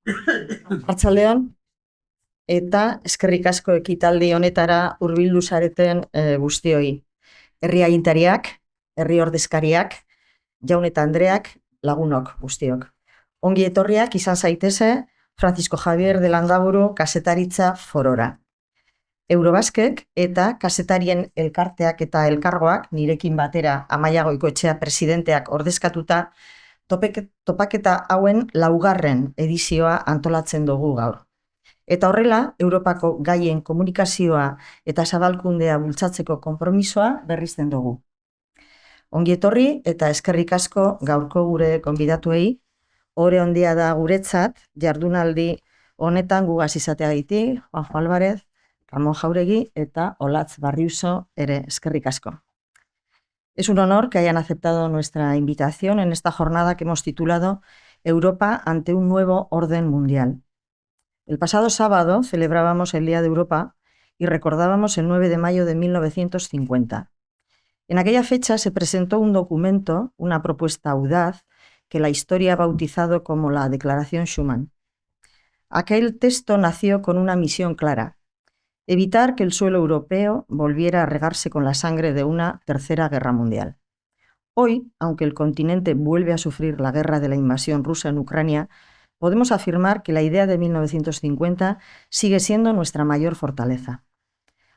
Arratsaldeon eta eskerrik asko ekitaldi honetara hurbildu zareten guztioi. Herri agintariak, herri ordezkariak, jaun eta andreak, lagunok guztiok. Ongi etorriak izan zaiteze Francisco Javier de Landaburu Kazetaritza Forora. Eurobaskek eta kazetarien elkarteak eta elkargoak nirekin batera Amaia Goikoetxea presidenteak ordezkatuta topaketa hauen 4. edizioa antolatzen dugu gaur. Eta horrela, Europako gaien komunikazioa eta zabalkundea bultzatzeko konpromisoa berrizten dugu. Ongi etorri eta eskerrik asko gaurko gure gonbidatuei, ohore handia da guretzat jardunaldi honetan gugaz izateagatik, Juanjo Álvarez, Ramon Jauregi eta Olatz Barriuso ere eskerrik asko. Es un honor que hayan aceptado nuestra invitación en esta jornada que hemos titulado Europa ante un nuevo orden mundial. El pasado sábado celebrábamos el Día de Europa y recordábamos el 9 de mayo de 1950. En aquella fecha se presentó un documento, una propuesta audaz, que la historia ha bautizado como la Declaración Schuman. Aquel texto nació con una misión clara: evitar que el suelo europeo volviera a regarse con la sangre de una tercera guerra mundial. Hoy, aunque el continente vuelve a sufrir la guerra de la invasión rusa en Ucrania, podemos afirmar que la idea de 1950 sigue siendo nuestra mayor fortaleza.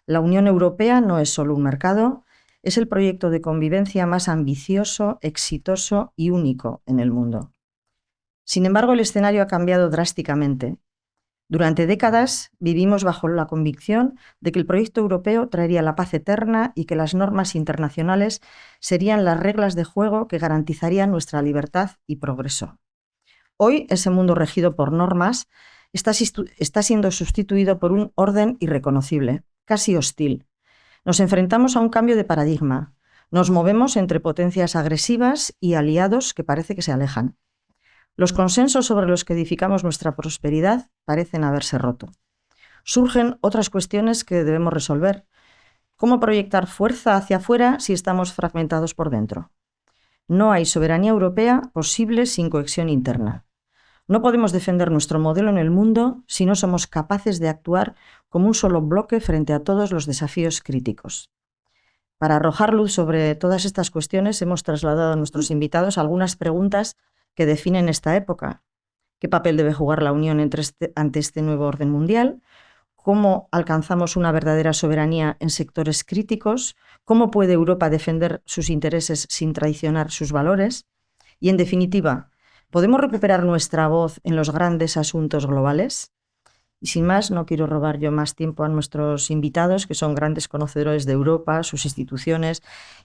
La Unión Europea no es solo un mercado, es el proyecto de convivencia más ambicioso, exitoso y único en el mundo. Sin embargo, el escenario ha cambiado drásticamente. Durante décadas vivimos bajo la convicción de que el proyecto europeo traería la paz eterna y que las normas internacionales serían las reglas de juego que garantizarían nuestra libertad y progreso. Hoy, ese mundo regido por normas está siendo sustituido por un orden irreconocible, casi hostil. Nos enfrentamos a un cambio de paradigma. Nos movemos entre potencias agresivas y aliados que parece que se alejan. Los consensos sobre los que edificamos nuestra prosperidad parecen haberse roto. Surgen otras cuestiones que debemos resolver. ¿Cómo proyectar fuerza hacia afuera si estamos fragmentados por dentro? No hay soberanía europea posible sin cohesión interna. No podemos defender nuestro modelo en el mundo si no somos capaces de actuar como un solo bloque frente a todos los desafíos críticos. Para arrojar luz sobre todas estas cuestiones hemos trasladado a nuestros invitados algunas preguntas que definen esta época. ¿Qué papel debe jugar la Unión ante este nuevo orden mundial? ¿Cómo alcanzamos una verdadera soberanía en sectores críticos? ¿Cómo puede Europa defender sus intereses sin traicionar sus valores? Y, en definitiva, ¿podemos recuperar nuestra voz en los grandes asuntos globales? Y sin más, no quiero robar yo más tiempo a nuestros invitados, que son grandes conocedores de Europa, sus instituciones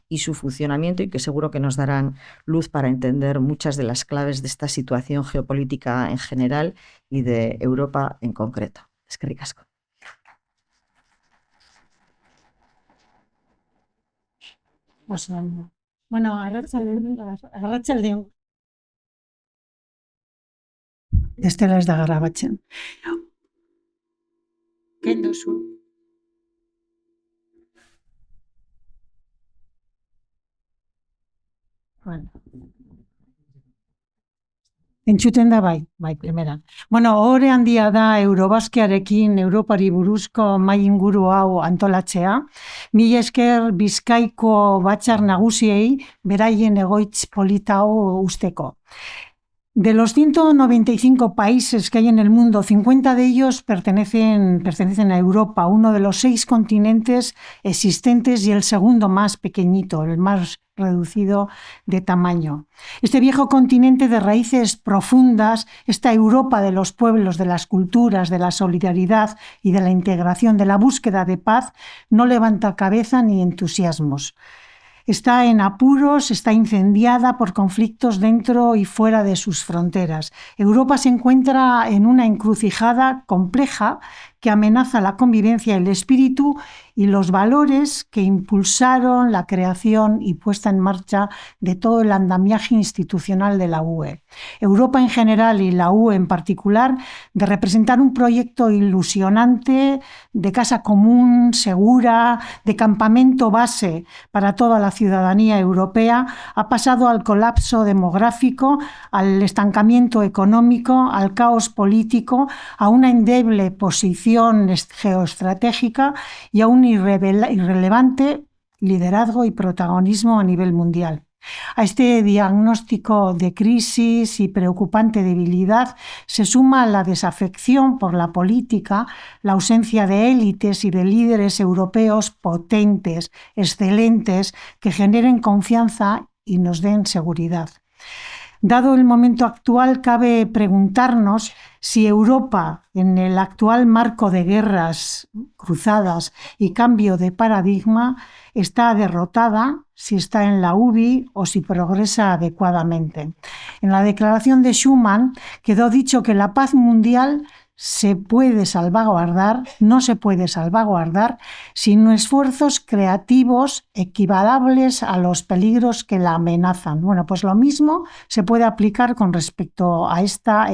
y su funcionamiento, y que seguro que nos darán luz para entender muchas de las claves de esta situación geopolítica en general y de Europa en concreto. Eskerrik asko. Bueno, arratsaldeon. Estela ez da grabatzen. Kendu zu. Bueno. Entzuten da bai, primera. Bueno, ohore handia da Eurobaskearekin Europari buruzko mahai inguru hau antolatzea. Mila esker Bizkaiko batzar nagusiei beraien egoitz polita hau usteko. De los 195 países que hay en el mundo, 50 de ellos pertenecen a Europa, uno de los 6 continentes existentes y el segundo más pequeñito, el más reducido de tamaño. Este viejo continente de raíces profundas, esta Europa de los pueblos, de las culturas, de la solidaridad y de la integración, de la búsqueda de paz, no levanta cabeza ni entusiasmos. Está en apuros, está incendiada por conflictos dentro y fuera de sus fronteras. Europa se encuentra en una encrucijada compleja que amenaza la convivencia, el espíritu y los valores que impulsaron la creación y puesta en marcha de todo el andamiaje institucional de la UE. Europa en general y la UE en particular, de representar un proyecto ilusionante de casa común, segura, de campamento base para toda la ciudadanía europea, ha pasado al colapso demográfico, al estancamiento económico, al caos político, a una endeble posición geoestratégica y a un irrelevante liderazgo y protagonismo a nivel mundial. A este diagnóstico de crisis y preocupante debilidad se suma la desafección por la política, la ausencia de élites y de líderes europeos potentes, excelentes, que generen confianza y nos den seguridad. Dado el momento actual, cabe preguntarnos si Europa, en el actual marco de guerras cruzadas y cambio de paradigma, está derrotada, si está en la UBI o si progresa adecuadamente. En la declaración de Schuman quedó dicho que la paz mundial se puede salvaguardar, no se puede salvaguardar sin esfuerzos creativos equiparables a los peligros que la amenazan. Bueno, pues lo mismo se puede aplicar con respecto a esta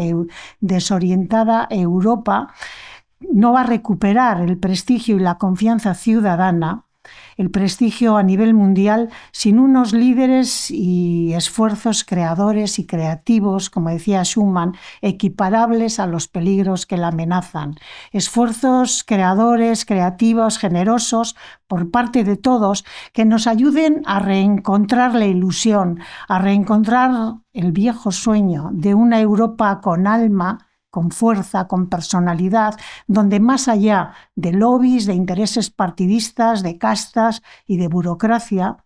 desorientada Europa. No va a recuperar el prestigio y la confianza ciudadana, el prestigio a nivel mundial, sin unos líderes y esfuerzos creadores y creativos, como decía Schuman, equiparables a los peligros que la amenazan. Esfuerzos creadores, creativos, generosos, por parte de todos, que nos ayuden a reencontrar la ilusión, a reencontrar el viejo sueño de una Europa con alma, con fuerza, con personalidad, donde más allá de lobbies, de intereses partidistas, de castas y de burocracia,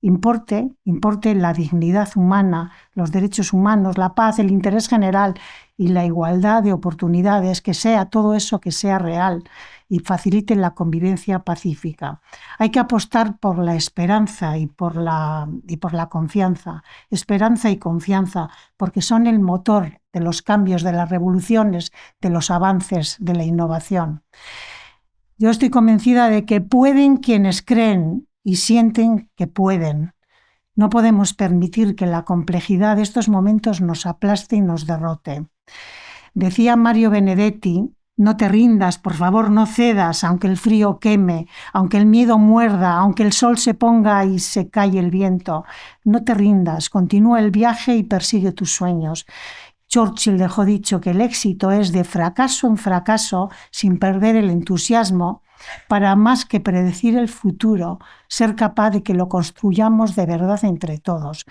importe la dignidad humana, los derechos humanos, la paz, el interés general y la igualdad de oportunidades, que sea todo eso que sea real y facilite la convivencia pacífica. Hay que apostar por la esperanza y por la confianza. Esperanza y confianza, porque son el motor de los cambios, de las revoluciones, de los avances, de la innovación. Yo estoy convencida de que pueden quienes creen y sienten que pueden. No podemos permitir que la complejidad de estos momentos nos aplaste y nos derrote. Decía Mario Benedetti: no te rindas, por favor, no cedas, aunque el frío queme, aunque el miedo muerda, aunque el sol se ponga y se calle el viento. No te rindas, continúa el viaje y persigue tus sueños. Churchill dejó dicho que el éxito es de fracaso en fracaso, sin perder el entusiasmo, para más que predecir el futuro, ser capaz de que lo construyamos de verdad entre todos.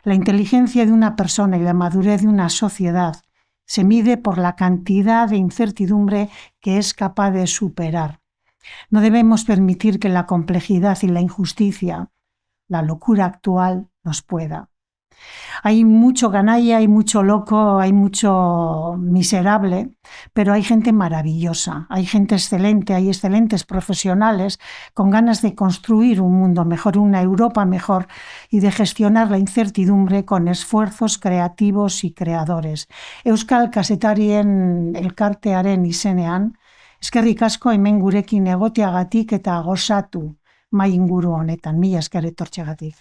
La inteligencia de una persona y la madurez de una sociedad se mide por la cantidad de incertidumbre que es capaz de superar. No debemos permitir que la complejidad y la injusticia, la locura actual, nos pueda. Hay mucho canalla, hay mucho loco, hay mucho miserable, pero hay gente maravillosa, hay gente excelente, hay excelentes profesionales con ganas de construir un mundo mejor, una Europa mejor y de gestionar la incertidumbre con esfuerzos creativos y creadores. Euskal kazetarien elkartearen izenean, eskerrik asko hemen gurekin egoteagatik eta gozatu mai inguru honetan. Mila esker etortzeagatik.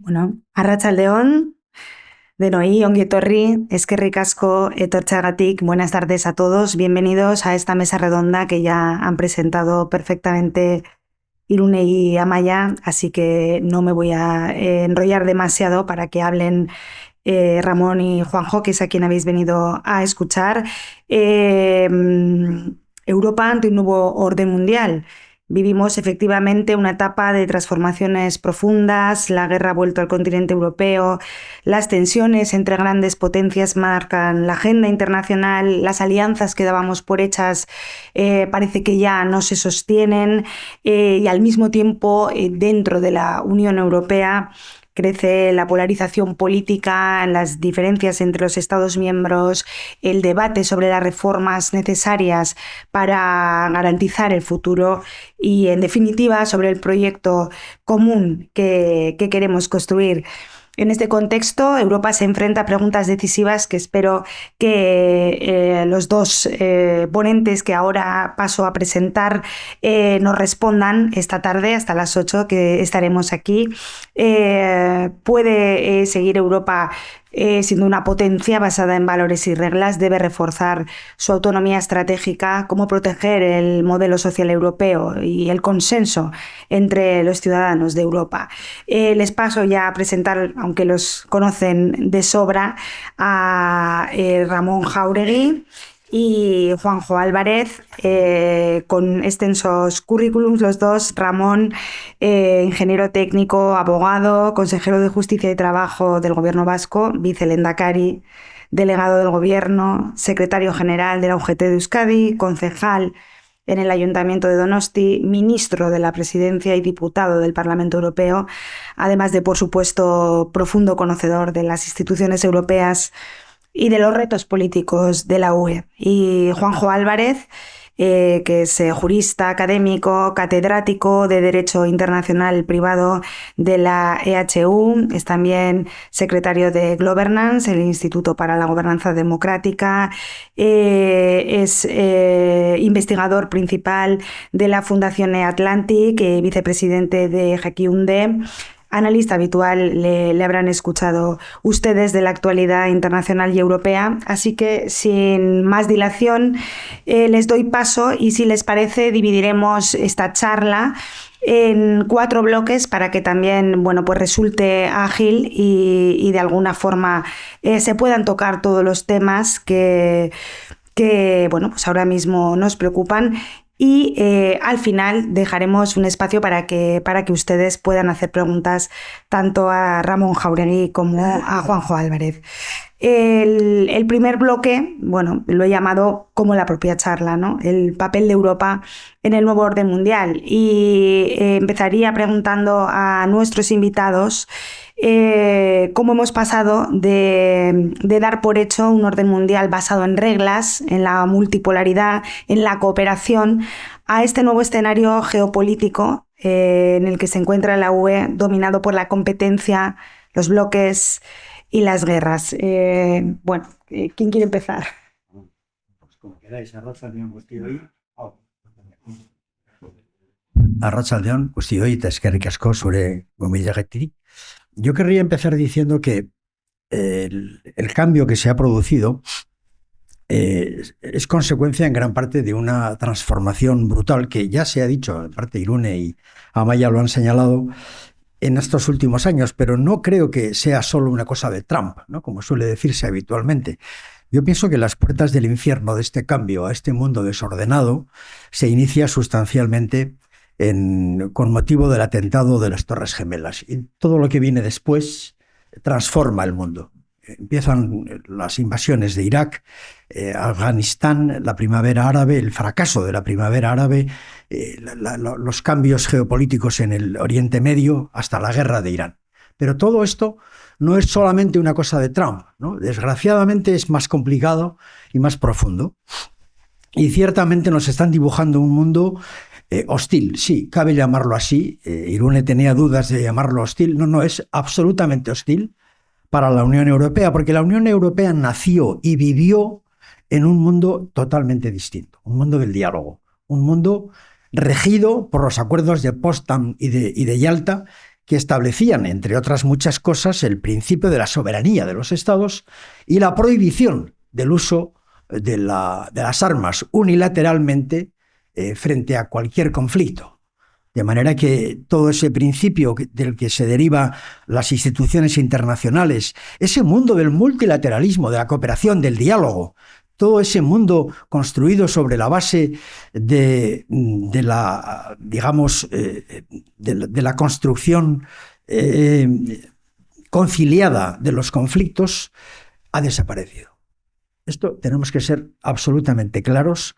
Bueno, arratsalde on, Denoi, ongi etorri, eskerrik asko etortzeagatik. Buenas tardes a todos, bienvenidos a esta mesa redonda que ya han presentado perfectamente Irune y Amaia, así que no me voy a enrollar demasiado para que hablen Ramón y Juanjo, que es a quien habéis venido a escuchar. Europa ante un nuevo orden mundial. Vivimos efectivamente una etapa de transformaciones profundas, la guerra ha vuelto al continente europeo, las tensiones entre grandes potencias marcan la agenda internacional, las alianzas que dábamos por hechas parece que ya no se sostienen y al mismo tiempo dentro de la Unión Europea crece la polarización política, las diferencias entre los Estados miembros, el debate sobre las reformas necesarias para garantizar el futuro y, en definitiva, sobre el proyecto común que queremos construir. En este contexto, Europa se enfrenta a preguntas decisivas que espero que los dos ponentes que ahora paso a presentar nos respondan esta tarde hasta las 8 que estaremos aquí. ¿Puede seguir Europa siendo una potencia basada en valores y reglas? ¿Debe reforzar su autonomía estratégica? ¿Cómo proteger el modelo social europeo y el consenso entre los ciudadanos de Europa? Les paso ya a presentar, aunque los conocen de sobra, a Ramón Jáuregui y Juanjo Álvarez, con extensos currículums los dos. Ramón, ingeniero técnico, abogado, consejero de Justicia y Trabajo del Gobierno vasco, vicelehendakari, delegado del Gobierno, secretario general de la UGT de Euskadi, concejal en el Ayuntamiento de Donosti, ministro de la Presidencia y diputado del Parlamento Europeo, además de, por supuesto, profundo conocedor de las instituciones europeas y de los retos políticos de la UE. Y Juanjo Álvarez, que es jurista, académico, catedrático de Derecho Internacional Privado de la EHU, es también secretario de Governance, el Instituto para la Gobernanza Democrática, es investigador principal de la Fundación E-Atlantic, vicepresidente de Jaquiunde, analista habitual, le habrán escuchado ustedes, de la actualidad internacional y europea. Así que, sin más dilación, les doy paso y, si les parece, dividiremos esta charla en 4 bloques para que también, bueno, pues resulte ágil y de alguna forma se puedan tocar todos los temas que bueno, pues ahora mismo nos preocupan. Y al final dejaremos un espacio para que ustedes puedan hacer preguntas tanto a Ramón Jáuregui como a Juanjo Álvarez. El primer bloque, bueno, lo he llamado como la propia charla, ¿no? El papel de Europa en el nuevo orden mundial. Y empezaría preguntando a nuestros invitados cómo hemos pasado de dar por hecho un orden mundial basado en reglas, en la multipolaridad, en la cooperación, a este nuevo escenario geopolítico en el que se encuentra la UE, dominado por la competencia, los bloques y las guerras. Bueno, ¿quién quiere empezar? Pues como queráis, Arratsaldeon guztioi. Arratsaldeon guztioi eta eskerrik asko zure gonbidagatik. Yo querría empezar diciendo que el cambio que se ha producido es consecuencia en gran parte de una transformación brutal que ya se ha dicho, en parte Irune y Amaia lo han señalado, en estos últimos años, pero no creo que sea solo una cosa de Trump, ¿no? Como suele decirse habitualmente. Yo pienso que las puertas del infierno de este cambio a este mundo desordenado se inicia sustancialmente con motivo del atentado de las Torres Gemelas. Y todo lo que viene después transforma el mundo. Empiezan las invasiones de Irak, Afganistán, la primavera árabe, el fracaso de la primavera árabe, los cambios geopolíticos en el Oriente Medio, hasta la guerra de Irán. Pero todo esto no es solamente una cosa de Trump, ¿no? Desgraciadamente es más complicado y más profundo. Y ciertamente nos están dibujando un mundo hostil, sí, cabe llamarlo así. Irune tenía dudas de llamarlo hostil. No, es absolutamente hostil para la Unión Europea, porque la Unión Europea nació y vivió en un mundo totalmente distinto, un mundo del diálogo, un mundo regido por los acuerdos de Potsdam y de Yalta, que establecían, entre otras muchas cosas, el principio de la soberanía de los estados y la prohibición del uso de las armas unilateralmente frente a cualquier conflicto. De manera que todo ese principio del que se derivan las instituciones internacionales, ese mundo del multilateralismo, de la cooperación, del diálogo, todo ese mundo construido sobre la base de la, digamos, de la construcción conciliada de los conflictos, ha desaparecido. Esto tenemos que ser absolutamente claros,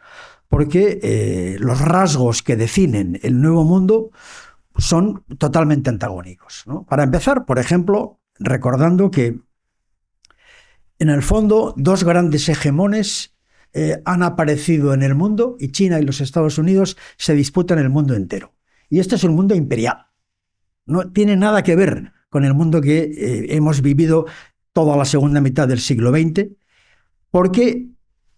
porque los rasgos que definen el nuevo mundo son totalmente antagónicos, ¿no? Para empezar, por ejemplo, recordando que en el fondo dos grandes hegemones han aparecido en el mundo y China y los Estados Unidos se disputan el mundo entero. Y este es un mundo imperial. No tiene nada que ver con el mundo que hemos vivido toda la segunda mitad del siglo XX, porque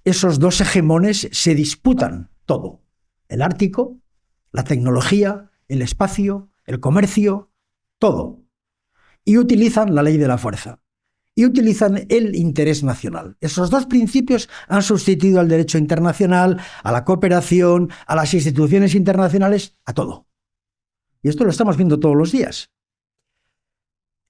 esos dos hegemones se disputan todo. El Ártico, la tecnología, el espacio, el comercio, todo. Y utilizan la ley de la fuerza. Y utilizan el interés nacional. Esos dos principios han sustituido al derecho internacional, a la cooperación, a las instituciones internacionales, a todo. Y esto lo estamos viendo todos los días.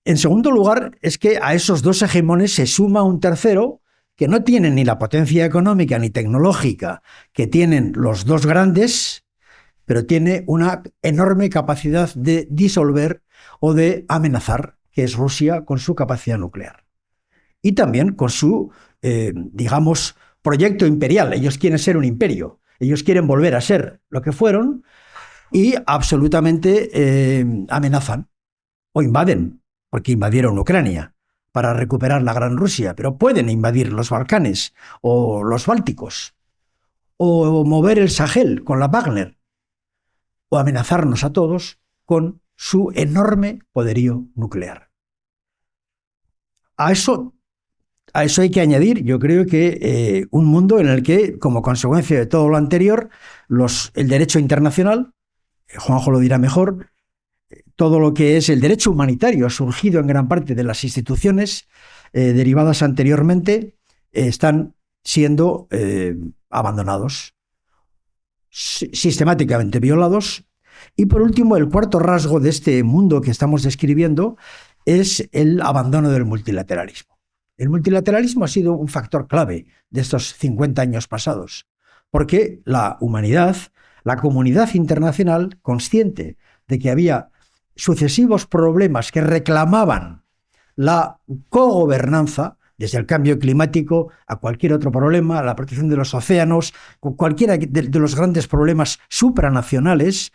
En segundo lugar, es que a esos dos hegemones se suma un tercero que no tienen ni la potencia económica ni tecnológica que tienen los dos grandes, pero tiene una enorme capacidad de disolver o de amenazar, que es Rusia con su capacidad nuclear. Y también con su, digamos, proyecto imperial. Ellos quieren ser un imperio, ellos quieren volver a ser lo que fueron y absolutamente amenazan o invaden, porque invadieron Ucrania para recuperar la Gran Rusia, pero pueden invadir los Balcanes o los Bálticos, o mover el Sahel con la Wagner, o amenazarnos a todos con su enorme poderío nuclear. A eso hay que añadir, yo creo que un mundo en el que, como consecuencia de todo lo anterior, el derecho internacional, Juanjo lo dirá mejor, todo lo que es el derecho humanitario, surgido en gran parte de las instituciones derivadas anteriormente, están siendo abandonados, sistemáticamente violados. Y por último, el cuarto rasgo de este mundo que estamos describiendo es el abandono del multilateralismo. El multilateralismo ha sido un factor clave de estos 50 años pasados, porque la humanidad, la comunidad internacional, consciente de que había sucesivos problemas que reclamaban la cogobernanza, desde el cambio climático a cualquier otro problema, a la protección de los océanos, cualquiera de los grandes problemas supranacionales,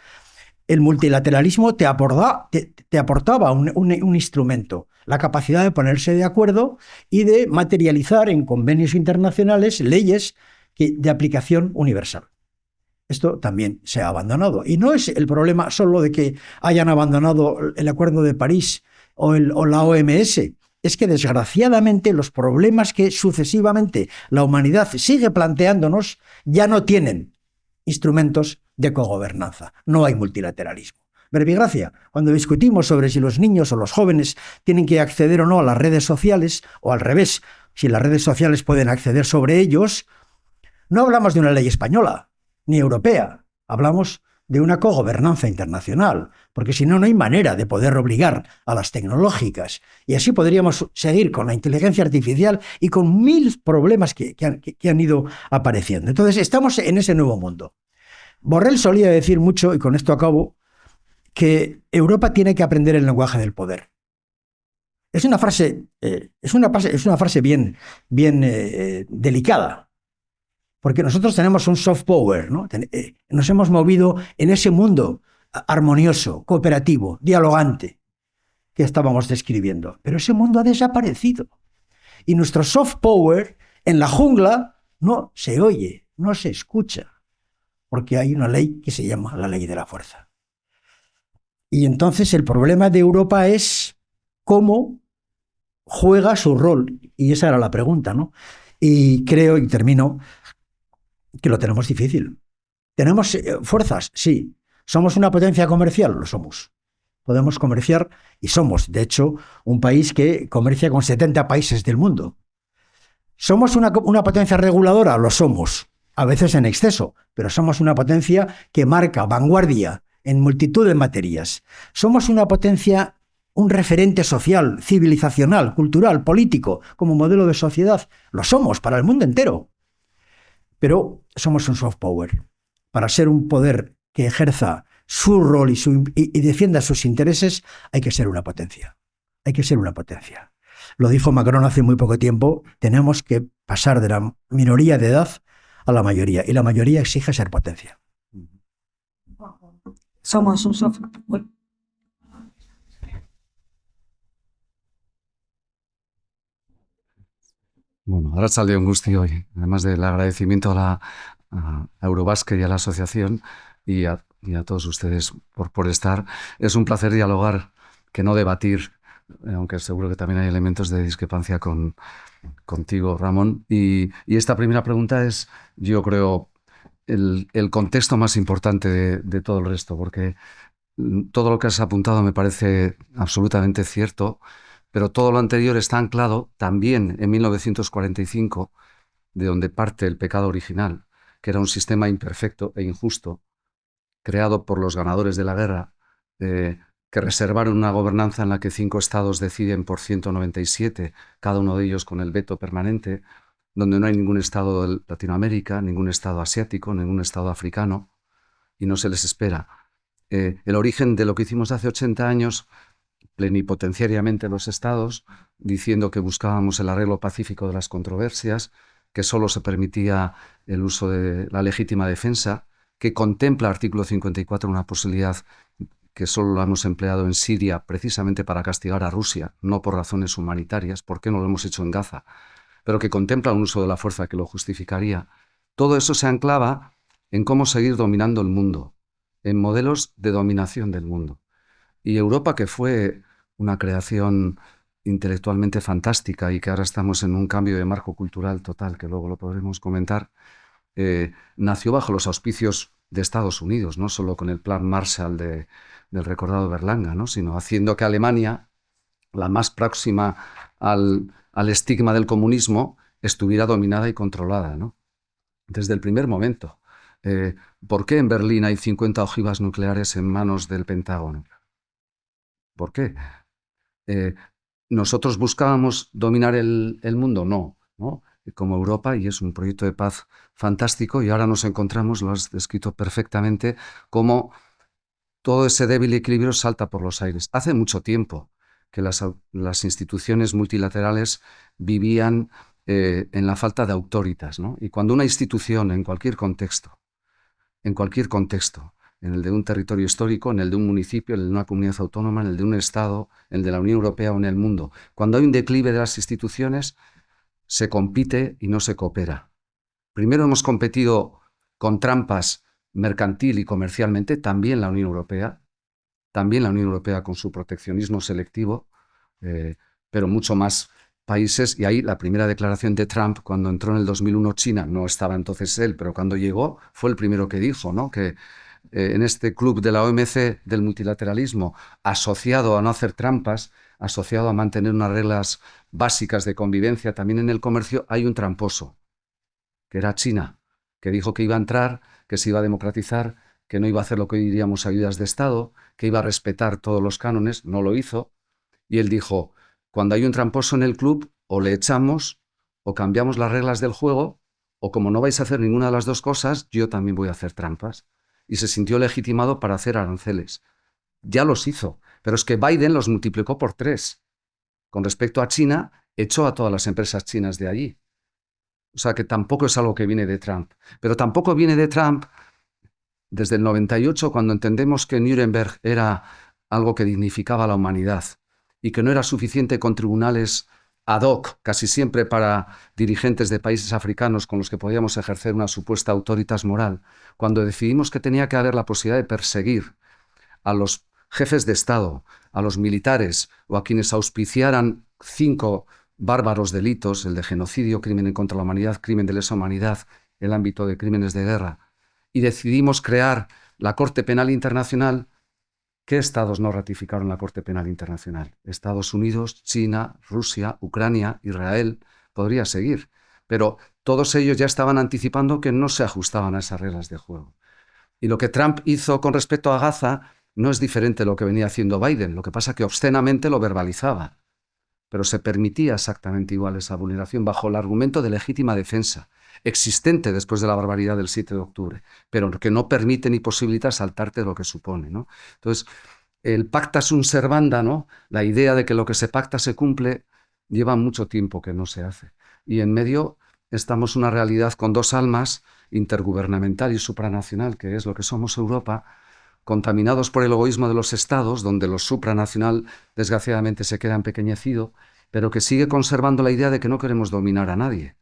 el multilateralismo te aportaba un instrumento, la capacidad de ponerse de acuerdo y de materializar en convenios internacionales leyes de aplicación universal. Esto también se ha abandonado. Y no es el problema solo de que hayan abandonado el Acuerdo de París o la OMS. Es que, desgraciadamente, los problemas que sucesivamente la humanidad sigue planteándonos ya no tienen instrumentos de cogobernanza. No hay multilateralismo. Verbigracia, cuando discutimos sobre si los niños o los jóvenes tienen que acceder o no a las redes sociales, o al revés, si las redes sociales pueden acceder sobre ellos, no hablamos de una ley española ni europea, hablamos de una cogobernanza internacional, porque si no, no hay manera de poder obligar a las tecnológicas. Y así podríamos seguir con la inteligencia artificial y con mil problemas que han ido apareciendo. Entonces, estamos en ese nuevo mundo. Borrell solía decir mucho, y con esto acabo, que Europa tiene que aprender el lenguaje del poder. Es una frase bien delicada, porque nosotros tenemos un soft power, ¿no? Nos hemos movido en ese mundo armonioso, cooperativo, dialogante que estábamos describiendo. Pero ese mundo ha desaparecido. Y nuestro soft power en la jungla no se oye, no se escucha, porque hay una ley que se llama la ley de la fuerza. Y entonces el problema de Europa es cómo juega su rol. Y esa era la pregunta, ¿no? Y creo, y termino, que lo tenemos difícil. ¿Tenemos fuerzas? Sí. ¿Somos una potencia comercial? Lo somos. Podemos comerciar, y somos, de hecho, un país que comercia con 70 países del mundo. ¿Somos una potencia reguladora? Lo somos, a veces en exceso, pero somos una potencia que marca vanguardia en multitud de materias. Somos una potencia, un referente social, civilizacional, cultural, político, como modelo de sociedad. Lo somos para el mundo entero. Pero somos un soft power. Para ser un poder que ejerza su rol y defienda sus intereses, hay que ser una potencia. Hay que ser una potencia. Lo dijo Macron hace muy poco tiempo, tenemos que pasar de la minoría de edad a la mayoría, y la mayoría exige ser potencia. Somos un soft. Bueno, arratsalde on guztioi. Además del agradecimiento a Eurobasket y a la asociación y a todos ustedes por estar. Es un placer dialogar, que no debatir, aunque seguro que también hay elementos de discrepancia contigo, Ramón. Y esta primera pregunta es, yo creo, el contexto más importante de todo el resto, porque todo lo que has apuntado me parece absolutamente cierto, pero todo lo anterior está anclado también en 1945, de donde parte el pecado original, que era un sistema imperfecto e injusto, creado por los ganadores de la guerra, que reservaron una gobernanza en la que 5 estados deciden por 197, cada uno de ellos con el veto permanente, donde no hay ningún estado de Latinoamérica, ningún estado asiático, ningún estado africano, y no se les espera. El origen de lo que hicimos hace 80 años, plenipotenciariamente los estados, diciendo que buscábamos el arreglo pacífico de las controversias, que solo se permitía el uso de la legítima defensa, que contempla artículo 54 una posibilidad que solo lo hemos empleado en Siria precisamente para castigar a Rusia, no por razones humanitarias, ¿por qué no lo hemos hecho en Gaza? Pero que contempla un uso de la fuerza que lo justificaría. Todo eso se anclaba en cómo seguir dominando el mundo, en modelos de dominación del mundo. Y Europa, que fue una creación intelectualmente fantástica y que ahora estamos en un cambio de marco cultural total, que luego lo podremos comentar, nació bajo los auspicios de Estados Unidos, no solo con el plan Marshall del recordado Berlanga, ¿no? Sino haciendo que Alemania, la más próxima al estigma del comunismo, estuviera dominada y controlada, ¿no? Desde el primer momento. ¿Por qué en Berlín hay 50 ojivas nucleares en manos del Pentágono? ¿Por qué? ¿Nosotros buscábamos dominar el mundo? No, ¿no? Como Europa, y es un proyecto de paz fantástico, y ahora nos encontramos, lo has descrito perfectamente, como todo ese débil equilibrio salta por los aires. Hace mucho tiempo que las instituciones multilaterales vivían en la falta de autoritas, ¿no? Y cuando una institución, en cualquier contexto, en el de un territorio histórico, en el de un municipio, en el de una comunidad autónoma, en el de un Estado, en el de la Unión Europea o en el mundo, cuando hay un declive de las instituciones, se compite y no se coopera. Primero hemos competido con trampas mercantil y comercialmente, también la Unión Europea con su proteccionismo selectivo, pero mucho más países. Y ahí la primera declaración de Trump, cuando entró en el 2001 China, no estaba entonces él, pero cuando llegó fue el primero que dijo, ¿no? Que en este club de la OMC del multilateralismo, asociado a no hacer trampas, asociado a mantener unas reglas básicas de convivencia también en el comercio, hay un tramposo, que era China, que dijo que iba a entrar, que se iba a democratizar, que no iba a hacer lo que hoy diríamos ayudas de Estado, que iba a respetar todos los cánones, no lo hizo, y él dijo, cuando hay un tramposo en el club, o le echamos, o cambiamos las reglas del juego, o como no vais a hacer ninguna de las dos cosas, yo también voy a hacer trampas. Y se sintió legitimado para hacer aranceles. Ya los hizo, pero es que Biden los multiplicó por 3. Con respecto a China, echó a todas las empresas chinas de allí. O sea que tampoco es algo que viene de Trump. Pero tampoco viene de Trump desde el 98, cuando entendemos que Nuremberg era algo que dignificaba a la humanidad y que no era suficiente con tribunales ad hoc, casi siempre para dirigentes de países africanos con los que podíamos ejercer una supuesta autoritas moral, cuando decidimos que tenía que haber la posibilidad de perseguir a los jefes de Estado, a los militares o a quienes auspiciaran 5 bárbaros delitos, el de genocidio, crimen en contra de la humanidad, crimen de lesa humanidad, el ámbito de crímenes de guerra, y decidimos crear la Corte Penal Internacional, ¿Qué estados no ratificaron la Corte Penal Internacional? Estados Unidos, China, Rusia, Ucrania, Israel, podría seguir. Pero todos ellos ya estaban anticipando que no se ajustaban a esas reglas de juego. Y lo que Trump hizo con respecto a Gaza no es diferente de lo que venía haciendo Biden. Lo que pasa es que obscenamente lo verbalizaba. Pero se permitía exactamente igual esa vulneración bajo el argumento de legítima defensa, existente después de la barbaridad del 7 de octubre, pero que no permite ni posibilita saltarte lo que supone, ¿no? Entonces, el pacta sunt servanda, ¿no? La idea de que lo que se pacta se cumple, lleva mucho tiempo que no se hace. Y en medio estamos una realidad con dos almas, intergubernamental y supranacional, que es lo que somos Europa, contaminados por el egoísmo de los estados, donde lo supranacional desgraciadamente se queda empequeñecido, pero que sigue conservando la idea de que no queremos dominar a nadie.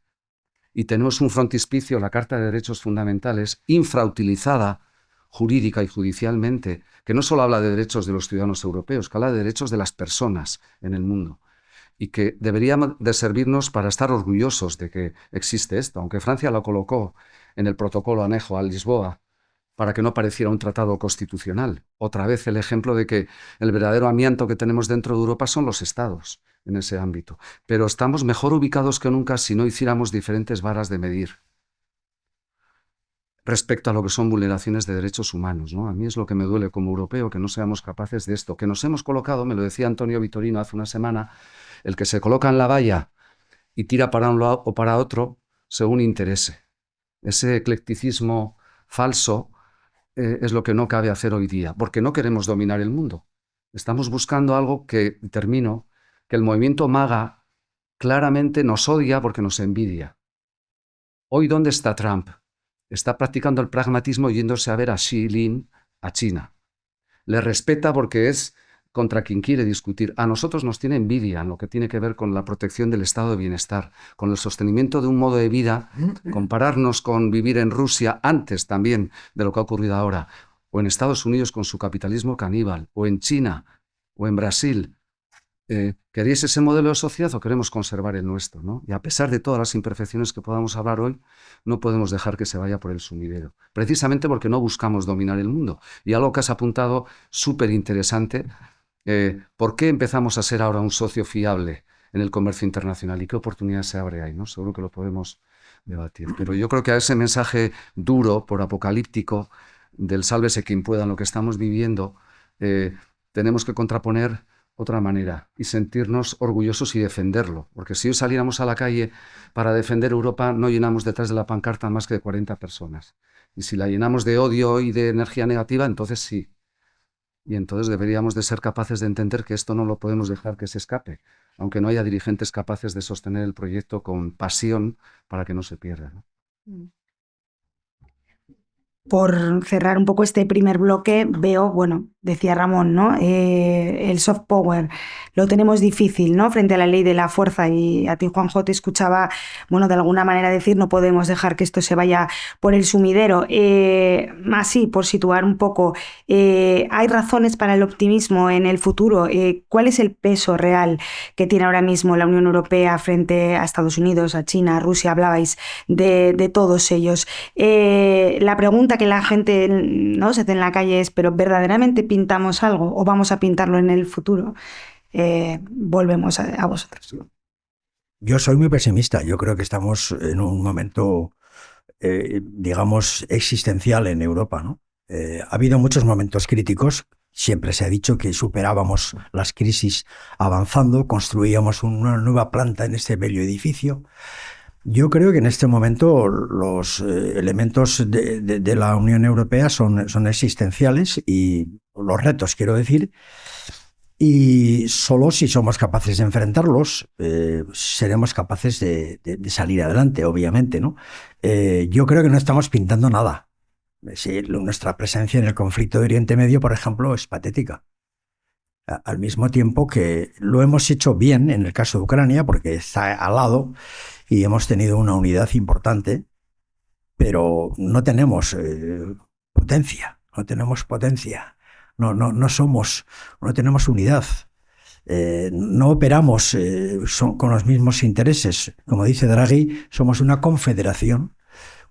Y tenemos un frontispicio, la Carta de Derechos Fundamentales, infrautilizada jurídica y judicialmente, que no solo habla de derechos de los ciudadanos europeos, que habla de derechos de las personas en el mundo, y que debería de servirnos para estar orgullosos de que existe esto, aunque Francia lo colocó en el protocolo anejo a Lisboa, para que no pareciera un tratado constitucional. Otra vez el ejemplo de que el verdadero amianto que tenemos dentro de Europa son los estados en ese ámbito. Pero estamos mejor ubicados que nunca si no hiciéramos diferentes varas de medir respecto a lo que son vulneraciones de derechos humanos, ¿no? A mí es lo que me duele como europeo, que no seamos capaces de esto, que nos hemos colocado, me lo decía Antonio Vitorino hace una semana, el que se coloca en la valla y tira para un lado o para otro según interese. Ese eclecticismo falso es lo que no cabe hacer hoy día, porque no queremos dominar el mundo. Estamos buscando algo que, termino, que el movimiento MAGA claramente nos odia porque nos envidia. Hoy, ¿dónde está Trump? Está practicando el pragmatismo yéndose a ver a Xi Jinping a China. Le respeta porque es contra quien quiere discutir. A nosotros nos tiene envidia en lo que tiene que ver con la protección del estado de bienestar, con el sostenimiento de un modo de vida, compararnos con vivir en Rusia antes también de lo que ha ocurrido ahora, o en Estados Unidos con su capitalismo caníbal, o en China, o en Brasil. ¿Queréis ese modelo de sociedad o queremos conservar el nuestro, ¿no? Y a pesar de todas las imperfecciones que podamos hablar hoy, no podemos dejar que se vaya por el sumidero, precisamente porque no buscamos dominar el mundo. Y algo que has apuntado súper interesante, ¿por qué empezamos a ser ahora un socio fiable en el comercio internacional y qué oportunidad se abre ahí, ¿no? Seguro que lo podemos debatir. Pero yo creo que a ese mensaje duro, por apocalíptico, del sálvese quien pueda en lo que estamos viviendo, tenemos que contraponer otra manera y sentirnos orgullosos y defenderlo. Porque si hoy saliéramos a la calle para defender Europa, no llenamos detrás de la pancarta más que de 40 personas. Y si la llenamos de odio y de energía negativa, entonces sí. Y entonces deberíamos de ser capaces de entender que esto no lo podemos dejar que se escape, aunque no haya dirigentes capaces de sostener el proyecto con pasión para que no se pierda, ¿no? Por cerrar un poco este primer bloque, veo, bueno, decía Ramón, ¿no? El soft power lo tenemos difícil, ¿no? Frente a la ley de la fuerza, y a ti, Juanjo, te escuchaba, bueno, de alguna manera decir, no podemos dejar que esto se vaya por el sumidero. Así, por situar un poco, ¿hay razones para el optimismo en el futuro? ¿Cuál es el peso real que tiene ahora mismo la Unión Europea frente a Estados Unidos, a China, a Rusia? Hablabais de todos ellos. La pregunta que la gente, ¿no?, se hace en la calle es, ¿pero verdaderamente pintamos algo o vamos a pintarlo en el futuro? Volvemos a vosotros. Yo soy muy pesimista. Yo creo que estamos en un momento, digamos, existencial en Europa, ¿no? Ha habido muchos momentos críticos. Siempre se ha dicho que superábamos las crisis avanzando, construíamos una nueva planta en este bello edificio. Yo creo que en este momento los elementos de la Unión Europea son existenciales, y los retos, quiero decir, y solo si somos capaces de enfrentarlos seremos capaces de salir adelante, obviamente, ¿no? Yo creo que no estamos pintando nada. Sí, nuestra presencia en el conflicto de Oriente Medio, por ejemplo, es patética. Al mismo tiempo que lo hemos hecho bien en el caso de Ucrania, porque está al lado y hemos tenido una unidad importante, pero no tenemos potencia, no tenemos unidad, no operamos con los mismos intereses. Como dice Draghi, somos una confederación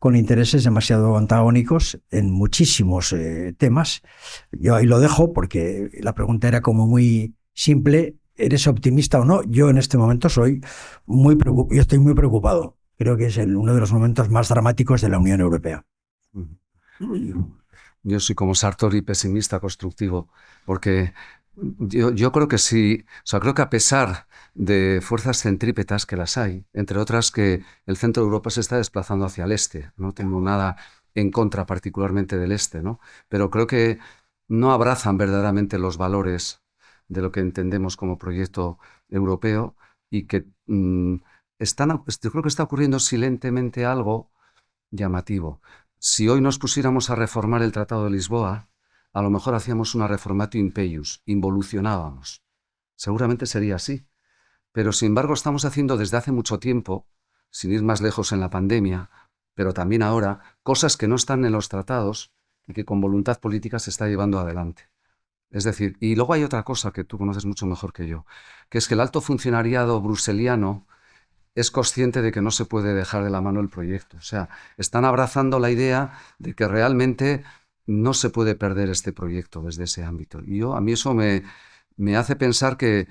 con intereses demasiado antagónicos en muchísimos temas. Yo ahí lo dejo porque la pregunta era como muy simple. ¿Eres optimista o no? Yo en este momento yo estoy muy preocupado. Creo que es uno de los momentos más dramáticos de la Unión Europea. Yo soy como Sartori, pesimista constructivo, porque yo creo que sí, o sea, creo que a pesar de fuerzas centrípetas que las hay, entre otras que el centro de Europa se está desplazando hacia el este, no tengo nada en contra particularmente del este, ¿no? Pero creo que no abrazan verdaderamente los valores de lo que entendemos como proyecto europeo y que yo creo que está ocurriendo silentemente algo llamativo. Si hoy nos pusiéramos a reformar el Tratado de Lisboa, a lo mejor hacíamos una reformatio impeius, involucionábamos. Seguramente sería así. Pero sin embargo estamos haciendo desde hace mucho tiempo, sin ir más lejos en la pandemia, pero también ahora, cosas que no están en los tratados y que con voluntad política se está llevando adelante. Es decir, y luego hay otra cosa que tú conoces mucho mejor que yo, que es que el alto funcionariado bruseliano es consciente de que no se puede dejar de la mano el proyecto. O sea, están abrazando la idea de que realmente no se puede perder este proyecto desde ese ámbito. Y a mí eso me hace pensar que,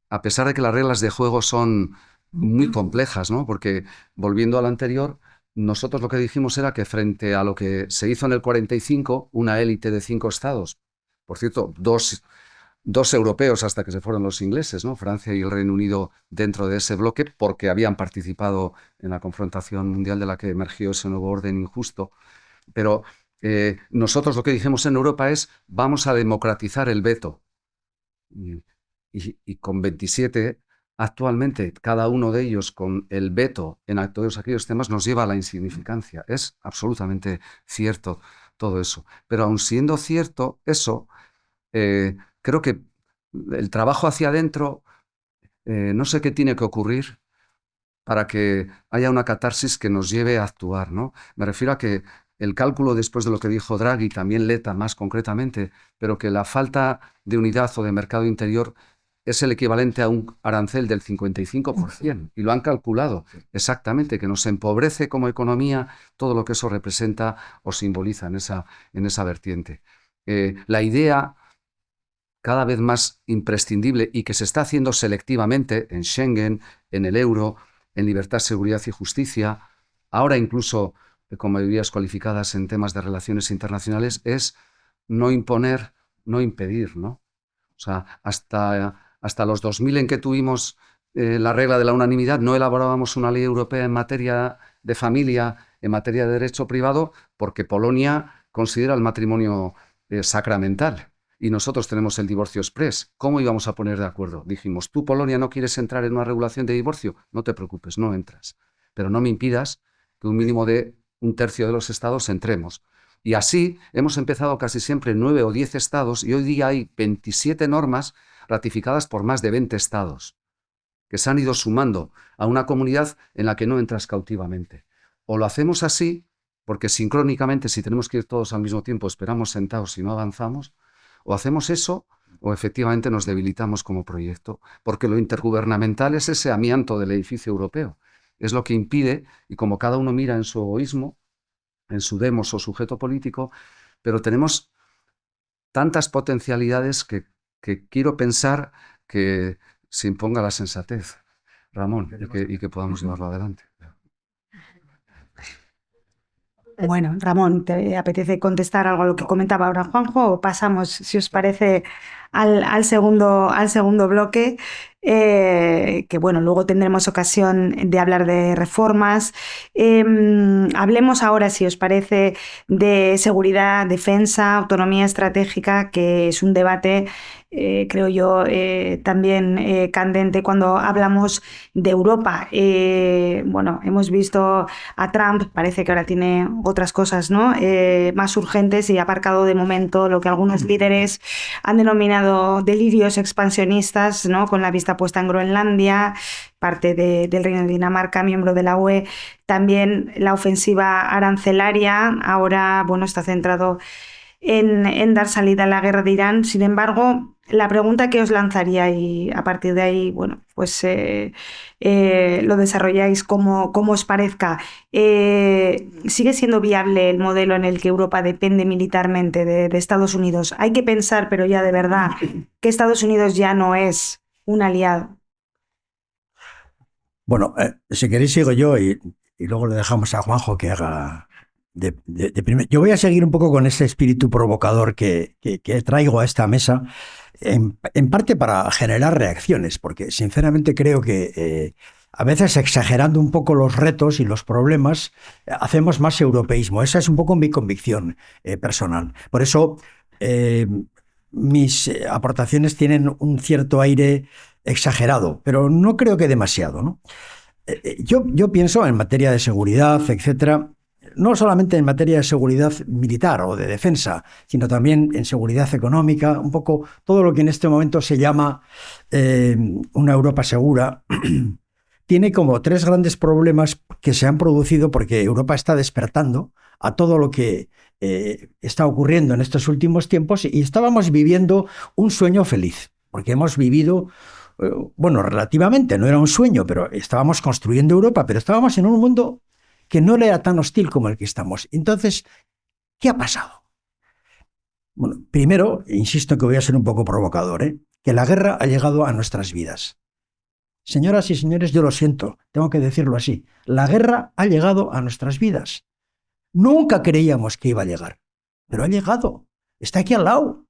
a pesar de que las reglas de juego son muy complejas, ¿no? Porque, volviendo a lo anterior, nosotros lo que dijimos era que frente a lo que se hizo en el 45, una élite de 5 estados, por cierto, dos europeos hasta que se fueron los ingleses, ¿no? Francia y el Reino Unido dentro de ese bloque, porque habían participado en la confrontación mundial de la que emergió ese nuevo orden injusto. Pero nosotros lo que dijimos en Europa es: vamos a democratizar el veto. Y con 27, actualmente, cada uno de ellos con el veto en todos aquellos temas nos lleva a la insignificancia. Es absolutamente cierto todo eso. Pero aun siendo cierto eso, creo que el trabajo hacia adentro, no sé qué tiene que ocurrir para que haya una catarsis que nos lleve a actuar, ¿no? Me refiero a que el cálculo, después de lo que dijo Draghi, también Letta más concretamente, pero que la falta de unidad o de mercado interior es el equivalente a un arancel del 55%, y lo han calculado exactamente, que nos empobrece como economía todo lo que eso representa o simboliza en esa vertiente. La idea cada vez más imprescindible y que se está haciendo selectivamente en Schengen, en el euro, en libertad, seguridad y justicia, ahora incluso con mayorías cualificadas en temas de relaciones internacionales, es no imponer, no impedir, ¿no? O sea, hasta los 2000, en que tuvimos la regla de la unanimidad, no elaborábamos una ley europea en materia de familia, en materia de derecho privado, porque Polonia considera el matrimonio sacramental. Y nosotros tenemos el divorcio exprés. ¿Cómo íbamos a poner de acuerdo? Dijimos: tú, Polonia, no quieres entrar en una regulación de divorcio, no te preocupes, no entras. Pero no me impidas que un mínimo de 1/3 de los estados entremos. Y así hemos empezado casi siempre 9 o 10 estados, y hoy día hay 27 normas ratificadas por más de 20 estados, que se han ido sumando a una comunidad en la que no entras cautivamente. O lo hacemos así, porque sincrónicamente, si tenemos que ir todos al mismo tiempo, esperamos sentados y no avanzamos. O hacemos eso, o efectivamente nos debilitamos como proyecto, porque lo intergubernamental es ese amianto del edificio europeo. Es lo que impide, y como cada uno mira en su egoísmo, en su demos o sujeto político, pero tenemos tantas potencialidades que quiero pensar que se imponga la sensatez, Ramón, y que podamos llevarlo adelante. Bueno, Ramón, ¿te apetece contestar algo a lo que comentaba ahora Juanjo, o pasamos, si os parece, al segundo bloque? Que bueno, luego tendremos ocasión de hablar de reformas. Hablemos ahora, si os parece, de seguridad, defensa, autonomía estratégica, que es un debate, creo yo, también candente cuando hablamos de Europa. Bueno, hemos visto a Trump, parece que ahora tiene otras cosas, ¿no? Más urgentes, y ha aparcado de momento lo que algunos líderes han denominado delirios expansionistas, ¿no? Con la vista puesta en Groenlandia, parte del Reino de Dinamarca, miembro de la UE. También la ofensiva arancelaria, ahora, bueno, está centrado en dar salida a la guerra de Irán. Sin embargo, la pregunta que os lanzaría y a partir de ahí, bueno, pues lo desarrolláis como os parezca. ¿Sigue siendo viable el modelo en el que Europa depende militarmente de Estados Unidos? Hay que pensar, pero ya de verdad, que Estados Unidos ya no es un aliado. Bueno, si queréis sigo yo y luego le dejamos a Juanjo que haga de primero. Yo voy a seguir un poco con ese espíritu provocador que traigo a esta mesa, en parte para generar reacciones, porque sinceramente creo que a veces exagerando un poco los retos y los problemas, hacemos más europeísmo. Esa es un poco mi convicción personal. Por eso mis aportaciones tienen un cierto aire exagerado, pero no creo que demasiado, ¿no? Yo pienso en materia de seguridad, etcétera, no solamente en materia de seguridad militar o de defensa, sino también en seguridad económica, un poco todo lo que en este momento se llama una Europa segura. Tiene como tres grandes problemas que se han producido porque Europa está despertando a todo lo que está ocurriendo en estos últimos tiempos y estábamos viviendo un sueño feliz, porque hemos vivido, bueno, relativamente, no era un sueño, pero estábamos construyendo Europa, pero estábamos en un mundo que no era tan hostil como el que estamos. Entonces, ¿qué ha pasado? Bueno, primero, insisto que voy a ser un poco provocador, que la guerra ha llegado a nuestras vidas. Señoras y señores, yo lo siento, tengo que decirlo así. La guerra ha llegado a nuestras vidas. Nunca creíamos que iba a llegar, pero ha llegado. Está aquí al lado.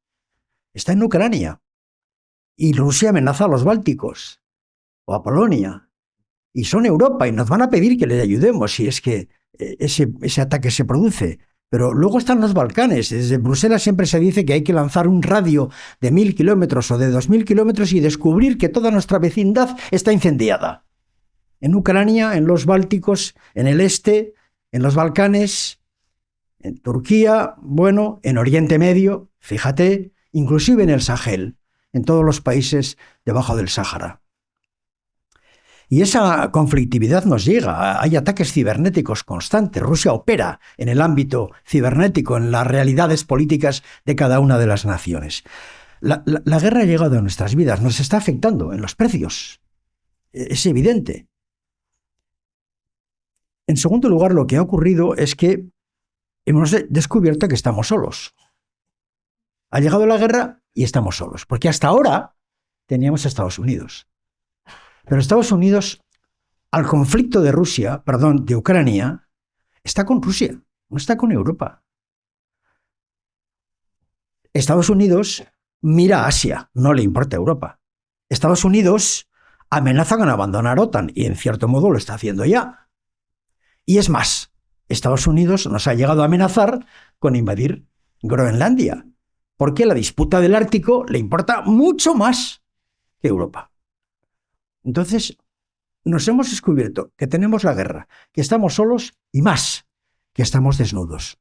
Está en Ucrania. Y Rusia amenaza a los bálticos o a Polonia. Y son Europa y nos van a pedir que les ayudemos si es que ese ataque se produce. Pero luego están los Balcanes. Desde Bruselas siempre se dice que hay que lanzar un radio de 1000 kilómetros o de 2000 kilómetros y descubrir que toda nuestra vecindad está incendiada. En Ucrania, en los Bálticos, en el este, en los Balcanes, en Turquía, bueno, en Oriente Medio, fíjate, inclusive en el Sahel, en todos los países debajo del Sáhara. Y esa conflictividad nos llega. Hay ataques cibernéticos constantes. Rusia opera en el ámbito cibernético, en las realidades políticas de cada una de las naciones. La guerra ha llegado a nuestras vidas, nos está afectando en los precios. Es evidente. En segundo lugar, lo que ha ocurrido es que hemos descubierto que estamos solos. Ha llegado la guerra y estamos solos, porque hasta ahora teníamos a Estados Unidos. Pero Estados Unidos, al conflicto de de Ucrania, está con Rusia, no está con Europa. Estados Unidos mira a Asia, no le importa Europa. Estados Unidos amenaza con abandonar OTAN y en cierto modo lo está haciendo ya. Y es más, Estados Unidos nos ha llegado a amenazar con invadir Groenlandia, porque la disputa del Ártico le importa mucho más que Europa. Entonces, nos hemos descubierto que tenemos la guerra, que estamos solos y más, que estamos desnudos.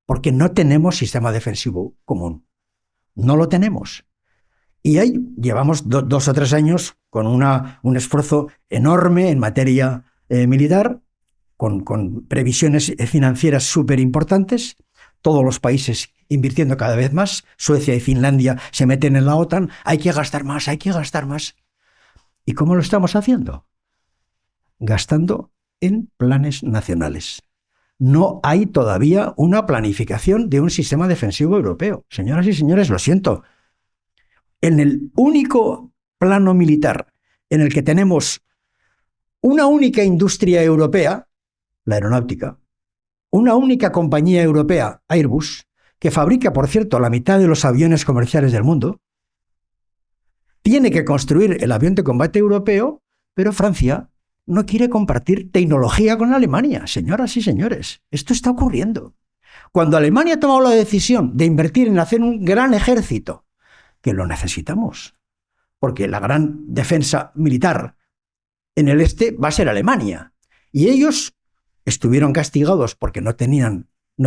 Porque no tenemos sistema defensivo común. No lo tenemos. Y ahí llevamos 2 o 3 años con un esfuerzo enorme en materia militar, con previsiones financieras súper importantes, todos los países invirtiendo cada vez más, Suecia y Finlandia se meten en la OTAN, hay que gastar más, hay que gastar más. ¿Y cómo lo estamos haciendo? Gastando en planes nacionales. No hay todavía una planificación de un sistema defensivo europeo. Señoras y señores, lo siento. En el único plano militar en el que tenemos una única industria europea, la aeronáutica, una única compañía europea, Airbus, que fabrica, por cierto, la mitad de los aviones comerciales del mundo, tiene que construir el avión de combate europeo, pero Francia no quiere compartir tecnología con Alemania. Señoras y señores, esto está ocurriendo. Cuando Alemania ha tomado la decisión de invertir en hacer un gran ejército, que lo necesitamos, porque la gran defensa militar en el este va a ser Alemania, y ellos estuvieron castigados porque no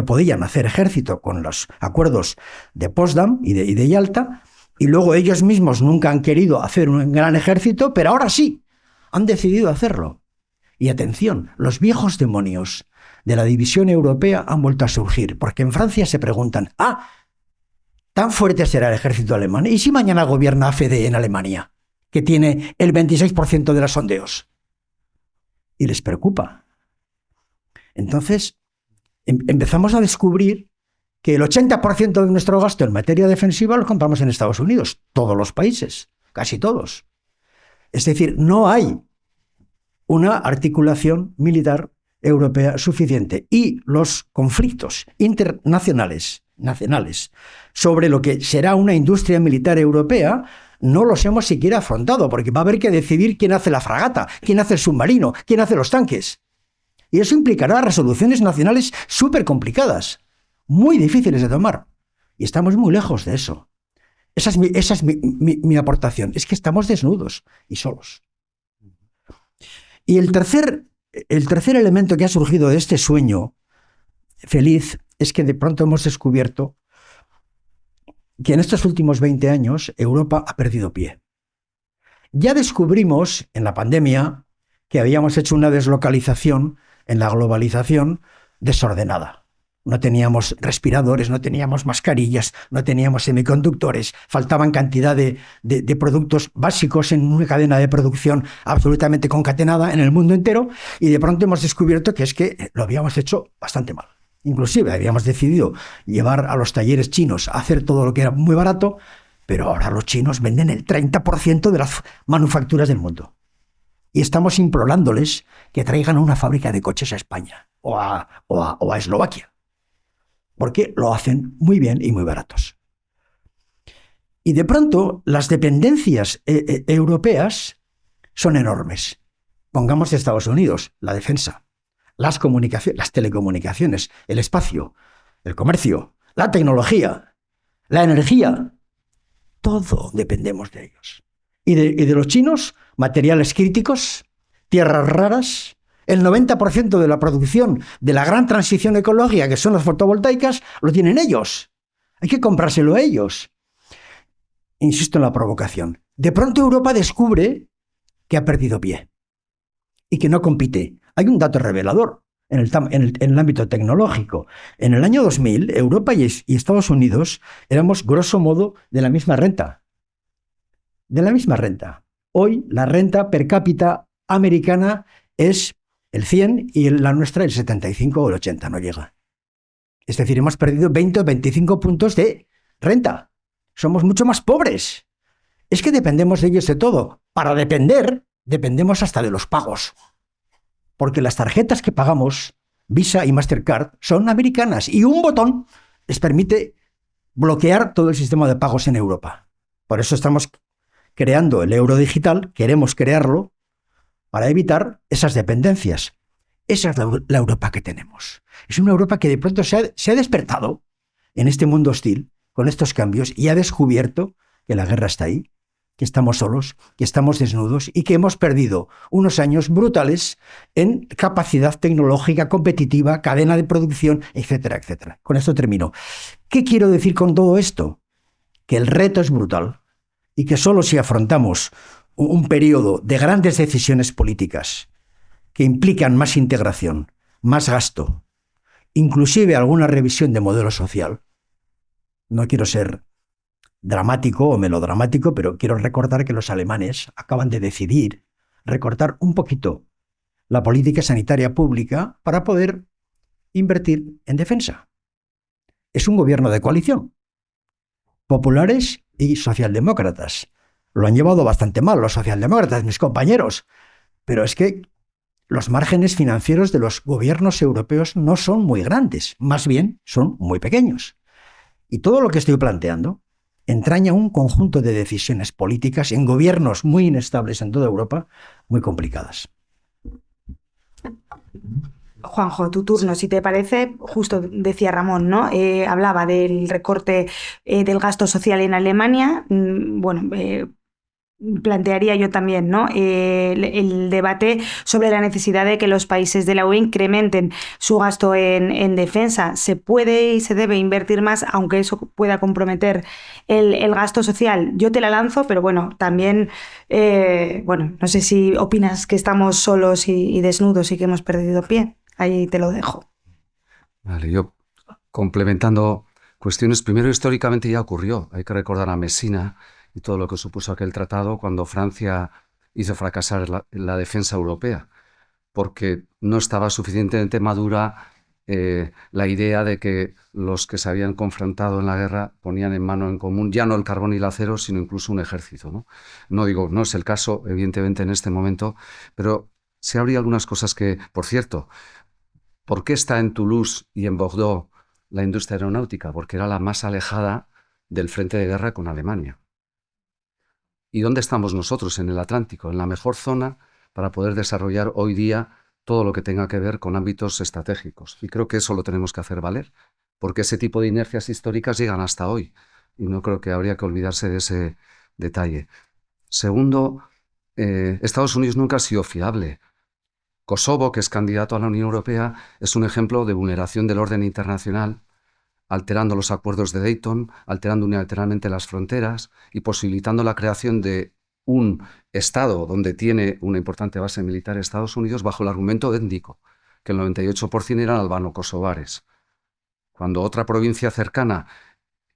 podían hacer ejército con los acuerdos de Potsdam y de Yalta, y luego ellos mismos nunca han querido hacer un gran ejército, pero ahora sí, han decidido hacerlo. Y atención, los viejos demonios de la división europea han vuelto a surgir, porque en Francia se preguntan, tan fuerte será el ejército alemán. ¿Y si mañana gobierna AfD en Alemania, que tiene el 26% de los sondeos? Y les preocupa. Entonces, empezamos a descubrir que el 80% de nuestro gasto en materia defensiva lo compramos en Estados Unidos, todos los países, casi todos. Es decir, no hay una articulación militar europea suficiente, y los conflictos internacionales sobre lo que será una industria militar europea no los hemos siquiera afrontado, porque va a haber que decidir quién hace la fragata, quién hace el submarino, quién hace los tanques. Y eso implicará resoluciones nacionales súper complicadas, muy difíciles de tomar. Y estamos muy lejos de eso. Esa es mi aportación. Es que estamos desnudos y solos. Y el tercer elemento que ha surgido de este sueño feliz es que de pronto hemos descubierto que en estos últimos 20 años Europa ha perdido pie. Ya descubrimos en la pandemia que habíamos hecho una deslocalización en la globalización desordenada. No teníamos respiradores, no teníamos mascarillas, no teníamos semiconductores, faltaban cantidad de productos básicos en una cadena de producción absolutamente concatenada en el mundo entero, y de pronto hemos descubierto que es que lo habíamos hecho bastante mal. Inclusive habíamos decidido llevar a los talleres chinos a hacer todo lo que era muy barato, pero ahora los chinos venden el 30% de las manufacturas del mundo. Y estamos implorándoles que traigan una fábrica de coches a España o a Eslovaquia, porque lo hacen muy bien y muy baratos. Y de pronto las dependencias europeas son enormes. Pongamos Estados Unidos, la defensa, las comunicaciones, las telecomunicaciones, el espacio, el comercio, la tecnología, la energía. Todo dependemos de ellos. Y de los chinos, materiales críticos, tierras raras. El 90% de la producción de la gran transición ecológica, que son las fotovoltaicas, lo tienen ellos. Hay que comprárselo a ellos. Insisto en la provocación. De pronto Europa descubre que ha perdido pie y que no compite. Hay un dato revelador en el ámbito tecnológico. En el año 2000, Europa y Estados Unidos éramos, grosso modo, de la misma renta. De la misma renta. Hoy la renta per cápita americana es el 100 y la nuestra el 75 o el 80, no llega. Es decir, hemos perdido 20 o 25 puntos de renta. Somos mucho más pobres. Es que dependemos de ellos de todo. Para depender, dependemos hasta de los pagos. Porque las tarjetas que pagamos, Visa y Mastercard, son americanas, y un botón les permite bloquear todo el sistema de pagos en Europa. Por eso estamos creando el euro digital, queremos crearlo para evitar esas dependencias. Esa es la Europa que tenemos. Es una Europa que de pronto se ha despertado en este mundo hostil con estos cambios y ha descubierto que la guerra está ahí, que estamos solos, que estamos desnudos y que hemos perdido unos años brutales en capacidad tecnológica, competitiva, cadena de producción, etcétera, etcétera. Con esto termino. ¿Qué quiero decir con todo esto? Que el reto es brutal y que solo si afrontamos un periodo de grandes decisiones políticas que implican más integración, más gasto, inclusive alguna revisión de modelo social. No quiero ser dramático o melodramático, pero quiero recordar que los alemanes acaban de decidir recortar un poquito la política sanitaria pública para poder invertir en defensa. Es un gobierno de coalición. Populares y socialdemócratas. Lo han llevado bastante mal los socialdemócratas, mis compañeros, pero es que los márgenes financieros de los gobiernos europeos no son muy grandes, más bien son muy pequeños. Y todo lo que estoy planteando entraña un conjunto de decisiones políticas en gobiernos muy inestables en toda Europa, muy complicadas. Juanjo, tu turno, si te parece. Justo decía Ramón, ¿no? Hablaba del recorte del gasto social en Alemania. Plantearía yo también, ¿no? El debate sobre la necesidad de que los países de la UE incrementen su gasto en defensa. Se puede y se debe invertir más, aunque eso pueda comprometer el gasto social. Yo te la lanzo, pero bueno, también, no sé si opinas que estamos solos y desnudos y que hemos perdido pie. Ahí te lo dejo. Vale, yo complementando cuestiones. Primero, históricamente ya ocurrió. Hay que recordar a Messina y todo lo que supuso aquel tratado cuando Francia hizo fracasar la defensa europea, porque no estaba suficientemente madura la idea de que los que se habían confrontado en la guerra ponían en mano en común ya no el carbón y el acero, sino incluso un ejército, ¿no? No digo, no es el caso, evidentemente, en este momento, pero sí habría algunas cosas que, por cierto, ¿por qué está en Toulouse y en Bordeaux la industria aeronáutica? Porque era la más alejada del frente de guerra con Alemania. ¿Y dónde estamos nosotros? En el Atlántico, en la mejor zona para poder desarrollar hoy día todo lo que tenga que ver con ámbitos estratégicos. Y creo que eso lo tenemos que hacer valer, porque ese tipo de inercias históricas llegan hasta hoy. Y no creo que habría que olvidarse de ese detalle. Segundo, Estados Unidos nunca ha sido fiable. Kosovo, que es candidato a la Unión Europea, es un ejemplo de vulneración del orden internacional, alterando los acuerdos de Dayton, alterando unilateralmente las fronteras y posibilitando la creación de un Estado donde tiene una importante base militar Estados Unidos bajo el argumento étnico, que el 98% eran albano-kosovares. Cuando otra provincia cercana,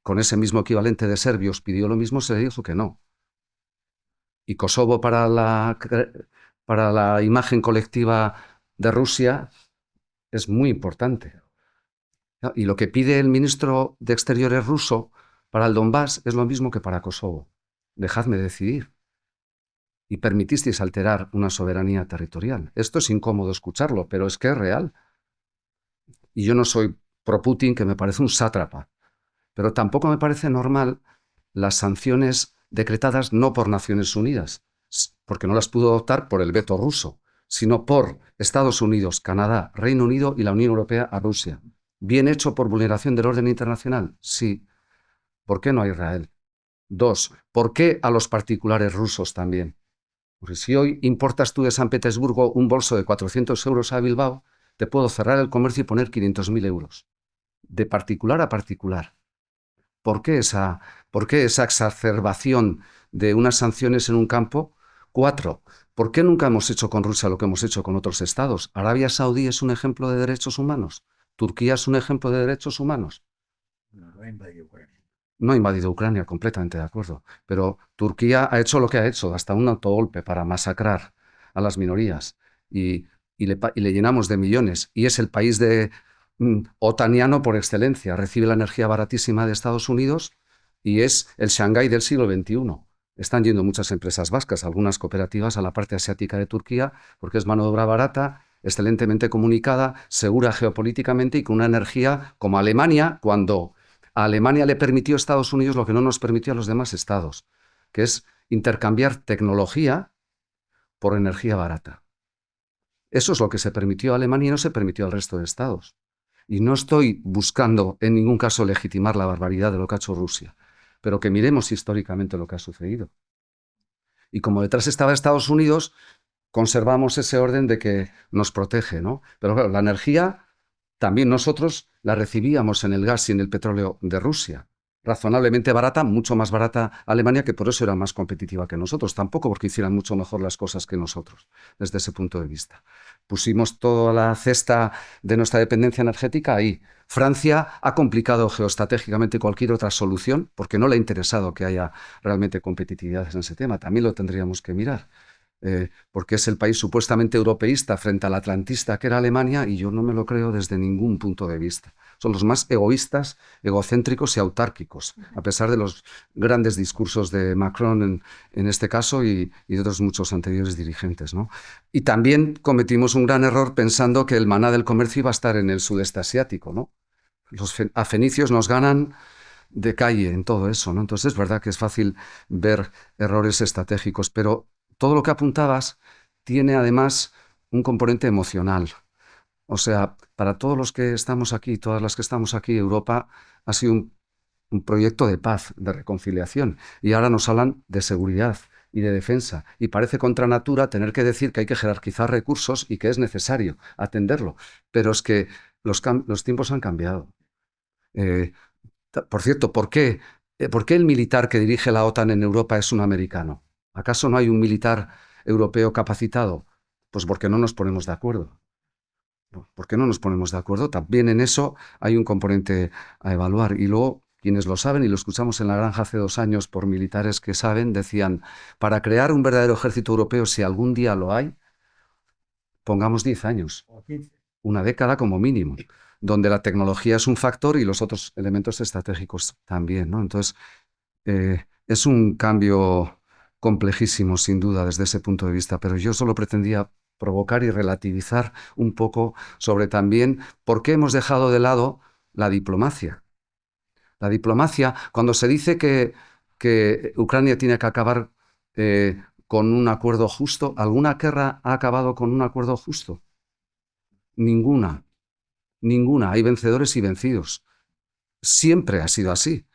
con ese mismo equivalente de serbios, pidió lo mismo, se le dijo que no. Y Kosovo para la imagen colectiva de Rusia es muy importante. Y lo que pide el ministro de Exteriores ruso para el Donbass es lo mismo que para Kosovo. Dejadme decidir. Y permitisteis alterar una soberanía territorial. Esto es incómodo escucharlo, pero es que es real. Y yo no soy pro-Putin, que me parece un sátrapa, pero tampoco me parece normal las sanciones decretadas no por Naciones Unidas, porque no las pudo adoptar por el veto ruso, sino por Estados Unidos, Canadá, Reino Unido y la Unión Europea a Rusia. ¿Bien hecho por vulneración del orden internacional? Sí. ¿Por qué no a Israel? 2. ¿Por qué a los particulares rusos también? Porque si hoy importas tú de San Petersburgo un bolso de 400 euros a Bilbao, te puedo cerrar el comercio y poner 500.000 euros. De particular a particular. ¿Por qué esa exacerbación de unas sanciones en un campo? 4. ¿Por qué nunca hemos hecho con Rusia lo que hemos hecho con otros estados? ¿Arabia Saudí es un ejemplo de derechos humanos? ¿Turquía es un ejemplo de derechos humanos? No ha invadido Ucrania, completamente de acuerdo. Pero Turquía ha hecho lo que ha hecho, hasta un autogolpe para masacrar a las minorías. Y le llenamos de millones. Y es el país otaniano por excelencia. Recibe la energía baratísima de Estados Unidos y es el Shanghái del siglo XXI. Están yendo muchas empresas vascas, algunas cooperativas, a la parte asiática de Turquía, porque es mano de obra barata, excelentemente comunicada, segura geopolíticamente y con una energía como Alemania, cuando a Alemania le permitió a Estados Unidos lo que no nos permitió a los demás estados, que es intercambiar tecnología por energía barata. Eso es lo que se permitió a Alemania y no se permitió al resto de estados. Y no estoy buscando en ningún caso legitimar la barbaridad de lo que ha hecho Rusia, pero que miremos históricamente lo que ha sucedido. Y como detrás estaba Estados Unidos, conservamos ese orden de que nos protege, ¿no? Pero claro, la energía también nosotros la recibíamos en el gas y en el petróleo de Rusia. Razonablemente barata, mucho más barata Alemania, que por eso era más competitiva que nosotros. Tampoco porque hicieran mucho mejor las cosas que nosotros, desde ese punto de vista. Pusimos toda la cesta de nuestra dependencia energética ahí. Francia ha complicado geoestratégicamente cualquier otra solución porque no le ha interesado que haya realmente competitividad en ese tema. También lo tendríamos que mirar. Porque es el país supuestamente europeísta frente al atlantista que era Alemania, y yo no me lo creo desde ningún punto de vista. Son los más egoístas, egocéntricos y autárquicos, a pesar de los grandes discursos de Macron en este caso y de otros muchos anteriores dirigentes, ¿no? Y también cometimos un gran error pensando que el maná del comercio iba a estar en el sudeste asiático, ¿no? Los fenicios nos ganan de calle en todo eso, ¿no? Entonces es verdad que es fácil ver errores estratégicos, pero todo lo que apuntabas tiene además un componente emocional. O sea, para todos los que estamos aquí, todas las que estamos aquí, Europa ha sido un proyecto de paz, de reconciliación. Y ahora nos hablan de seguridad y de defensa. Y parece contra natura tener que decir que hay que jerarquizar recursos y que es necesario atenderlo. Pero es que los tiempos han cambiado. Por cierto, ¿por qué el militar que dirige la OTAN en Europa es un americano? ¿Acaso no hay un militar europeo capacitado? Pues porque no nos ponemos de acuerdo. ¿Por qué no nos ponemos de acuerdo? También en eso hay un componente a evaluar. Y luego, quienes lo saben, y lo escuchamos en La Granja hace 2 años por militares que saben, decían, para crear un verdadero ejército europeo, si algún día lo hay, pongamos 10 años, una década como mínimo, donde la tecnología es un factor y los otros elementos estratégicos también, ¿no? Entonces, es un cambio complejísimo, sin duda, desde ese punto de vista, pero yo solo pretendía provocar y relativizar un poco sobre también por qué hemos dejado de lado la diplomacia. La diplomacia, cuando se dice que Ucrania tiene que acabar con un acuerdo justo, ¿alguna guerra ha acabado con un acuerdo justo? Ninguna. Hay vencedores y vencidos. Siempre ha sido así.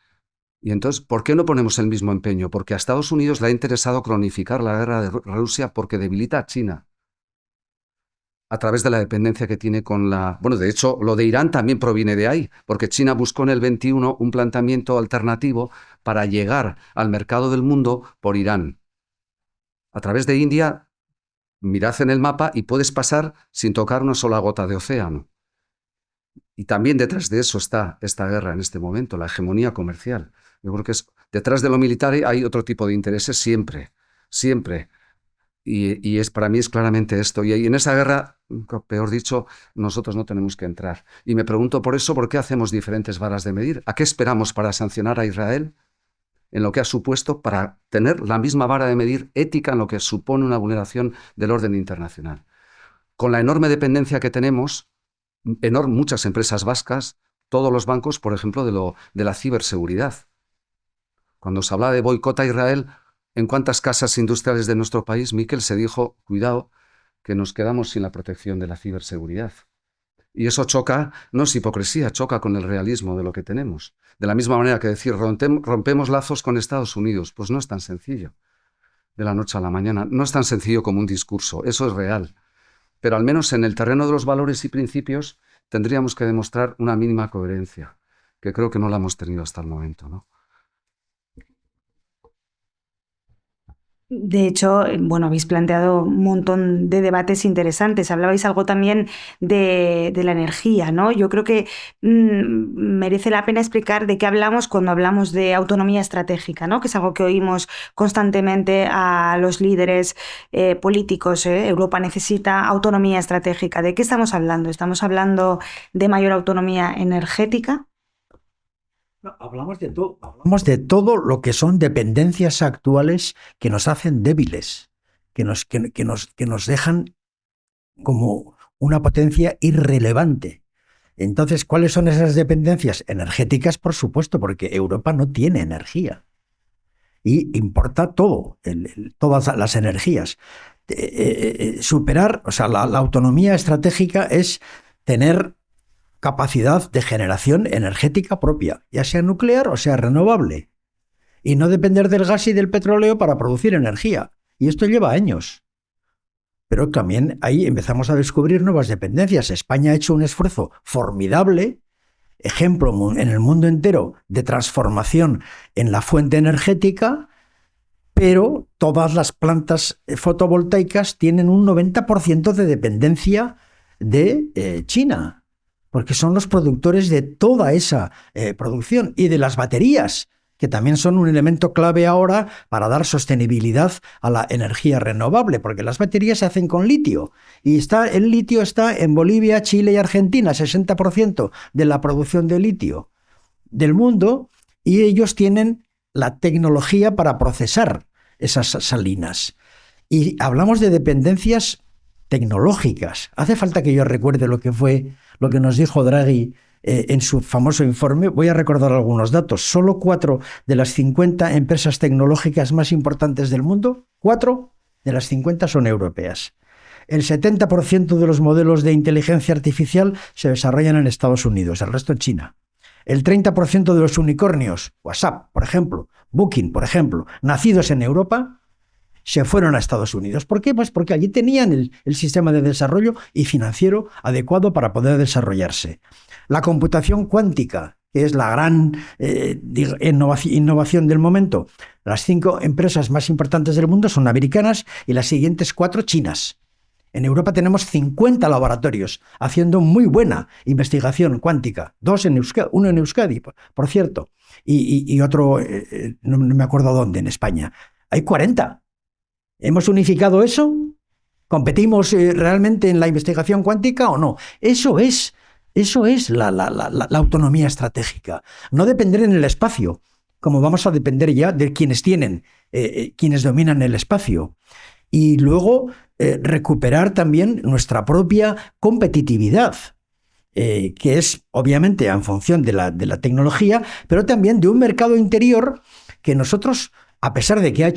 Y entonces, ¿por qué no ponemos el mismo empeño? Porque a Estados Unidos le ha interesado cronificar la guerra de Rusia porque debilita a China a través de la dependencia que tiene con la... Bueno, de hecho, lo de Irán también proviene de ahí, porque China buscó en el 21 un planteamiento alternativo para llegar al mercado del mundo por Irán. A través de India, mirad en el mapa y puedes pasar sin tocar una sola gota de océano. Y también detrás de eso está esta guerra en este momento, la hegemonía comercial. Yo creo que detrás de lo militar hay otro tipo de intereses siempre. Y para mí es claramente esto. Y en esa guerra, peor dicho, nosotros no tenemos que entrar. Y me pregunto por eso, ¿por qué hacemos diferentes varas de medir? ¿A qué esperamos para sancionar a Israel en lo que ha supuesto para tener la misma vara de medir ética en lo que supone una vulneración del orden internacional? Con la enorme dependencia que tenemos, muchas empresas vascas, todos los bancos, por ejemplo, de la ciberseguridad. Cuando se habla de boicot a Israel, ¿en cuántas casas industriales de nuestro país, Miquel, se dijo, cuidado, que nos quedamos sin la protección de la ciberseguridad? Y eso choca, no es hipocresía, choca con el realismo de lo que tenemos. De la misma manera que decir, rompemos lazos con Estados Unidos, pues no es tan sencillo, de la noche a la mañana. No es tan sencillo como un discurso, eso es real. Pero al menos en el terreno de los valores y principios tendríamos que demostrar una mínima coherencia, que creo que no la hemos tenido hasta el momento, ¿no? De hecho, bueno, habéis planteado un montón de debates interesantes. Hablabais algo también de la energía, ¿no? Yo creo que merece la pena explicar de qué hablamos cuando hablamos de autonomía estratégica, ¿no? Que es algo que oímos constantemente a los líderes políticos. Europa necesita autonomía estratégica. ¿De qué estamos hablando? ¿Estamos hablando de mayor autonomía energética? No, hablamos de todo lo que son dependencias actuales que nos hacen débiles, que nos dejan como una potencia irrelevante. Entonces, ¿cuáles son esas dependencias? Energéticas, por supuesto, porque Europa no tiene energía y importa todo, todas las energías. Superar, o sea, la autonomía estratégica es tener capacidad de generación energética propia, ya sea nuclear o sea renovable, y no depender del gas y del petróleo para producir energía. Y esto lleva años. Pero también ahí empezamos a descubrir nuevas dependencias. España ha hecho un esfuerzo formidable, ejemplo en el mundo entero, de transformación en la fuente energética, pero todas las plantas fotovoltaicas tienen un 90% de dependencia de China, porque son los productores de toda esa producción y de las baterías, que también son un elemento clave ahora para dar sostenibilidad a la energía renovable, porque las baterías se hacen con litio, y el litio está en Bolivia, Chile y Argentina, 60% de la producción de litio del mundo, y ellos tienen la tecnología para procesar esas salinas. Y hablamos de dependencias tecnológicas. Hace falta que yo recuerde lo que nos dijo Draghi en su famoso informe. Voy a recordar algunos datos. Solo 4 de las 50 empresas tecnológicas más importantes del mundo, 4 de las 50 son europeas. El 70% de los modelos de inteligencia artificial se desarrollan en Estados Unidos, el resto en China. El 30% de los unicornios, WhatsApp, por ejemplo, Booking, por ejemplo, nacidos en Europa, se fueron a Estados Unidos. ¿Por qué? Pues porque allí tenían el sistema de desarrollo y financiero adecuado para poder desarrollarse. La computación cuántica, que es la gran innovación del momento. Las 5 empresas más importantes del mundo son americanas y las siguientes 4 chinas. En Europa tenemos 50 laboratorios haciendo muy buena investigación cuántica. Uno en Euskadi, por cierto, y otro, no me acuerdo dónde, en España. Hay 40. ¿Hemos unificado eso? ¿Competimos realmente en la investigación cuántica o no? Eso es la autonomía estratégica. No depender en el espacio, como vamos a depender ya de quienes quienes dominan el espacio. Y luego recuperar también nuestra propia competitividad, que es obviamente en función de la tecnología, pero también de un mercado interior que nosotros, a pesar de que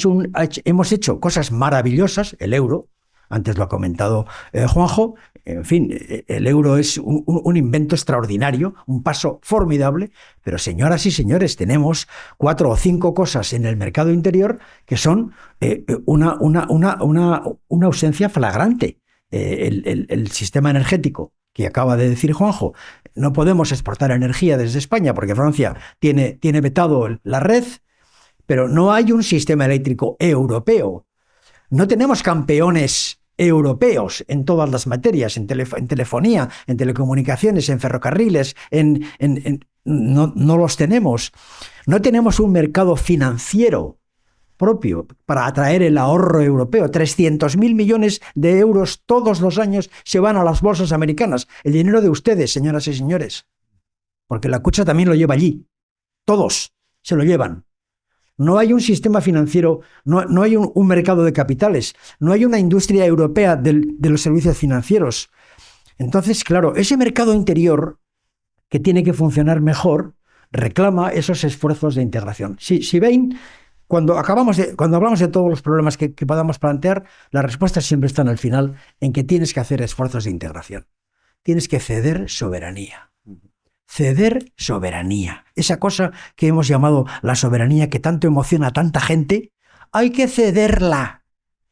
hemos hecho cosas maravillosas, el euro, antes lo ha comentado Juanjo, en fin, el euro es un invento extraordinario, un paso formidable, pero señoras y señores, tenemos 4 o 5 cosas en el mercado interior que son una ausencia flagrante. El sistema energético que acaba de decir Juanjo, no podemos exportar energía desde España porque Francia tiene vetado la red, pero no hay un sistema eléctrico europeo. No tenemos campeones europeos en todas las materias, en telefonía, en telecomunicaciones, en ferrocarriles, no los tenemos. No tenemos un mercado financiero propio para atraer el ahorro europeo. 300.000 millones de euros todos los años se van a las bolsas americanas. El dinero de ustedes, señoras y señores. Porque la Kutxa también lo lleva allí. Todos se lo llevan. No hay un sistema financiero, no hay un mercado de capitales, no hay una industria europea de los servicios financieros. Entonces, claro, ese mercado interior que tiene que funcionar mejor reclama esos esfuerzos de integración. Si ven, cuando hablamos de todos los problemas que podamos plantear, las respuestas siempre están al final en que tienes que hacer esfuerzos de integración. Tienes que ceder soberanía. Ceder soberanía. Esa cosa que hemos llamado la soberanía que tanto emociona a tanta gente, hay que cederla.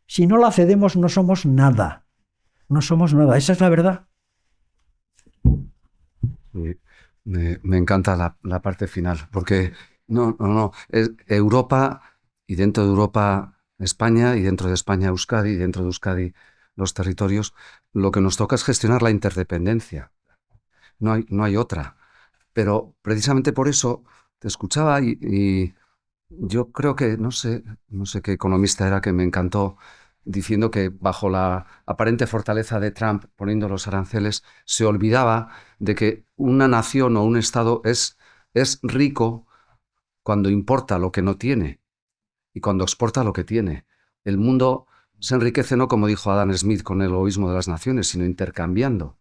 Si no la cedemos no somos nada. No somos nada. Esa es la verdad. Me encanta la parte final, porque no. Es Europa, y dentro de Europa España, y dentro de España Euskadi, y dentro de Euskadi los territorios, lo que nos toca es gestionar la interdependencia. No hay otra. Pero precisamente por eso te escuchaba y yo creo que, no sé qué economista era que me encantó diciendo que bajo la aparente fortaleza de Trump poniendo los aranceles se olvidaba de que una nación o un Estado es rico cuando importa lo que no tiene y cuando exporta lo que tiene. El mundo se enriquece no como dijo Adam Smith con el egoísmo de las naciones, sino intercambiando.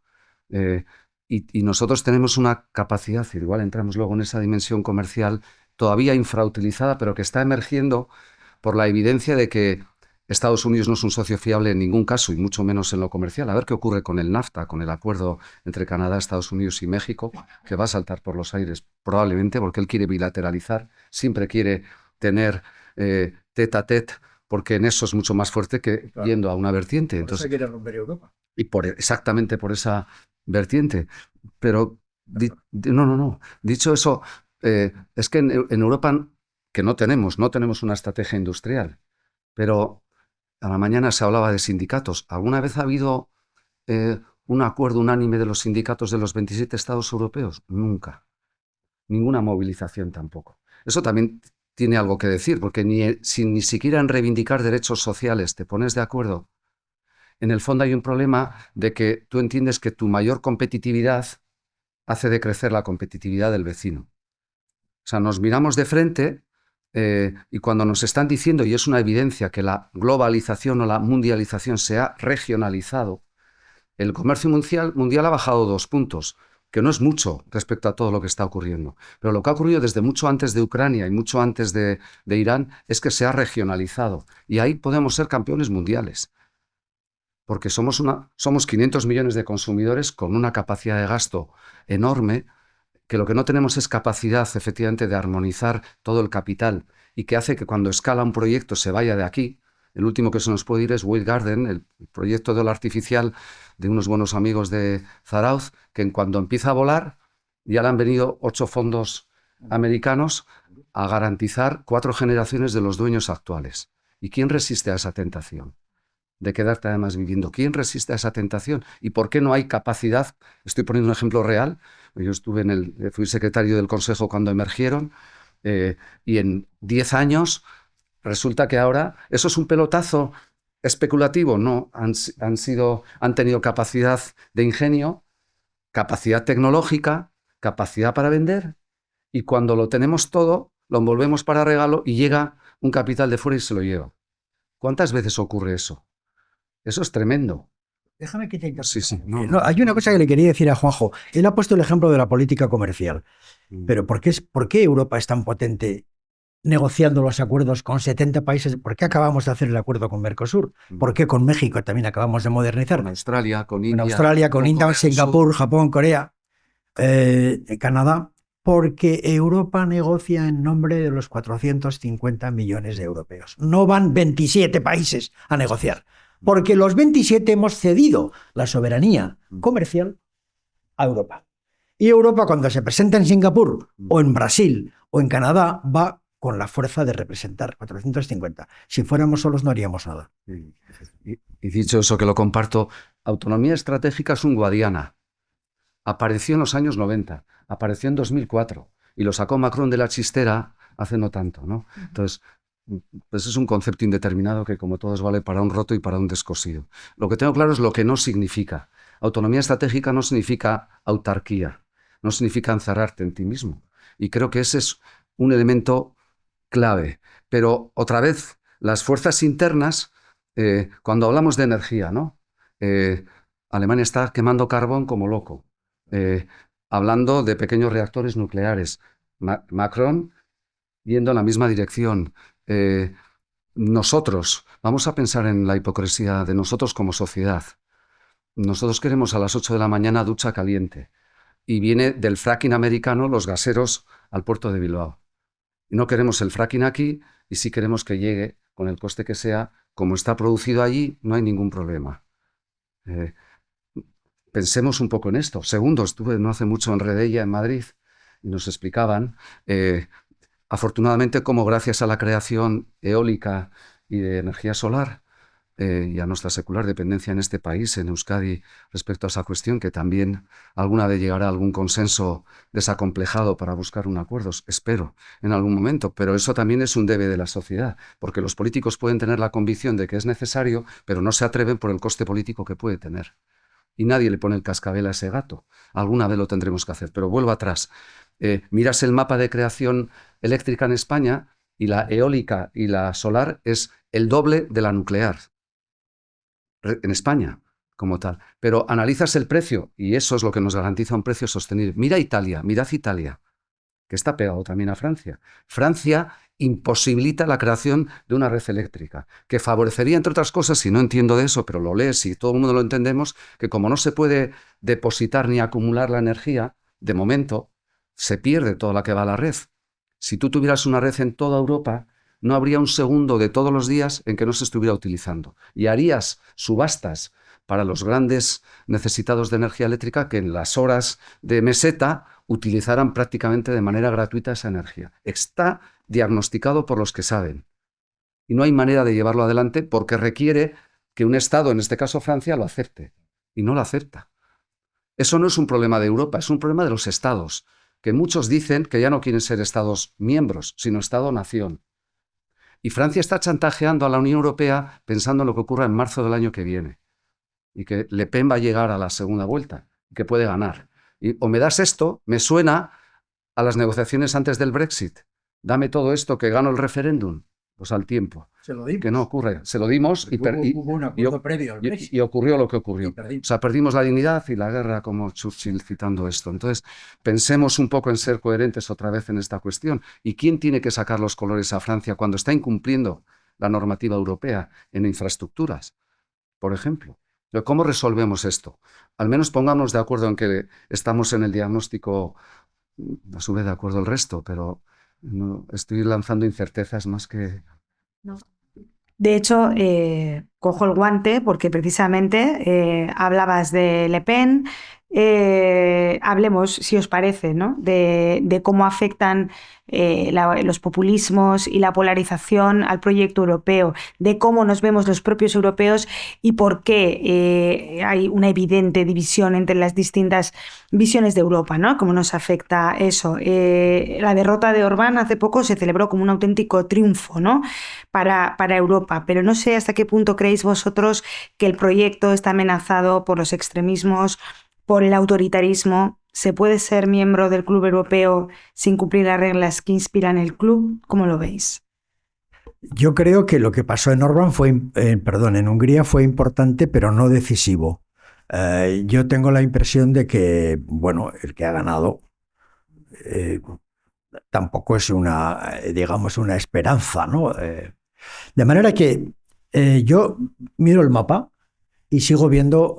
Y nosotros tenemos una capacidad, igual entramos luego en esa dimensión comercial, todavía infrautilizada, pero que está emergiendo por la evidencia de que Estados Unidos no es un socio fiable en ningún caso, y mucho menos en lo comercial. A ver qué ocurre con el NAFTA, con el acuerdo entre Canadá, Estados Unidos y México, que va a saltar por los aires probablemente porque él quiere bilateralizar, siempre quiere tener tete a tete, porque en eso es mucho más fuerte que yendo a una vertiente. Entonces, quiere romper Europa. Y exactamente por esa vertiente. Pero no. Dicho eso, es que en Europa que no tenemos una estrategia industrial, pero a la mañana se hablaba de sindicatos. ¿Alguna vez ha habido un acuerdo unánime de los sindicatos de los 27 estados europeos? Nunca. Ninguna movilización tampoco. Eso también tiene algo que decir, porque ni siquiera en reivindicar derechos sociales te pones de acuerdo. En el fondo hay un problema de que tú entiendes que tu mayor competitividad hace decrecer la competitividad del vecino. O sea, nos miramos de frente y cuando nos están diciendo, y es una evidencia, que la globalización o la mundialización se ha regionalizado, el comercio mundial ha bajado 2 puntos, que no es mucho respecto a todo lo que está ocurriendo. Pero lo que ha ocurrido desde mucho antes de Ucrania y mucho antes de Irán es que se ha regionalizado. Y ahí podemos ser campeones mundiales. Porque somos 500 millones de consumidores con una capacidad de gasto enorme, que lo que no tenemos es capacidad efectivamente de armonizar todo el capital y que hace que cuando escala un proyecto se vaya de aquí. El último que se nos puede ir es Wild Garden, el proyecto de ola artificial de unos buenos amigos de Zarauz, que cuando empieza a volar ya le han venido 8 fondos americanos a garantizar 4 generaciones de los dueños actuales. ¿Y quién resiste a esa tentación? de quedarte además viviendo. ¿Quién resiste a esa tentación? ¿Y por qué no hay capacidad? Estoy poniendo un ejemplo real. Yo fui secretario del Consejo cuando emergieron y en 10 años resulta que ahora eso es un pelotazo especulativo. No, han tenido capacidad de ingenio, capacidad tecnológica, capacidad para vender, y cuando lo tenemos todo, lo envolvemos para regalo y llega un capital de fuera y se lo lleva. ¿Cuántas veces ocurre eso? Eso es tremendo. Déjame que te interrumpa. Sí. No, hay una cosa que le quería decir a Juanjo. Él ha puesto el ejemplo de la política comercial. Pero ¿por qué Europa es tan potente negociando los acuerdos con 70 países? ¿Por qué acabamos de hacer el acuerdo con Mercosur? ¿Por qué con México también acabamos de modernizar? Con Australia, con India. Con Australia, con India, Singapur, Japón, Corea, Canadá. Porque Europa negocia en nombre de los 450 millones de europeos. No van 27 países a negociar. Porque los 27 hemos cedido la soberanía comercial a Europa. Y Europa, cuando se presenta en Singapur o en Brasil o en Canadá, va con la fuerza de representar 450. Si fuéramos solos no haríamos nada. Y dicho eso, que lo comparto, autonomía estratégica es un Guadiana. Apareció en los años 90, apareció en 2004 y lo sacó Macron de la chistera hace no tanto, ¿no? Entonces, pues es un concepto indeterminado que, como todos, vale para un roto y para un descosido. Lo que tengo claro es lo que no significa. Autonomía estratégica no significa autarquía, no significa encerrarte en ti mismo. Y creo que ese es un elemento clave. Pero, otra vez, las fuerzas internas, cuando hablamos de energía, ¿no? Alemania está quemando carbón como loco. Hablando de pequeños reactores nucleares. Macron yendo en la misma dirección. Nosotros, vamos a pensar en la hipocresía de nosotros como sociedad. Nosotros queremos a las 8 de la mañana ducha caliente y viene del fracking americano los gaseros al puerto de Bilbao. Y no queremos el fracking aquí y sí queremos que llegue con el coste que sea. Como está producido allí, no hay ningún problema. Pensemos un poco en esto. Segundo, estuve no hace mucho en Redella, en Madrid, y nos explicaban, afortunadamente, cómo gracias a la creación eólica y de energía solar y a nuestra secular dependencia en este país, en Euskadi, respecto a esa cuestión, que también alguna vez llegará a algún consenso desacomplejado para buscar un acuerdo, espero, en algún momento, pero eso también es un debe de la sociedad, porque los políticos pueden tener la convicción de que es necesario, pero no se atreven por el coste político que puede tener. Y nadie le pone el cascabel a ese gato. Alguna vez lo tendremos que hacer. Pero vuelvo atrás. Miras el mapa de creación eléctrica en España y la eólica y la solar es el doble de la nuclear. En España, como tal. Pero analizas el precio y eso es lo que nos garantiza un precio sostenible. Mirad Italia, que está pegado también a Francia. Francia imposibilita la creación de una red eléctrica, que favorecería, entre otras cosas, si no entiendo de eso, pero lo lees y todo el mundo lo entendemos, que como no se puede depositar ni acumular la energía, de momento, se pierde toda la que va a la red. Si tú tuvieras una red en toda Europa, no habría un segundo de todos los días en que no se estuviera utilizando. Y harías subastas para los grandes necesitados de energía eléctrica que en las horas de meseta utilizaran prácticamente de manera gratuita esa energía. Está diagnosticado por los que saben. Y no hay manera de llevarlo adelante porque requiere que un Estado, en este caso Francia, lo acepte. Y no lo acepta. Eso no es un problema de Europa, es un problema de los Estados, que muchos dicen que ya no quieren ser Estados miembros, sino Estado-nación. Y Francia está chantajeando a la Unión Europea pensando en lo que ocurra en marzo del año que viene. Y que Le Pen va a llegar a la segunda vuelta, que puede ganar. Y, o me das esto, me suena a las negociaciones antes del Brexit. Dame todo esto que gano el referéndum. Pues al tiempo. Se lo dimos. Que no ocurre. Se lo dimos Hubo un acuerdo previo al Brexit. y ocurrió lo que ocurrió. Perdimos. O sea, perdimos la dignidad y la guerra, como Churchill citando esto. Entonces, pensemos un poco en ser coherentes otra vez en esta cuestión. ¿Y quién tiene que sacar los colores a Francia cuando está incumpliendo la normativa europea en infraestructuras, por ejemplo? ¿Cómo resolvemos esto? Al menos pongámonos de acuerdo en que estamos en el diagnóstico, a su vez de acuerdo el resto, pero no, estoy lanzando incertezas más que... No. De hecho, cojo el guante porque precisamente hablabas de Le Pen, hablemos, si os parece, ¿no? de cómo afectan los populismos y la polarización al proyecto europeo, de cómo nos vemos los propios europeos y por qué hay una evidente división entre las distintas visiones de Europa, ¿no? Cómo nos afecta eso. La derrota de Orbán hace poco se celebró como un auténtico triunfo, ¿no? para Europa, pero no sé hasta qué punto creéis vosotros que el proyecto está amenazado por los extremismos, por el autoritarismo. ¿Se puede ser miembro del Club Europeo sin cumplir las reglas que inspiran el club? ¿Cómo lo veis? Yo creo que lo que pasó en en Hungría fue importante, pero no decisivo. Yo tengo la impresión de que, bueno, el que ha ganado tampoco es digamos, una esperanza, ¿no? De manera que yo miro el mapa y sigo viendo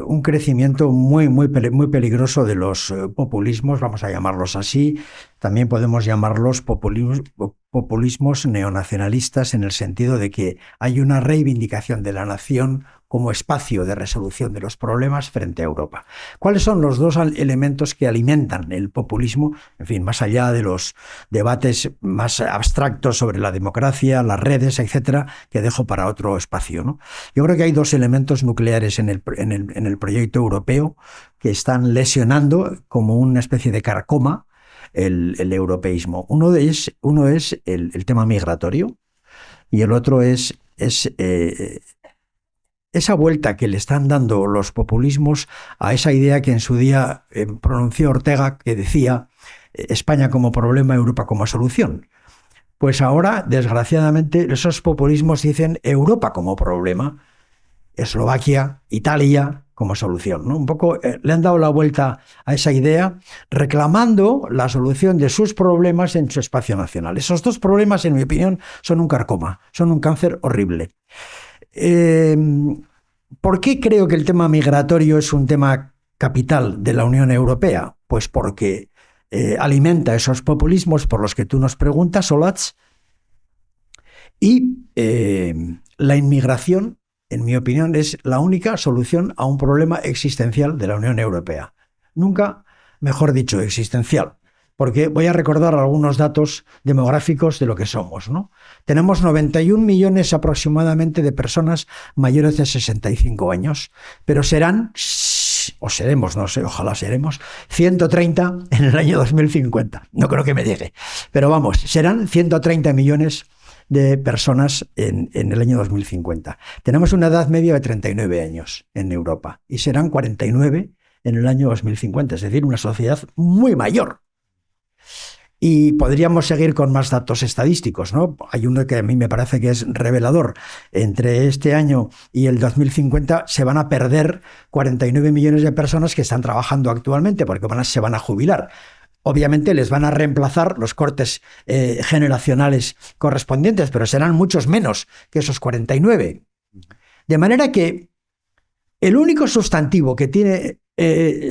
un crecimiento muy peligroso de los populismos, vamos a llamarlos así. También podemos llamarlos populismos neonacionalistas, en el sentido de que hay una reivindicación de la nación como espacio de resolución de los problemas frente a Europa. ¿Cuáles son los dos elementos que alimentan el populismo? En fin, más allá de los debates más abstractos sobre la democracia, las redes, etcétera, que dejo para otro espacio, ¿no? Yo creo que hay dos elementos nucleares en el proyecto europeo que están lesionando como una especie de carcoma el europeísmo. Uno es el tema migratorio y el otro es esa vuelta que le están dando los populismos a esa idea que en su día pronunció Ortega, que decía España como problema, Europa como solución. Pues ahora, desgraciadamente, esos populismos dicen Europa como problema, Eslovaquia, Italia como solución, ¿no? Un poco le han dado la vuelta a esa idea, reclamando la solución de sus problemas en su espacio nacional. Esos dos problemas, en mi opinión, son un carcoma, son un cáncer horrible. ¿Por qué creo que el tema migratorio es un tema capital de la Unión Europea? Pues porque alimenta esos populismos por los que tú nos preguntas, Olatz, y la inmigración, en mi opinión, es la única solución a un problema existencial de la Unión Europea. Nunca, mejor dicho, existencial. Porque voy a recordar algunos datos demográficos de lo que somos, ¿no? Tenemos 91 millones aproximadamente de personas mayores de 65 años, pero serán, o seremos, no sé, ojalá seremos, 130 en el año 2050. No creo que me llegue, pero vamos, serán 130 millones de personas en el año 2050. Tenemos una edad media de 39 años en Europa y serán 49 en el año 2050, es decir, una sociedad muy mayor. Y podríamos seguir con más datos estadísticos, ¿no? Hay uno que a mí me parece que es revelador. Entre este año y el 2050 se van a perder 49 millones de personas que están trabajando actualmente porque se van a jubilar. Obviamente les van a reemplazar los cortes generacionales correspondientes, pero serán muchos menos que esos 49. De manera que el único sustantivo que tiene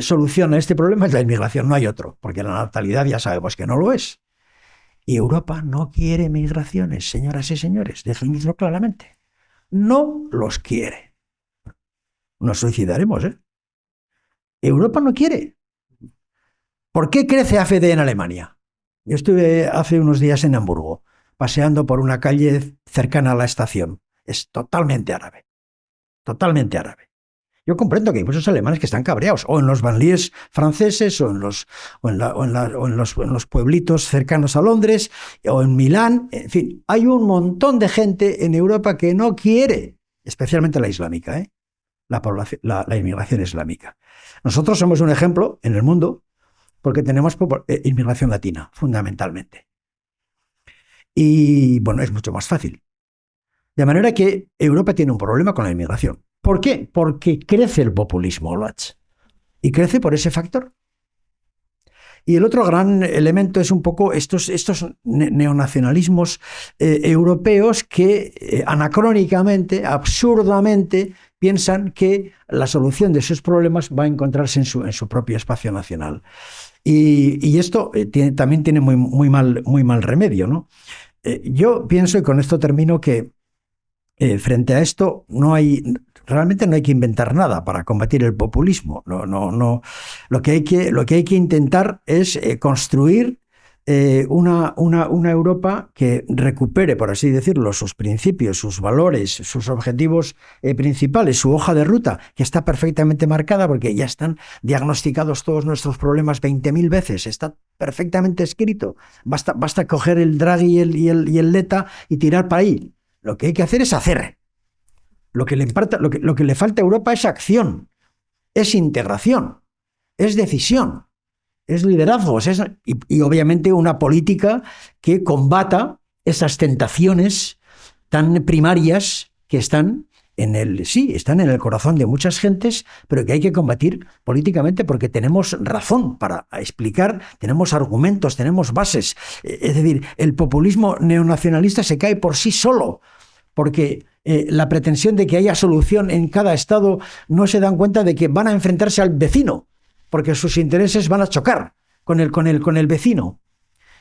solución a este problema es la inmigración, no hay otro, porque la natalidad ya sabemos que no lo es. Y Europa no quiere migraciones, señoras y señores, dejémoslo claramente. No los quiere. Nos suicidaremos, ¿eh? Europa no quiere. ¿Por qué crece AfD en Alemania? Yo estuve hace unos días en Hamburgo, paseando por una calle cercana a la estación. Es totalmente árabe. Totalmente árabe. Yo comprendo que hay muchos alemanes que están cabreados, o en los banlieues franceses, o en los pueblitos cercanos a Londres, o en Milán. En fin, hay un montón de gente en Europa que no quiere, especialmente la islámica, la inmigración islámica. Nosotros somos un ejemplo en el mundo porque tenemos inmigración latina, fundamentalmente. Y bueno, es mucho más fácil. De manera que Europa tiene un problema con la inmigración. ¿Por qué? Porque crece el populismo, Lats. Y crece por ese factor. Y el otro gran elemento es un poco estos neonacionalismos europeos que anacrónicamente, absurdamente, piensan que la solución de sus problemas va a encontrarse en su propio espacio nacional. Y esto también tiene muy mal remedio, ¿no? Yo pienso, y con esto termino, que frente a esto no hay realmente no hay que inventar nada para combatir el populismo. No. Lo que hay que intentar es construir una Europa que recupere, por así decirlo, sus principios, sus valores, sus objetivos principales, su hoja de ruta, que está perfectamente marcada porque ya están diagnosticados todos nuestros problemas 20.000 veces, está perfectamente escrito. Basta coger el Draghi y el Letta y tirar para ahí. Lo que hay que hacer es hacer. Lo que le falta a Europa es acción, es integración, es decisión. Es liderazgo, y obviamente una política que combata esas tentaciones tan primarias que están en el corazón de muchas gentes, pero que hay que combatir políticamente porque tenemos razón para explicar, tenemos argumentos, tenemos bases. Es decir, el populismo neonacionalista se cae por sí solo, porque la pretensión de que haya solución en cada estado, no se dan cuenta de que van a enfrentarse al vecino, porque sus intereses van a chocar con el vecino.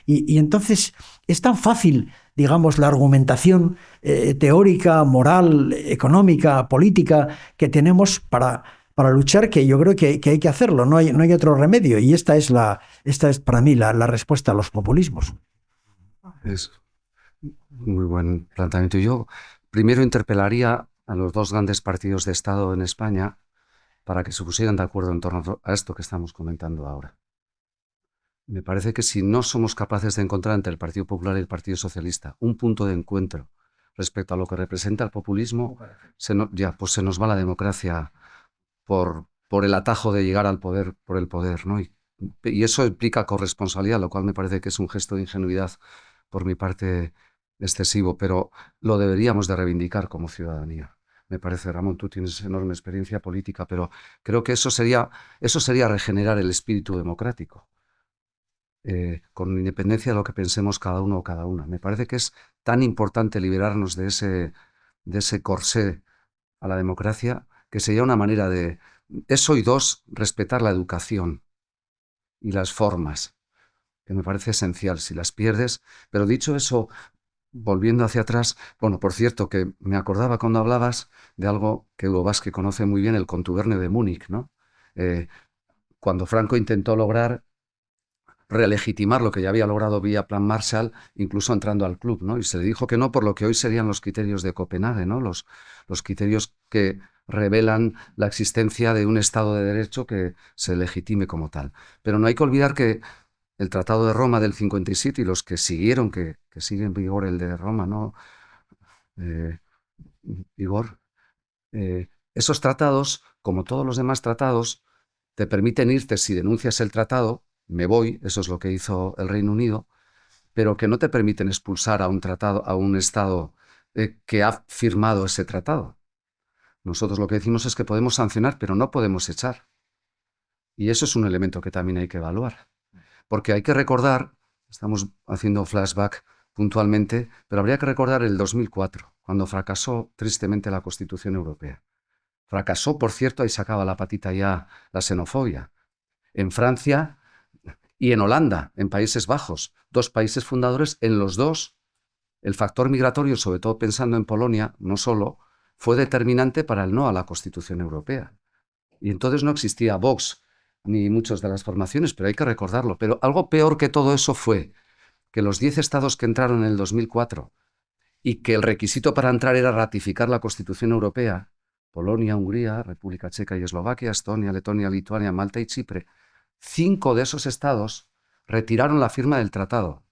Y entonces es tan fácil, digamos, la argumentación teórica, moral, económica, política que tenemos para luchar, que yo creo que hay que hacerlo, no hay otro remedio. Y esta es para mí la respuesta a los populismos. Es muy buen planteamiento. Yo primero interpelaría a los dos grandes partidos de Estado en España para que se pusieran de acuerdo en torno a esto que estamos comentando ahora. Me parece que si no somos capaces de encontrar entre el Partido Popular y el Partido Socialista un punto de encuentro respecto a lo que representa el populismo, se nos va la democracia por el atajo de llegar al poder por el poder, ¿no? Y eso implica corresponsabilidad, lo cual me parece que es un gesto de ingenuidad por mi parte excesivo, pero lo deberíamos de reivindicar como ciudadanía. Me parece, Ramón, tú tienes enorme experiencia política, pero creo que eso sería regenerar el espíritu democrático, con independencia de lo que pensemos cada uno o cada una. Me parece que es tan importante liberarnos de ese corsé a la democracia, que sería una manera de eso, y dos, respetar la educación y las formas, que me parece esencial. Si las pierdes, pero dicho eso, volviendo hacia atrás, bueno, por cierto, que me acordaba cuando hablabas de algo que Hugo Vázquez conoce muy bien, el contubernio de Múnich, ¿no? Cuando Franco intentó lograr relegitimar lo que ya había logrado vía Plan Marshall, incluso entrando al club, ¿no? Y se le dijo que no por lo que hoy serían los criterios de Copenhague, ¿no? Los criterios que revelan la existencia de un Estado de Derecho que se legitime como tal. Pero no hay que olvidar que el Tratado de Roma del 57 y los que siguieron, que sigue en vigor el de Roma, ¿no? Esos tratados, como todos los demás tratados, te permiten irte si denuncias el tratado, me voy, eso es lo que hizo el Reino Unido, pero que no te permiten expulsar a un Estado que ha firmado ese tratado. Nosotros lo que decimos es que podemos sancionar, pero no podemos echar. Y eso es un elemento que también hay que evaluar. Porque hay que recordar, estamos haciendo flashback puntualmente, pero habría que recordar el 2004, cuando fracasó tristemente la Constitución Europea. Fracasó, por cierto, ahí sacaba la patita ya la xenofobia. En Francia y en Holanda, en Países Bajos, dos países fundadores, en los dos, el factor migratorio, sobre todo pensando en Polonia, no solo, fue determinante para el no a la Constitución Europea. Y entonces no existía Vox, ni muchas de las formaciones, pero hay que recordarlo. Pero algo peor que todo eso fue que los 10 estados que entraron en el 2004 y que el requisito para entrar era ratificar la Constitución Europea, Polonia, Hungría, República Checa y Eslovaquia, Estonia, Letonia, Lituania, Malta y Chipre, 5 de esos estados retiraron la firma del tratado.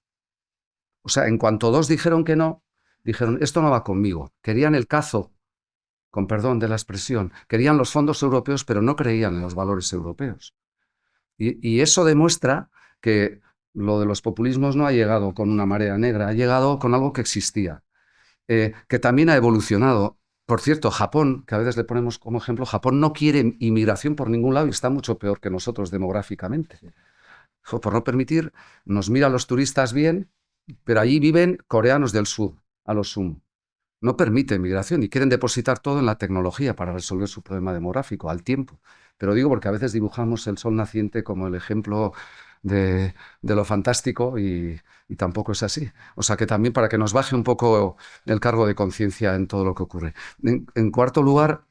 O sea, en cuanto 2 dijeron que no, dijeron, esto no va conmigo. Querían el cazo, con perdón de la expresión, querían los fondos europeos, pero no creían en los valores europeos. Y eso demuestra que lo de los populismos no ha llegado con una marea negra, ha llegado con algo que existía, que también ha evolucionado. Por cierto, Japón, que a veces le ponemos como ejemplo, Japón no quiere inmigración por ningún lado y está mucho peor que nosotros demográficamente. Por no permitir, nos mira a los turistas bien, pero allí viven coreanos del sur, a lo sumo. No permite migración y quieren depositar todo en la tecnología para resolver su problema demográfico al tiempo. Pero digo porque a veces dibujamos el sol naciente como el ejemplo de lo fantástico y tampoco es así. O sea que también para que nos baje un poco el cargo de conciencia en todo lo que ocurre. En cuarto lugar,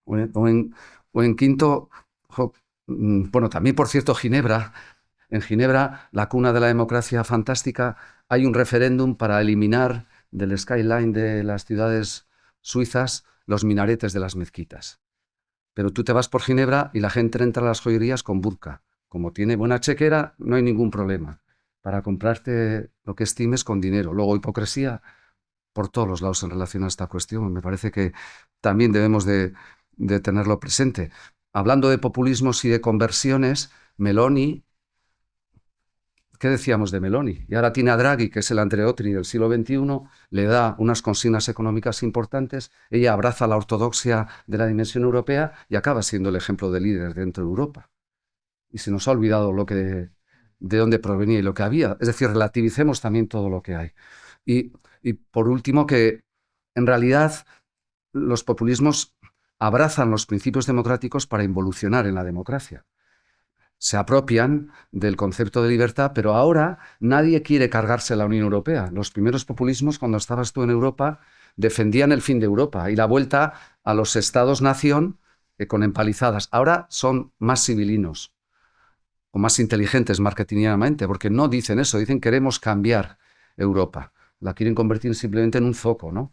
o en quinto, bueno, también por cierto Ginebra. En Ginebra, la cuna de la democracia fantástica, hay un referéndum para eliminar del skyline de las ciudades suizas los minaretes de las mezquitas. Pero tú te vas por Ginebra y la gente entra a las joyerías con burka. Como tiene buena chequera, no hay ningún problema para comprarte lo que estimes con dinero. Luego, hipocresía por todos los lados en relación a esta cuestión. Me parece que también debemos de tenerlo presente. Hablando de populismos y de conversiones, Meloni, ¿qué decíamos de Meloni? Y ahora tiene a Draghi, que es el Andreotti del siglo XXI, le da unas consignas económicas importantes, ella abraza la ortodoxia de la dimensión europea y acaba siendo el ejemplo de líder dentro de Europa. Y se nos ha olvidado de dónde provenía y lo que había. Es decir, relativicemos también todo lo que hay. Y por último, que en realidad los populismos abrazan los principios democráticos para involucionar en la democracia. Se apropian del concepto de libertad, pero ahora nadie quiere cargarse la Unión Europea. Los primeros populismos, cuando estabas tú en Europa, defendían el fin de Europa y la vuelta a los estados-nación con empalizadas. Ahora son más civilinos o más inteligentes marketingianamente, porque no dicen eso, dicen queremos cambiar Europa. La quieren convertir simplemente en un zoco, ¿no?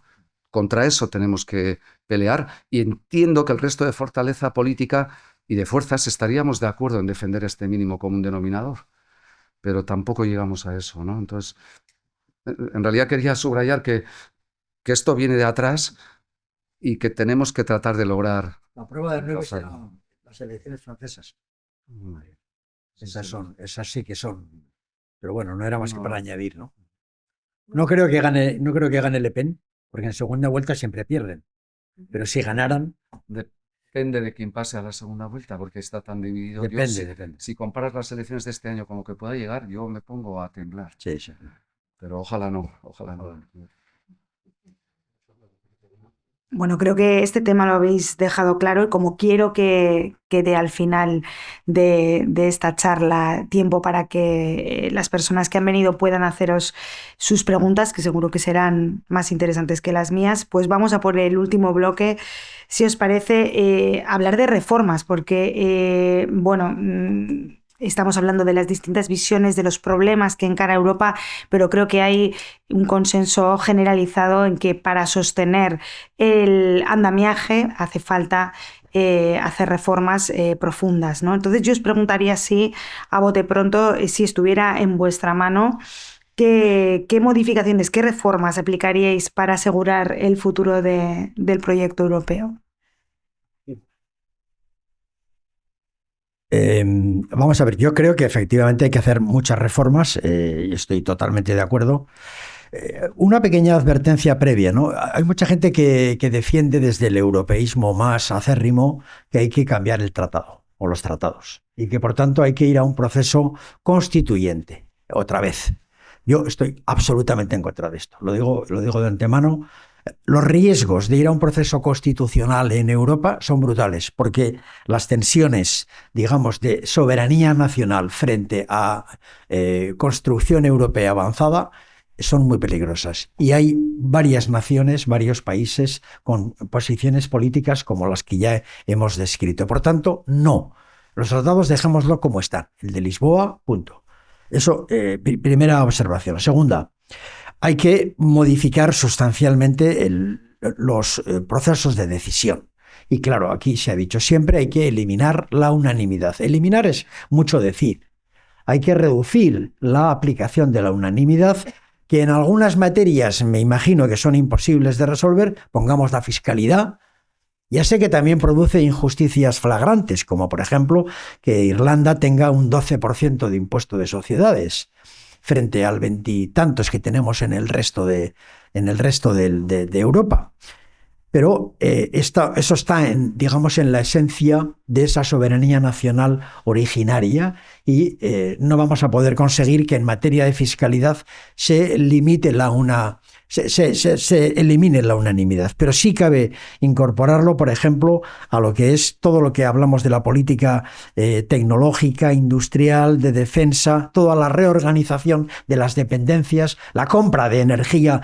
Contra eso tenemos que pelear y entiendo que el resto de fortaleza política y de fuerzas estaríamos de acuerdo en defender este mínimo común denominador, pero tampoco llegamos a eso, ¿no? Entonces, en realidad quería subrayar que esto viene de atrás y que tenemos que tratar de lograr... La prueba de nuevo serán las elecciones francesas. Esas sí que son. Pero bueno, no era más que para añadir, ¿no? No creo que gane Le Pen, porque en segunda vuelta siempre pierden. Pero si ganaran... Depende de quién pase a la segunda vuelta, porque está tan dividido. Depende. Si comparas las elecciones de este año con lo que pueda llegar, yo me pongo a temblar. Sí. Pero ojalá no. Bueno, creo que este tema lo habéis dejado claro y como quiero que quede al final de esta charla tiempo para que las personas que han venido puedan haceros sus preguntas, que seguro que serán más interesantes que las mías, pues vamos a por el último bloque, si os parece, hablar de reformas, porque, estamos hablando de las distintas visiones de los problemas que encara Europa, pero creo que hay un consenso generalizado en que para sostener el andamiaje hace falta hacer reformas profundas, ¿no? Entonces yo os preguntaría si, a bote pronto, si estuviera en vuestra mano, ¿qué modificaciones, qué reformas aplicaríais para asegurar el futuro del proyecto europeo? Vamos a ver, yo creo que efectivamente hay que hacer muchas reformas, y estoy totalmente de acuerdo. Una pequeña advertencia previa, ¿no? Hay mucha gente que defiende desde el europeísmo más acérrimo que hay que cambiar el tratado o los tratados y que por tanto hay que ir a un proceso constituyente, otra vez. Yo estoy absolutamente en contra de esto, lo digo de antemano. Los riesgos de ir a un proceso constitucional en Europa son brutales, porque las tensiones, digamos, de soberanía nacional frente a construcción europea avanzada son muy peligrosas. Y hay varias naciones, varios países con posiciones políticas como las que ya hemos descrito. Por tanto, no. Los tratados dejémoslo como están. El de Lisboa, punto. Eso, primera observación. Segunda, hay que modificar sustancialmente los procesos de decisión. Y claro, aquí se ha dicho siempre, hay que eliminar la unanimidad. Eliminar es mucho decir. Hay que reducir la aplicación de la unanimidad, que en algunas materias me imagino que son imposibles de resolver. Pongamos la fiscalidad. Ya sé que también produce injusticias flagrantes, como por ejemplo que Irlanda tenga un 12% de impuesto de sociedades, frente al 20 y tantos que tenemos en el resto de Europa. Pero eso está digamos, en la esencia de esa soberanía nacional originaria y no vamos a poder conseguir que en materia de fiscalidad se limite se elimine la unanimidad. Pero sí cabe incorporarlo, por ejemplo, a lo que es todo lo que hablamos de la política tecnológica, industrial, de defensa, toda la reorganización de las dependencias, la compra de energía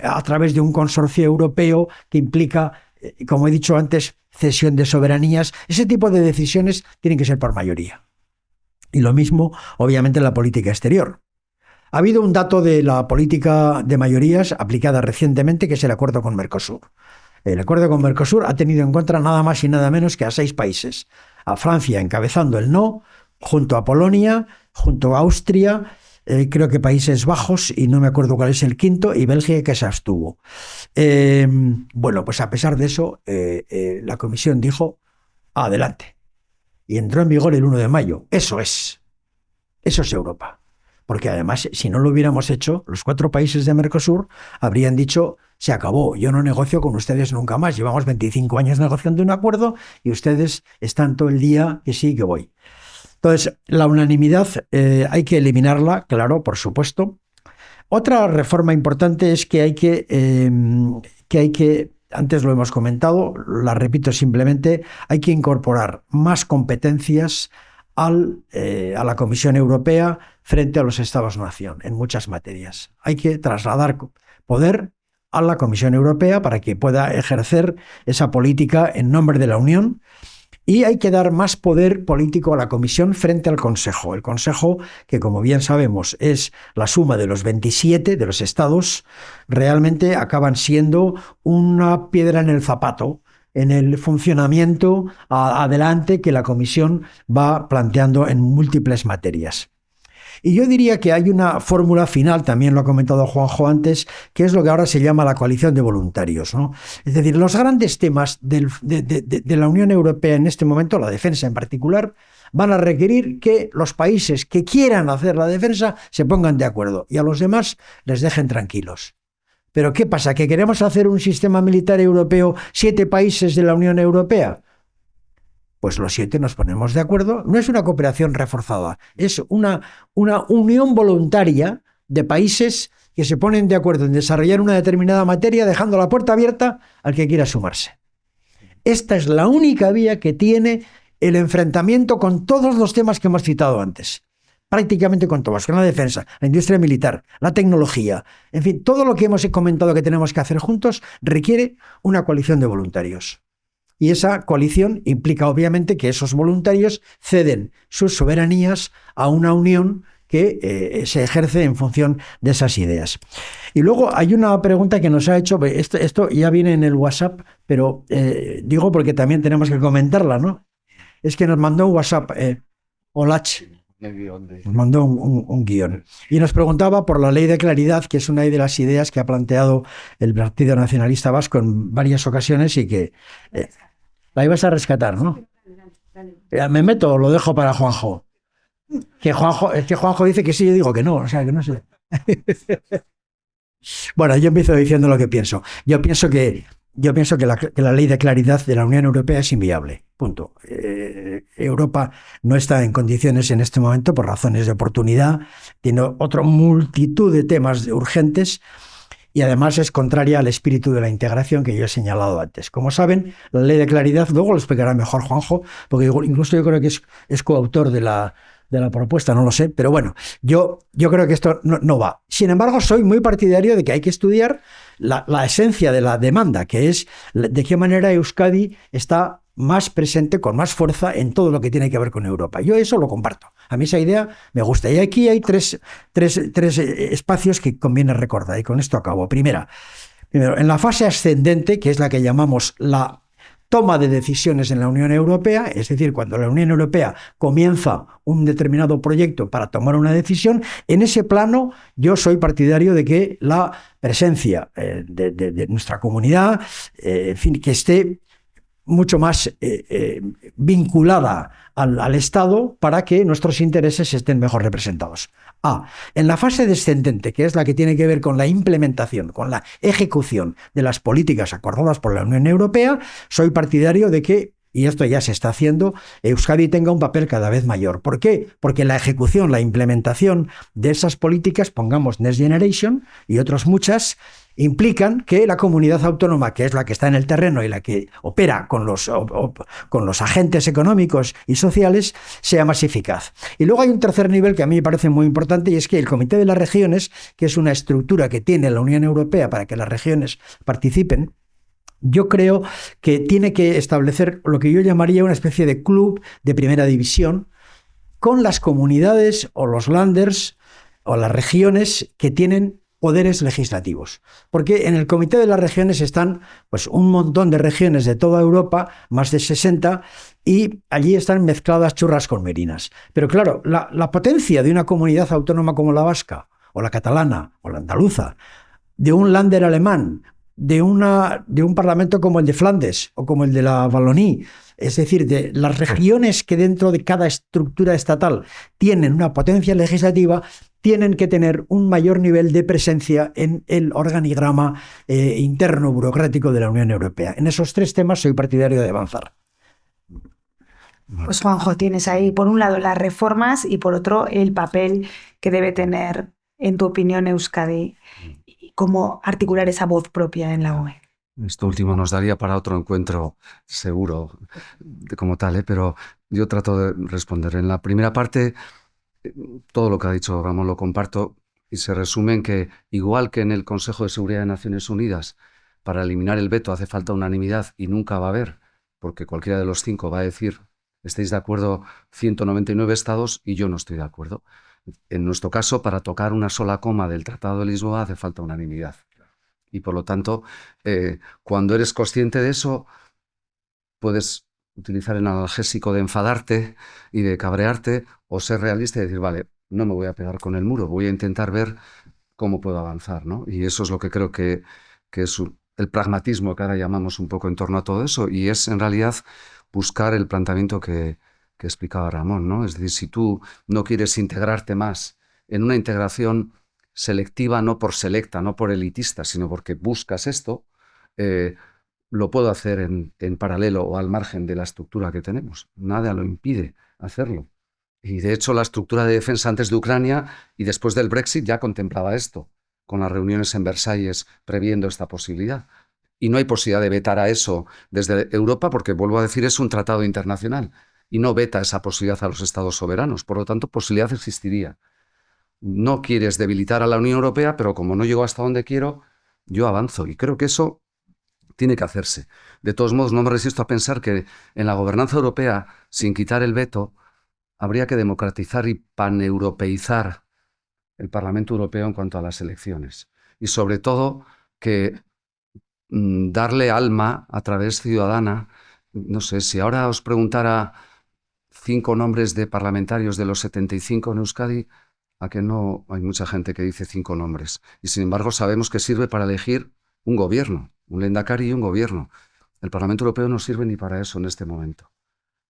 a través de un consorcio europeo que implica como he dicho antes, cesión de soberanías. Ese tipo de decisiones tienen que ser por mayoría. Y lo mismo, obviamente, en la política exterior. Ha habido un dato de la política de mayorías aplicada recientemente, que es el acuerdo con Mercosur. El acuerdo con Mercosur ha tenido en cuenta nada más y nada menos que a 6 países. A Francia encabezando el no, junto a Polonia, junto a Austria, creo que Países Bajos, y no me acuerdo cuál es el quinto, y Bélgica, que se abstuvo. Bueno, pues a pesar de eso, la Comisión dijo, adelante. Y entró en vigor el 1 de mayo. Eso es Europa. Porque además, si no lo hubiéramos hecho, los 4 países de Mercosur habrían dicho, se acabó, yo no negocio con ustedes nunca más. Llevamos 25 años negociando un acuerdo y ustedes están todo el día que sí, que voy. Entonces, la unanimidad hay que eliminarla, claro, por supuesto. Otra reforma importante es que hay que, antes lo hemos comentado, la repito simplemente, hay que incorporar más competencias a la Comisión Europea frente a los Estados-nación en muchas materias. Hay que trasladar poder a la Comisión Europea para que pueda ejercer esa política en nombre de la Unión, y hay que dar más poder político a la Comisión frente al Consejo. El Consejo, que como bien sabemos es la suma de los 27 de los Estados, realmente acaban siendo una piedra en el zapato en el funcionamiento adelante que la Comisión va planteando en múltiples materias. Y yo diría que hay una fórmula final, también lo ha comentado Juanjo antes, que es lo que ahora se llama la coalición de voluntarios, ¿no? Es decir, los grandes temas de la Unión Europea en este momento, la defensa en particular, van a requerir que los países que quieran hacer la defensa se pongan de acuerdo y a los demás les dejen tranquilos. Pero ¿qué pasa? ¿Que queremos hacer un sistema militar europeo 7 países de la Unión Europea? Pues los 7 nos ponemos de acuerdo. No es una cooperación reforzada, es una unión voluntaria de países que se ponen de acuerdo en desarrollar una determinada materia, dejando la puerta abierta al que quiera sumarse. Esta es la única vía que tiene el enfrentamiento con todos los temas que hemos citado antes. Prácticamente con todos, con la defensa, la industria militar, la tecnología, en fin, todo lo que hemos comentado que tenemos que hacer juntos requiere una coalición de voluntarios. Y esa coalición implica obviamente que esos voluntarios ceden sus soberanías a una unión que se ejerce en función de esas ideas. Y luego hay una pregunta que nos ha hecho, esto ya viene en el WhatsApp, pero digo porque también tenemos que comentarla, ¿no? Es que nos mandó un WhatsApp, Olach, nos mandó un guión. Y nos preguntaba por la ley de claridad, que es una de las ideas que ha planteado el Partido Nacionalista Vasco en varias ocasiones y que... la ibas a rescatar, ¿no? Me meto o lo dejo para Juanjo. Es que Juanjo dice que sí, yo digo que no, o sea, que no sé. Bueno, yo empiezo diciendo lo que pienso. Yo pienso que la ley de claridad de la Unión Europea es inviable. Punto. Europa no está en condiciones en este momento por razones de oportunidad. Tiene otra multitud de temas urgentes. Y además es contraria al espíritu de la integración que yo he señalado antes. Como saben, la ley de claridad, luego lo explicará mejor Juanjo, porque incluso yo creo que es coautor de la propuesta, no lo sé, pero bueno, yo creo que esto no va. Sin embargo, soy muy partidario de que hay que estudiar la esencia de la demanda, que es de qué manera Euskadi está más presente, con más fuerza en todo lo que tiene que ver con Europa. Yo eso lo comparto. A mí esa idea me gusta. Y aquí hay tres espacios que conviene recordar, y con esto acabo. Primero, en la fase ascendente, que es la que llamamos la toma de decisiones en la Unión Europea, es decir, cuando la Unión Europea comienza un determinado proyecto para tomar una decisión, en ese plano yo soy partidario de que la presencia de nuestra comunidad, en fin, que esté mucho más vinculada al Estado para que nuestros intereses estén mejor representados. En la fase descendente, que es la que tiene que ver con la implementación, con la ejecución de las políticas acordadas por la Unión Europea, soy partidario de que, y esto ya se está haciendo, Euskadi tenga un papel cada vez mayor. ¿Por qué? Porque la ejecución, la implementación de esas políticas, pongamos Next Generation y otras muchas, implican que la comunidad autónoma, que es la que está en el terreno y la que opera con los agentes económicos y sociales, sea más eficaz. Y luego hay un tercer nivel que a mí me parece muy importante, y es que el Comité de las Regiones, que es una estructura que tiene la Unión Europea para que las regiones participen, Yo creo que tiene que establecer lo que yo llamaría una especie de club de primera división con las comunidades o los landers o las regiones que tienen poderes legislativos. Porque en el Comité de las Regiones están pues, un montón de regiones de toda Europa, más de 60, y allí están mezcladas churras con merinas. Pero claro, la potencia de una comunidad autónoma como la vasca, o la catalana, o la andaluza, de un lander alemán, de un parlamento como el de Flandes o como el de la Wallonie, es decir, de las regiones que dentro de cada estructura estatal tienen una potencia legislativa, tienen que tener un mayor nivel de presencia en el organigrama interno burocrático de la Unión Europea. En esos 3 temas soy partidario de avanzar. Pues Juanjo, tienes ahí por un lado las reformas y por otro el papel que debe tener, en tu opinión, Euskadi, y cómo articular esa voz propia en la UE. Esto último nos daría para otro encuentro seguro como tal, pero yo trato de responder. En la primera parte, todo lo que ha dicho Ramón lo comparto y se resume en que, igual que en el Consejo de Seguridad de Naciones Unidas, para eliminar el veto hace falta unanimidad y nunca va a haber, porque cualquiera de los 5 va a decir, estáis de acuerdo 199 estados y yo no estoy de acuerdo. En nuestro caso, para tocar una sola coma del Tratado de Lisboa hace falta unanimidad. Y por lo tanto, cuando eres consciente de eso, puedes utilizar el analgésico de enfadarte y de cabrearte o ser realista y decir, vale, no me voy a pegar con el muro, voy a intentar ver cómo puedo avanzar, ¿no? Y eso es lo que creo que es el pragmatismo que ahora llamamos un poco en torno a todo eso, y es en realidad buscar el planteamiento que explicaba Ramón, ¿no? Es decir, si tú no quieres integrarte más en una integración selectiva, no por selecta, no por elitista, sino porque buscas esto, lo puedo hacer en paralelo o al margen de la estructura que tenemos. Nada lo impide hacerlo. Y de hecho la estructura de defensa antes de Ucrania y después del Brexit ya contemplaba esto, con las reuniones en Versalles previendo esta posibilidad. Y no hay posibilidad de vetar a eso desde Europa porque, vuelvo a decir, es un tratado internacional y no veta esa posibilidad a los estados soberanos. Por lo tanto, posibilidad existiría. No quieres debilitar a la Unión Europea, pero como no llego hasta donde quiero, yo avanzo. Y creo que eso tiene que hacerse. De todos modos, no me resisto a pensar que en la gobernanza europea, sin quitar el veto, habría que democratizar y paneuropeizar el Parlamento Europeo en cuanto a las elecciones. Y sobre todo, que darle alma a través ciudadana. No sé, si ahora os preguntara 5 nombres de parlamentarios de los 75 en Euskadi, a que no hay mucha gente que dice 5 nombres. Y sin embargo sabemos que sirve para elegir un gobierno, un lehendakari y un gobierno. El Parlamento Europeo no sirve ni para eso en este momento,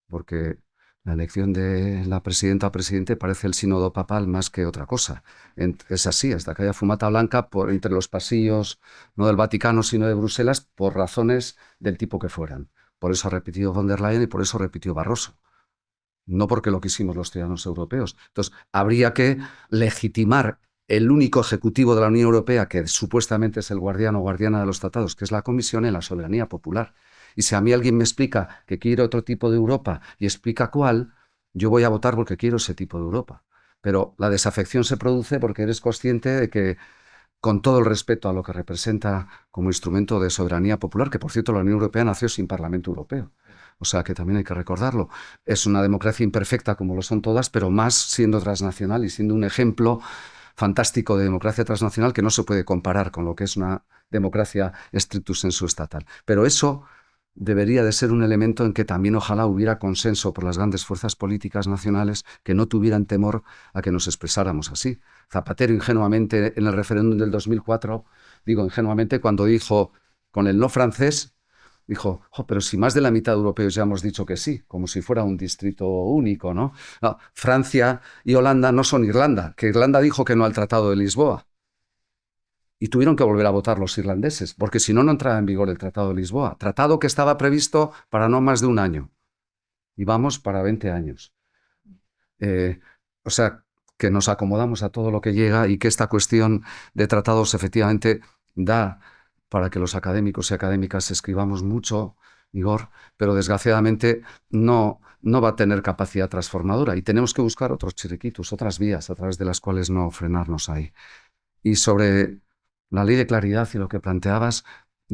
porque la elección de la presidenta o presidente parece el sínodo papal más que otra cosa. Es así, hasta que haya fumata blanca entre los pasillos, no del Vaticano, sino de Bruselas, por razones del tipo que fueran. Por eso ha repetido von der Leyen y por eso repitió Barroso. No porque lo quisimos los ciudadanos europeos. Entonces, habría que legitimar el único ejecutivo de la Unión Europea, que supuestamente es el guardián o guardiana de los tratados, que es la Comisión, en la soberanía popular. Y si a mí alguien me explica que quiere otro tipo de Europa y explica cuál, yo voy a votar porque quiero ese tipo de Europa. Pero la desafección se produce porque eres consciente de que, con todo el respeto a lo que representa como instrumento de soberanía popular, que por cierto la Unión Europea nació sin Parlamento Europeo, o sea que también hay que recordarlo, es una democracia imperfecta como lo son todas, pero más siendo transnacional y siendo un ejemplo fantástico de democracia transnacional que no se puede comparar con lo que es una democracia stricto sensu estatal. Pero eso debería de ser un elemento en que también ojalá hubiera consenso por las grandes fuerzas políticas nacionales que no tuvieran temor a que nos expresáramos así. Zapatero ingenuamente en el referéndum del 2004, digo ingenuamente, cuando dijo con el no francés, dijo, pero si más de la mitad de europeos ya hemos dicho que sí, como si fuera un distrito único, ¿no? No, Francia y Holanda no son Irlanda, que Irlanda dijo que no al Tratado de Lisboa. Y tuvieron que volver a votar los irlandeses, porque si no, no entraba en vigor el Tratado de Lisboa. Tratado que estaba previsto para no más de un año. Y vamos para 20 años. O sea, que nos acomodamos a todo lo que llega y que esta cuestión de tratados efectivamente da para que los académicos y académicas escribamos mucho, Igor, pero desgraciadamente no va a tener capacidad transformadora y tenemos que buscar otros chiriquitos, otras vías a través de las cuales no frenarnos ahí. Y sobre la ley de claridad y lo que planteabas,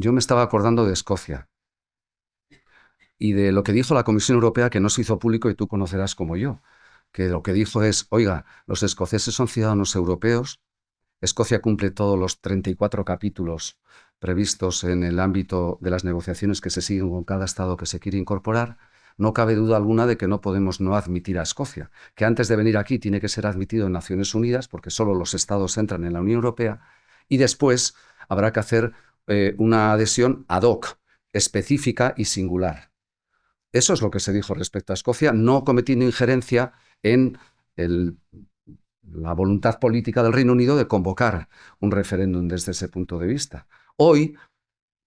yo me estaba acordando de Escocia y de lo que dijo la Comisión Europea, que no se hizo público y tú conocerás como yo, que lo que dijo es, oiga, los escoceses son ciudadanos europeos, Escocia cumple todos los 34 capítulos previstos en el ámbito de las negociaciones que se siguen con cada Estado que se quiere incorporar. No cabe duda alguna de que no podemos no admitir a Escocia, que antes de venir aquí tiene que ser admitido en Naciones Unidas, porque solo los Estados entran en la Unión Europea, y después habrá que hacer una adhesión ad hoc, específica y singular. Eso es lo que se dijo respecto a Escocia, no cometiendo injerencia en la voluntad política del Reino Unido de convocar un referéndum desde ese punto de vista. Hoy,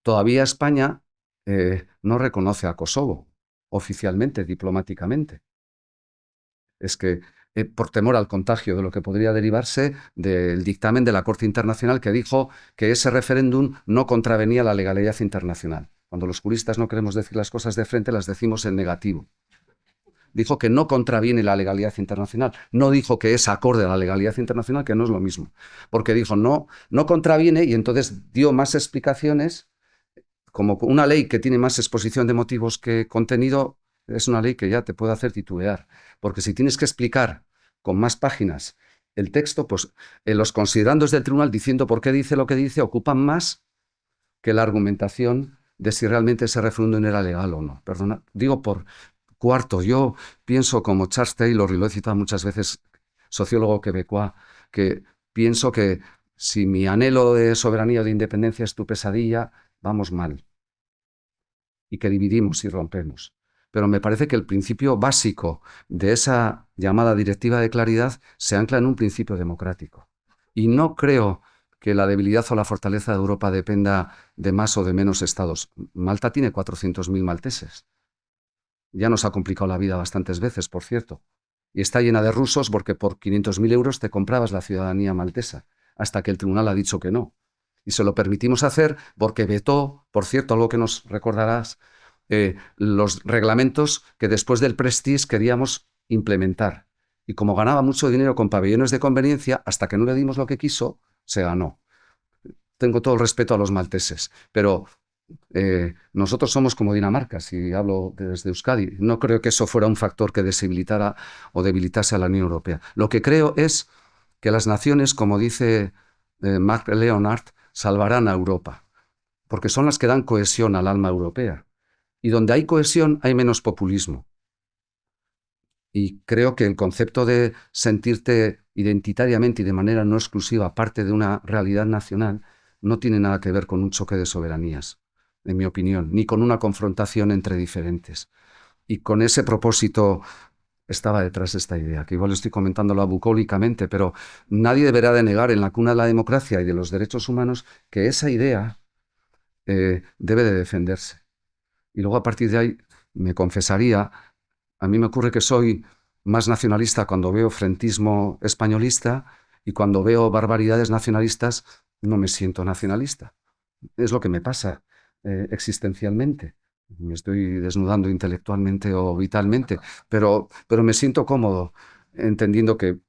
todavía España no reconoce a Kosovo oficialmente, diplomáticamente. Es que por temor al contagio de lo que podría derivarse del dictamen de la Corte Internacional que dijo que ese referéndum no contravenía la legalidad internacional. Cuando los juristas no queremos decir las cosas de frente, las decimos en negativo. Dijo que no contraviene la legalidad internacional, no dijo que es acorde a la legalidad internacional, que no es lo mismo, porque dijo no contraviene, y entonces dio más explicaciones. Como una ley que tiene más exposición de motivos que contenido, es una ley que ya te puede hacer titubear, porque si tienes que explicar con más páginas el texto, pues los considerandos del tribunal diciendo por qué dice lo que dice ocupan más que la argumentación de si realmente ese referéndum era legal o no. Perdona, digo por cuarto, yo pienso como Charles Taylor, y lo he citado muchas veces, sociólogo quebecois, que pienso que si mi anhelo de soberanía o de independencia es tu pesadilla, vamos mal, y que dividimos y rompemos. Pero me parece que el principio básico de esa llamada directiva de claridad se ancla en un principio democrático. Y no creo que la debilidad o la fortaleza de Europa dependa de más o de menos estados. Malta tiene 400.000 malteses. Ya nos ha complicado la vida bastantes veces, por cierto. Y está llena de rusos porque por 500.000 euros te comprabas la ciudadanía maltesa, hasta que el tribunal ha dicho que no. Y se lo permitimos hacer porque vetó, por cierto, algo que nos recordarás, los reglamentos que después del Prestige queríamos implementar. Y como ganaba mucho dinero con pabellones de conveniencia, hasta que no le dimos lo que quiso, se ganó. Tengo todo el respeto a los malteses, pero nosotros somos como Dinamarca, si hablo desde Euskadi. No creo que eso fuera un factor que debilitara o debilitase a la Unión Europea. Lo que creo es que las naciones, como dice Mark Leonard, salvarán a Europa, porque son las que dan cohesión al alma europea. Y donde hay cohesión hay menos populismo. Y creo que el concepto de sentirte identitariamente y de manera no exclusiva parte de una realidad nacional no tiene nada que ver con un choque de soberanías, en mi opinión, ni con una confrontación entre diferentes. Y con ese propósito estaba detrás de esta idea, que igual estoy comentándolo bucólicamente, pero nadie deberá de negar en la cuna de la democracia y de los derechos humanos que esa idea debe de defenderse. Y luego a partir de ahí me confesaría, a mí me ocurre que soy más nacionalista cuando veo frentismo españolista, y cuando veo barbaridades nacionalistas no me siento nacionalista. Es lo que me pasa existencialmente. Me estoy desnudando intelectualmente o vitalmente, pero me siento cómodo entendiendo que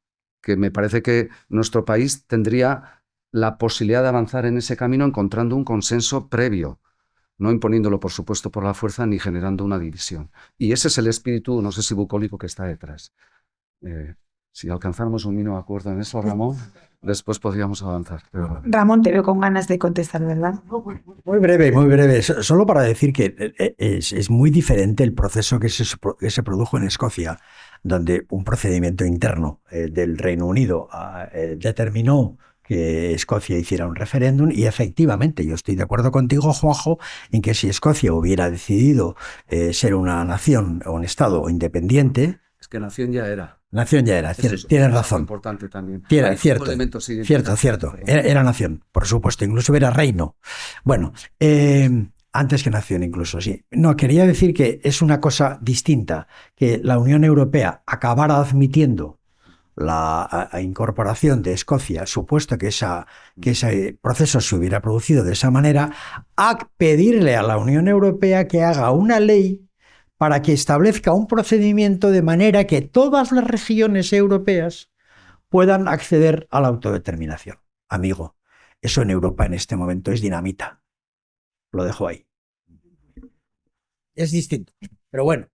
me parece que nuestro país tendría la posibilidad de avanzar en ese camino encontrando un consenso previo, no imponiéndolo, por supuesto, por la fuerza ni generando una división. Y ese es el espíritu, no sé si bucólico, que está detrás. Si alcanzáramos un mínimo acuerdo en eso, Ramón, después podríamos avanzar. Pero... Ramón, te veo con ganas de contestar, ¿verdad? Muy breve, muy breve. Solo para decir que es muy diferente el proceso que se produjo en Escocia, donde un procedimiento interno del Reino Unido determinó que Escocia hiciera un referéndum, y efectivamente yo estoy de acuerdo contigo, Juanjo, en que si Escocia hubiera decidido ser una nación o un estado independiente... Es que nación ya era. Nación ya era, tienes razón. Importante también. Cierto. Era nación, por supuesto, incluso era reino. Bueno, antes que nación incluso, sí. No, quería decir que es una cosa distinta que la Unión Europea acabara admitiendo la incorporación de Escocia, supuesto que ese proceso se hubiera producido de esa manera, a pedirle a la Unión Europea que haga una ley para que establezca un procedimiento de manera que todas las regiones europeas puedan acceder a la autodeterminación. Amigo, eso en Europa en este momento es dinamita. Lo dejo ahí. Es distinto. Pero bueno,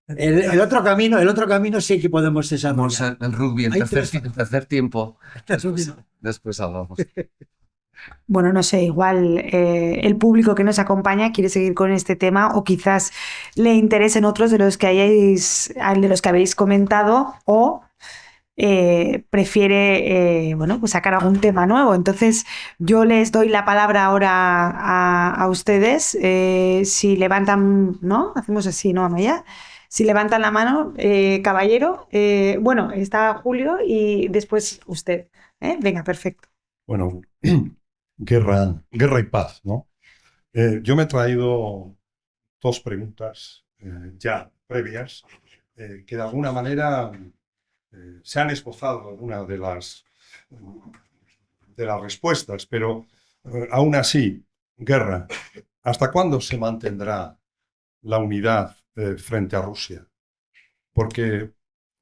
el otro camino sí que podemos Vamos desarrollar. el rugby, Hay el tercer tiempo. Después hablamos. Bueno, no sé, igual el público que nos acompaña quiere seguir con este tema o quizás le interesen otros de los que habéis comentado o prefiere bueno, pues sacar algún tema nuevo. Entonces, yo les doy la palabra ahora a ustedes. Si levantan, ¿no? Hacemos así, ¿no, Amaya? Si levantan la mano, caballero. Bueno, está Julio y después usted. Venga, perfecto. Bueno, guerra y paz, ¿no? Yo me he traído dos preguntas ya previas que de alguna manera se han esbozado algunas de las respuestas, pero aún así, guerra, ¿hasta cuándo se mantendrá la unidad frente a Rusia? Porque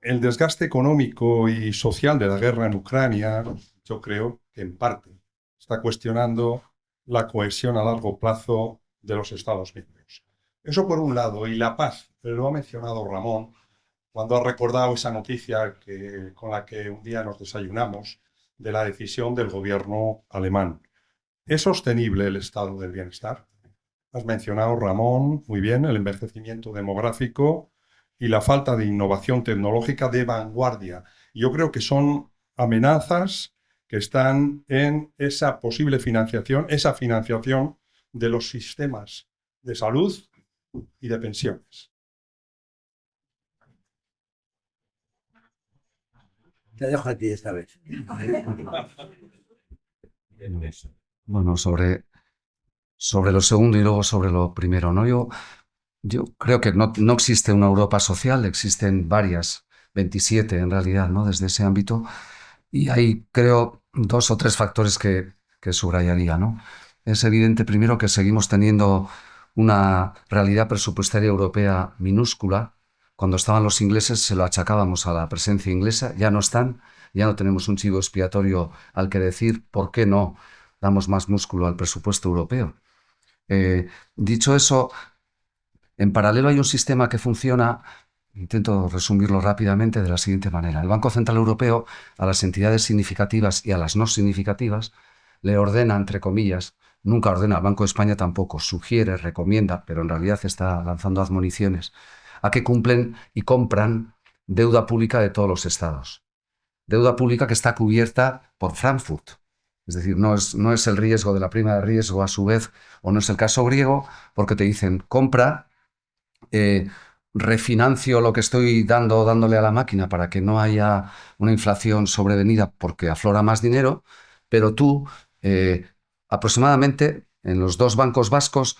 el desgaste económico y social de la guerra en Ucrania, yo creo que en parte está cuestionando la cohesión a largo plazo de los Estados miembros. Eso por un lado, y la paz, lo ha mencionado Ramón, cuando ha recordado esa noticia con la que un día nos desayunamos de la decisión del gobierno alemán. ¿Es sostenible el estado del bienestar? Has mencionado, Ramón, muy bien, el envejecimiento demográfico y la falta de innovación tecnológica de vanguardia. Yo creo que son amenazas que están en esa posible financiación, esa financiación de los sistemas de salud y de pensiones. Te dejo a ti esta vez. Bueno, sobre lo segundo y luego sobre lo primero, ¿no? Yo creo que no existe una Europa social, existen varias, 27 en realidad, ¿no? Desde ese ámbito. Y hay, creo, 2 o 3 factores que subrayaría, ¿no? Es evidente, primero, que seguimos teniendo una realidad presupuestaria europea minúscula. Cuando estaban los ingleses se lo achacábamos a la presencia inglesa, ya no están, ya no tenemos un chivo expiatorio al que decir por qué no damos más músculo al presupuesto europeo. Dicho eso, en paralelo hay un sistema que funciona, intento resumirlo rápidamente de la siguiente manera. El Banco Central Europeo a las entidades significativas y a las no significativas le ordena, entre comillas, nunca ordena, al Banco de España tampoco, sugiere, recomienda, pero en realidad está lanzando admoniciones, a que cumplen y compran deuda pública de todos los estados. Deuda pública que está cubierta por Frankfurt. Es decir, no es el riesgo de la prima de riesgo a su vez, o no es el caso griego, porque te dicen, compra, refinancio lo que estoy dándole a la máquina para que no haya una inflación sobrevenida porque aflora más dinero, pero tú, aproximadamente, en los 2 bancos vascos,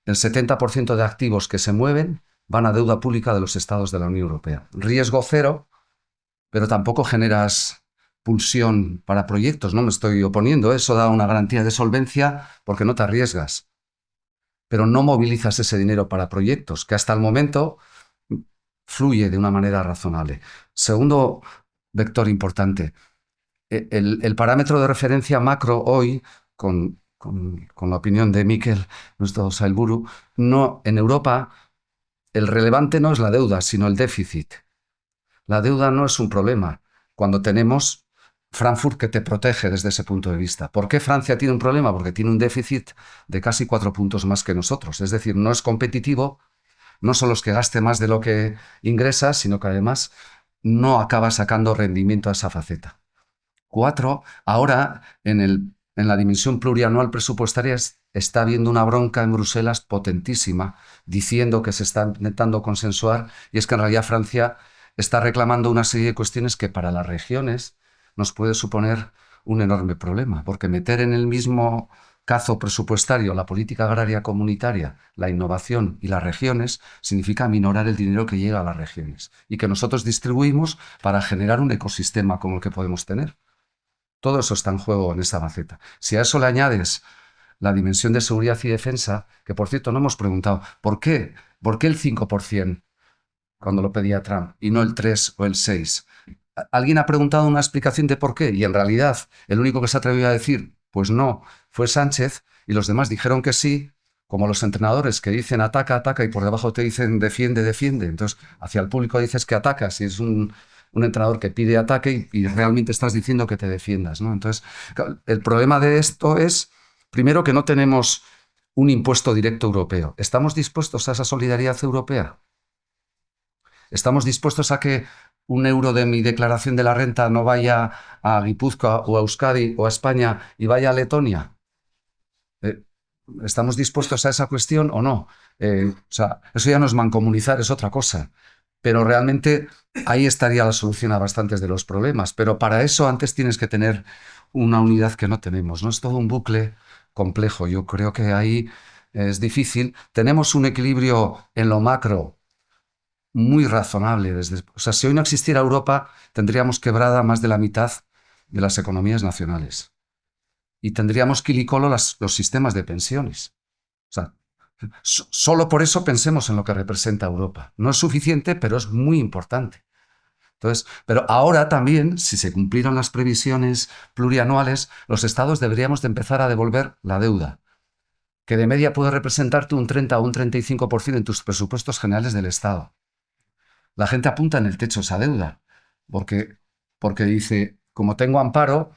el 70% de activos que se mueven van a deuda pública de los estados de la Unión Europea. Riesgo cero, pero tampoco generas pulsión para proyectos, no me estoy oponiendo, eso da una garantía de solvencia porque no te arriesgas, pero no movilizas ese dinero para proyectos, que hasta el momento fluye de una manera razonable. Segundo vector importante, el parámetro de referencia macro hoy, con la opinión de Mikel, nuestro Sailburu, en Europa el relevante no es la deuda, sino el déficit. La deuda no es un problema cuando tenemos Frankfurt que te protege desde ese punto de vista. ¿Por qué Francia tiene un problema? Porque tiene un déficit de casi 4 puntos más que nosotros. Es decir, no es competitivo, no solo es que gaste más de lo que ingresa, sino que además no acaba sacando rendimiento a esa faceta. 4, ahora en la dimensión plurianual presupuestaria está habiendo una bronca en Bruselas potentísima, diciendo que se está intentando consensuar, y es que en realidad Francia está reclamando una serie de cuestiones que para las regiones nos puede suponer un enorme problema, porque meter en el mismo cazo presupuestario la política agraria comunitaria, la innovación y las regiones significa minorar el dinero que llega a las regiones y que nosotros distribuimos para generar un ecosistema como el que podemos tener. Todo eso está en juego en esta maceta. Si a eso le añades la dimensión de seguridad y defensa, que por cierto no hemos preguntado, ¿por qué? ¿Por qué el 5%? Cuando lo pedía Trump, y no el 3 o el 6. ¿Alguien ha preguntado una explicación de por qué? Y en realidad, el único que se atrevió a decir, pues no, fue Sánchez, y los demás dijeron que sí, como los entrenadores que dicen ataca, ataca y por debajo te dicen defiende, defiende. Entonces, hacia el público dices que atacas y es un entrenador que pide ataque y realmente estás diciendo que te defiendas, ¿no? Entonces, el problema de esto es, primero, que no tenemos un impuesto directo europeo. ¿Estamos dispuestos a esa solidaridad europea? ¿Estamos dispuestos a que un euro de mi declaración de la renta no vaya a Guipúzcoa o a Euskadi o a España y vaya a Letonia? ¿Estamos dispuestos a esa cuestión o no? O sea, eso ya no es mancomunizar, es otra cosa. Pero realmente ahí estaría la solución a bastantes de los problemas. Pero para eso antes tienes que tener una unidad que no tenemos, ¿no? Es todo un bucle complejo. Yo creo que ahí es difícil. Tenemos un equilibrio en lo macro muy razonable. O sea, si hoy no existiera Europa, tendríamos quebrada más de la mitad de las economías nacionales. Y tendríamos quilicolo los sistemas de pensiones. O sea, solo por eso pensemos en lo que representa Europa. No es suficiente, pero es muy importante. Entonces, pero ahora también, si se cumplieran las previsiones plurianuales, los estados deberíamos de empezar a devolver la deuda, que de media puede representarte un 30 o un 35% en tus presupuestos generales del Estado. La gente apunta en el techo esa deuda, porque dice, como tengo amparo,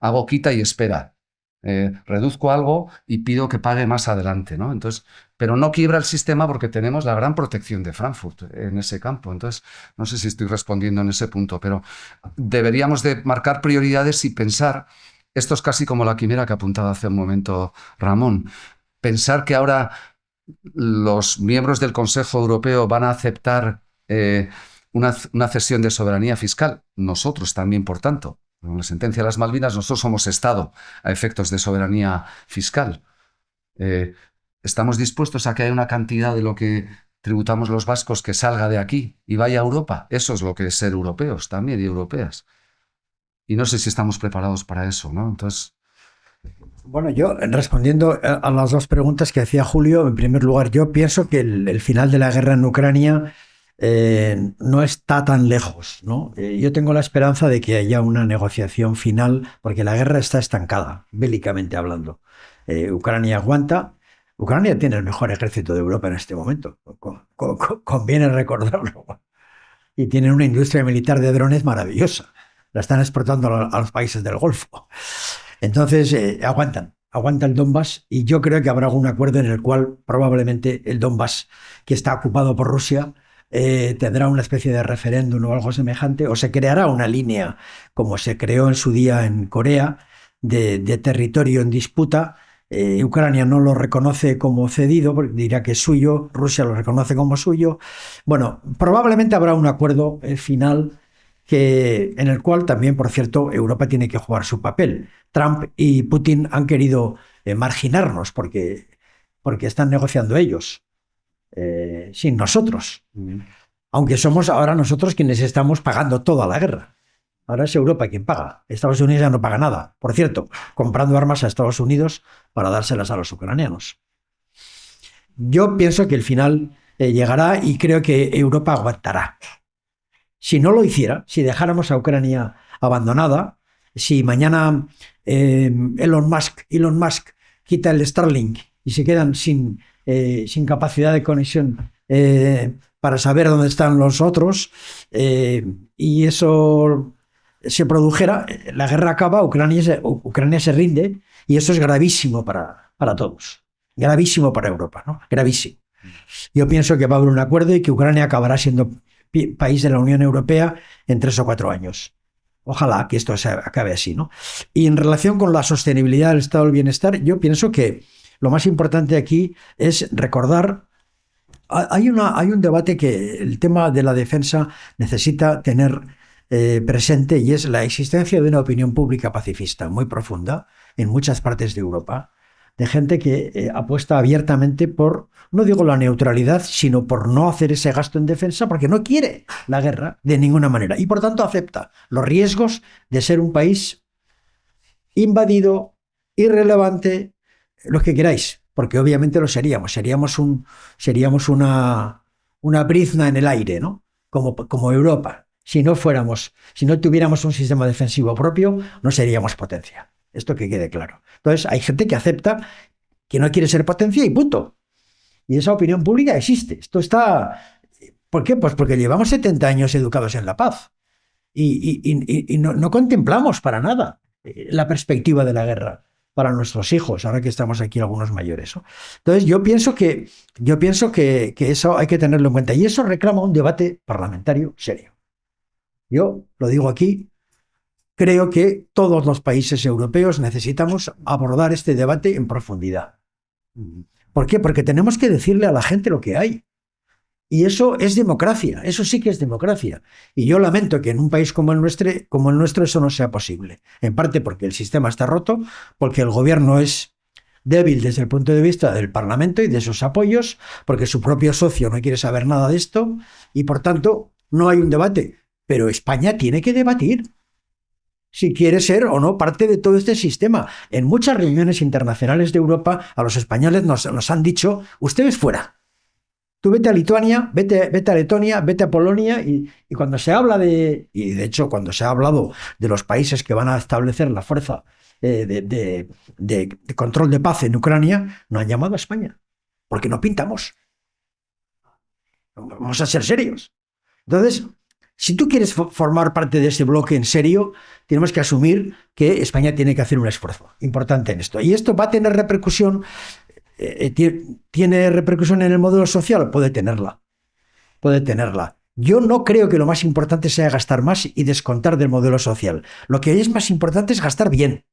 hago quita y espera. Reduzco algo y pido que pague más adelante, ¿no? Entonces, pero no quiebra el sistema porque tenemos la gran protección de Frankfurt en ese campo. Entonces, no sé si estoy respondiendo en ese punto, pero deberíamos de marcar prioridades y pensar, esto es casi como la quimera que apuntaba hace un momento Ramón, pensar que ahora los miembros del Consejo Europeo van a aceptar una cesión de soberanía fiscal, nosotros también, por tanto. Con la sentencia de las Malvinas, nosotros somos Estado a efectos de soberanía fiscal. ¿Estamos dispuestos a que haya una cantidad de lo que tributamos los vascos que salga de aquí y vaya a Europa? Eso es lo que es ser europeos también y europeas. Y no sé si estamos preparados para eso, ¿no? Entonces... Bueno, yo respondiendo a las dos preguntas que hacía Julio, en primer lugar, yo pienso que el final de la guerra en Ucrania no está tan lejos, ¿no? Yo tengo la esperanza de que haya una negociación final, porque la guerra está estancada, bélicamente hablando. Ucrania aguanta. Ucrania tiene el mejor ejército de Europa en este momento, conviene recordarlo. Y tienen una industria militar de drones maravillosa. La están exportando a los países del Golfo. Entonces, aguanta el Donbass, y yo creo que habrá algún acuerdo en el cual probablemente el Donbass, que está ocupado por Rusia, tendrá una especie de referéndum o algo semejante, o se creará una línea, como se creó en su día en Corea, de territorio en disputa. Ucrania no lo reconoce como cedido, porque dirá que es suyo, Rusia lo reconoce como suyo. Bueno, probablemente habrá un acuerdo final en el cual también, por cierto, Europa tiene que jugar su papel. Trump y Putin han querido marginarnos porque están negociando ellos. Sin nosotros, aunque somos ahora nosotros quienes estamos pagando toda la guerra. Ahora es Europa quien paga. Estados Unidos ya no paga nada. Por cierto, comprando armas a Estados Unidos para dárselas a los ucranianos. Yo pienso que el final llegará y creo que Europa aguantará. Si no lo hiciera, si dejáramos a Ucrania abandonada, si mañana Elon Musk quita el Starlink y se quedan sin capacidad de conexión para saber dónde están los otros, y eso se produjera, la guerra acaba, Ucrania se rinde, y eso es gravísimo para todos, gravísimo para Europa, ¿no? Gravísimo. Yo pienso que va a haber un acuerdo y que Ucrania acabará siendo país de la Unión Europea en 3 o 4 años. Ojalá que esto se acabe así, ¿no? Y en relación con la sostenibilidad del estado del bienestar, yo pienso que lo más importante aquí es recordar, hay un debate que el tema de la defensa necesita tener presente, y es la existencia de una opinión pública pacifista muy profunda en muchas partes de Europa, de gente que apuesta abiertamente por, no digo la neutralidad, sino por no hacer ese gasto en defensa, porque no quiere la guerra de ninguna manera y por tanto acepta los riesgos de ser un país invadido, irrelevante, lo que queráis, porque obviamente lo seríamos una brizna en el aire, ¿no? Como Europa. Si no tuviéramos un sistema defensivo propio, no seríamos potencia. Esto que quede claro. Entonces, hay gente que acepta que no quiere ser potencia y punto. Y esa opinión pública existe. Esto está... ¿Por qué? Pues porque llevamos 70 años educados en la paz y no contemplamos para nada la perspectiva de la guerra para nuestros hijos, ahora que estamos aquí algunos mayores, ¿no? Entonces yo pienso que eso hay que tenerlo en cuenta y eso reclama un debate parlamentario serio. Yo lo digo aquí, creo que todos los países europeos necesitamos abordar este debate en profundidad. ¿Por qué? Porque tenemos que decirle a la gente lo que hay. Y eso es democracia, eso sí que es democracia. Y yo lamento que en un país como el nuestro eso no sea posible. En parte porque el sistema está roto, porque el gobierno es débil desde el punto de vista del Parlamento y de sus apoyos, porque su propio socio no quiere saber nada de esto y por tanto no hay un debate. Pero España tiene que debatir si quiere ser o no parte de todo este sistema. En muchas reuniones internacionales de Europa a los españoles nos han dicho, ustedes fuera. Tú vete a Lituania, vete a Letonia, vete a Polonia y cuando se habla y de hecho cuando se ha hablado de los países que van a establecer la fuerza de control de paz en Ucrania, no han llamado a España, porque no pintamos. Vamos a ser serios. Entonces, si tú quieres formar parte de ese bloque en serio, tenemos que asumir que España tiene que hacer un esfuerzo importante en esto. Y esto va a tener repercusión. ¿Tiene repercusión en el modelo social? Puede tenerla. Yo no creo que lo más importante sea gastar más y descontar del modelo social. Lo que es más importante es gastar bien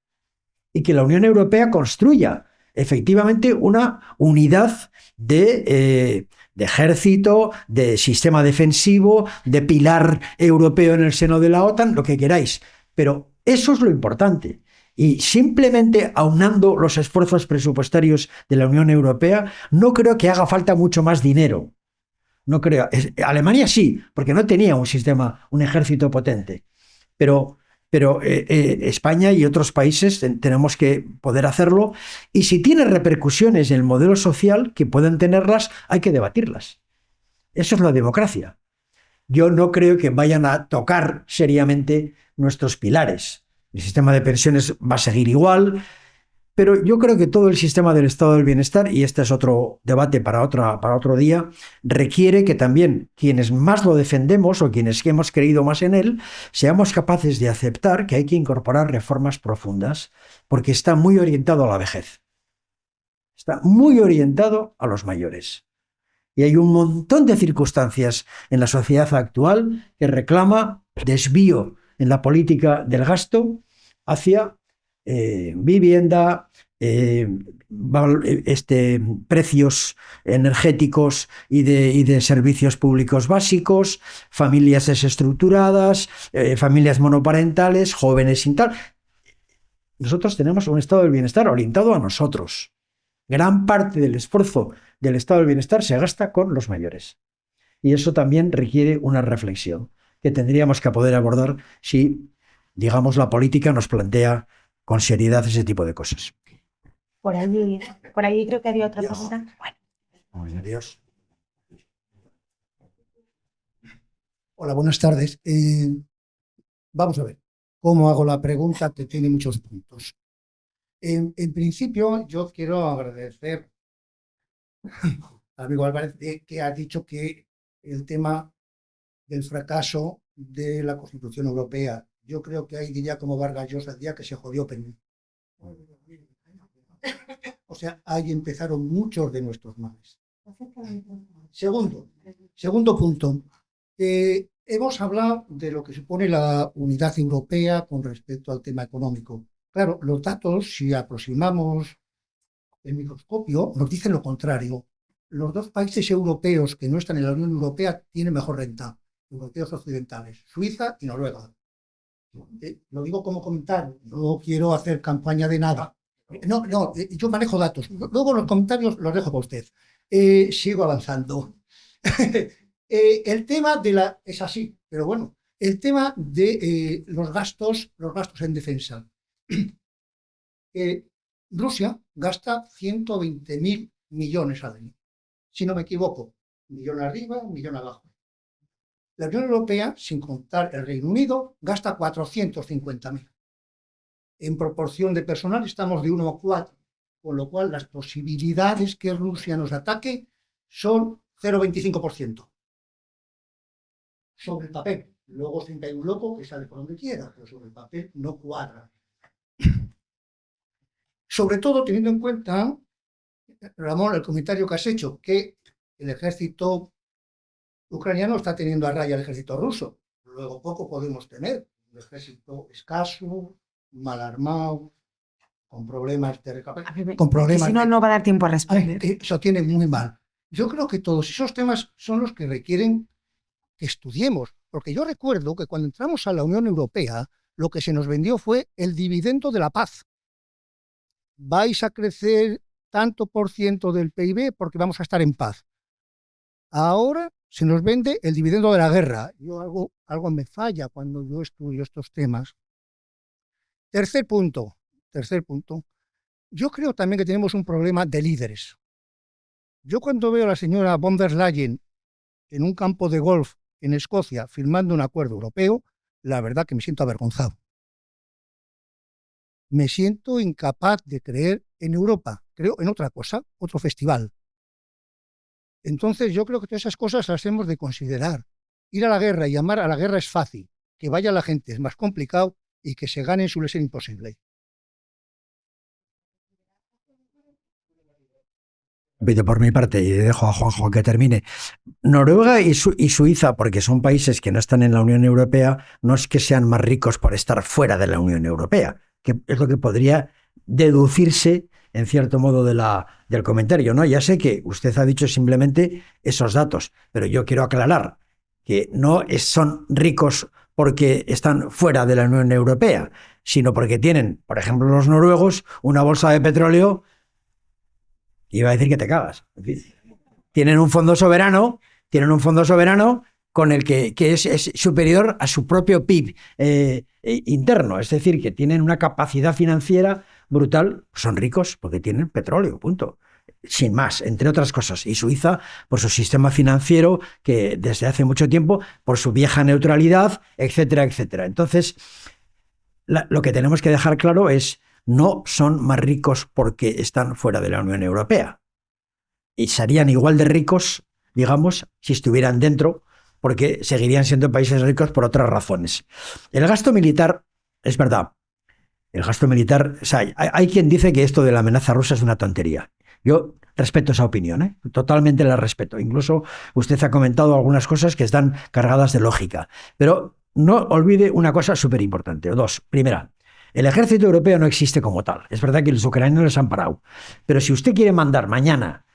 y que la Unión Europea construya efectivamente una unidad de ejército, de sistema defensivo, de pilar europeo en el seno de la OTAN, lo que queráis. Pero eso es lo importante. Y simplemente aunando los esfuerzos presupuestarios de la Unión Europea, no creo que haga falta mucho más dinero. No creo. Alemania sí, porque no tenía un ejército potente. Pero España y otros países tenemos que poder hacerlo. Y si tiene repercusiones en el modelo social, que pueden tenerlas, hay que debatirlas. Eso es la democracia. Yo no creo que vayan a tocar seriamente nuestros pilares. El sistema de pensiones va a seguir igual, pero yo creo que todo el sistema del estado del bienestar, y este es otro debate para otro día, requiere que también quienes más lo defendemos o quienes hemos creído más en él, seamos capaces de aceptar que hay que incorporar reformas profundas, porque está muy orientado a la vejez. Está muy orientado a los mayores. Y hay un montón de circunstancias en la sociedad actual que reclama desvío en la política del gasto hacia vivienda, precios energéticos y de servicios públicos básicos, familias desestructuradas, familias monoparentales, jóvenes sin tal. Nosotros tenemos un estado del bienestar orientado a nosotros. Gran parte del esfuerzo del estado del bienestar se gasta con los mayores. Y eso también requiere una reflexión que tendríamos que poder abordar si, digamos, la política nos plantea con seriedad ese tipo de cosas. Por ahí creo que había otra pregunta. Bueno. Adiós. Hola, buenas tardes. Vamos a ver cómo hago la pregunta, que tiene muchos puntos. En principio, yo quiero agradecer al amigo Álvarez que ha dicho que el tema del fracaso de la Constitución Europea, yo creo que ahí diría como Vargas Llosa el día que se jodió Perú. O sea, ahí empezaron muchos de nuestros males. Segundo punto. Hemos hablado de lo que supone la unidad europea con respecto al tema económico. Claro, los datos, si aproximamos el microscopio, nos dicen lo contrario. Los dos países europeos que no están en la Unión Europea tienen mejor renta, europeos occidentales, Suiza y Noruega. Lo digo como comentario, no quiero hacer campaña de nada. No, yo manejo datos. Luego los comentarios los dejo para usted. Sigo avanzando. El tema de la... Es así, pero bueno. El tema de los gastos en defensa. Rusia gasta 120.000 millones al año. Si no me equivoco, millón arriba, millón abajo. La Unión Europea, sin contar el Reino Unido, gasta 450.000. En proporción de personal estamos de 1 a 4. con lo cual las posibilidades que Rusia nos ataque son 0,25%. Sobre el papel. Luego siempre hay un loco que sale por donde quiera, pero sobre el papel no cuadra. Sobre todo teniendo en cuenta, Ramón, el comentario que has hecho, que el ejército ucraniano está teniendo a raya al ejército ruso. Luego poco podemos tener. Un ejército escaso, mal armado, con problemas de recapitulación. Con problemas. Si no, no va a dar tiempo a responder. Eso tiene muy mal. Yo creo que todos esos temas son los que requieren que estudiemos. Porque yo recuerdo que cuando entramos a la Unión Europea, lo que se nos vendió fue el dividendo de la paz. Vais a crecer tanto por ciento del PIB porque vamos a estar en paz. Ahora se nos vende el dividendo de la guerra. Algo me falla cuando yo estudio estos temas. Tercer punto. Yo creo también que tenemos un problema de líderes. Yo cuando veo a la señora von der Leyen en un campo de golf en Escocia firmando un acuerdo europeo, la verdad que me siento avergonzado. Me siento incapaz de creer en Europa. Creo en otra cosa, otro festival. Entonces yo creo que todas esas cosas las hemos de considerar. Ir a la guerra y llamar a la guerra es fácil. Que vaya la gente es más complicado y que se gane suele ser imposible. Pido por mi parte y dejo a Juanjo que termine. Noruega y Suiza, porque son países que no están en la Unión Europea, no es que sean más ricos por estar fuera de la Unión Europea, que es lo que podría deducirse en cierto modo del comentario, ¿no? Ya sé que usted ha dicho simplemente esos datos, pero yo quiero aclarar que no son ricos porque están fuera de la Unión Europea, sino porque tienen, por ejemplo, los noruegos, una bolsa de petróleo. Iba a decir que te cagas. Tienen un fondo soberano con el que es superior a su propio PIB interno. Es decir, que tienen una capacidad financiera brutal. Son ricos porque tienen petróleo, punto. Sin más, entre otras cosas. Y Suiza, por su sistema financiero, que desde hace mucho tiempo, por su vieja neutralidad, etcétera, etcétera. Entonces, lo que tenemos que dejar claro es: no son más ricos porque están fuera de la Unión Europea. Y serían igual de ricos, digamos, si estuvieran dentro, porque seguirían siendo países ricos por otras razones. El gasto militar, es verdad, el gasto militar, o sea, hay quien dice que esto de la amenaza rusa es una tontería. Yo respeto esa opinión, totalmente la respeto. Incluso usted ha comentado algunas cosas que están cargadas de lógica. Pero no olvide una cosa súper importante, o dos. Primera, el ejército europeo no existe como tal. Es verdad que los ucranianos les han parado. Pero si usted quiere mandar mañana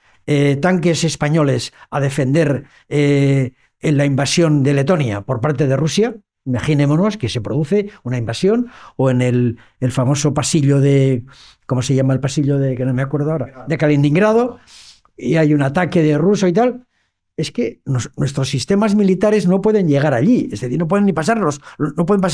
tanques españoles a defender en la invasión de Letonia por parte de Rusia, imaginémonos que se produce una invasión, o en el famoso pasillo de, ¿cómo se llama el pasillo de, que no me acuerdo ahora, de Kaliningrado, y hay un ataque de ruso y tal. Es que nuestros sistemas militares no pueden llegar allí, es decir, no pueden pasar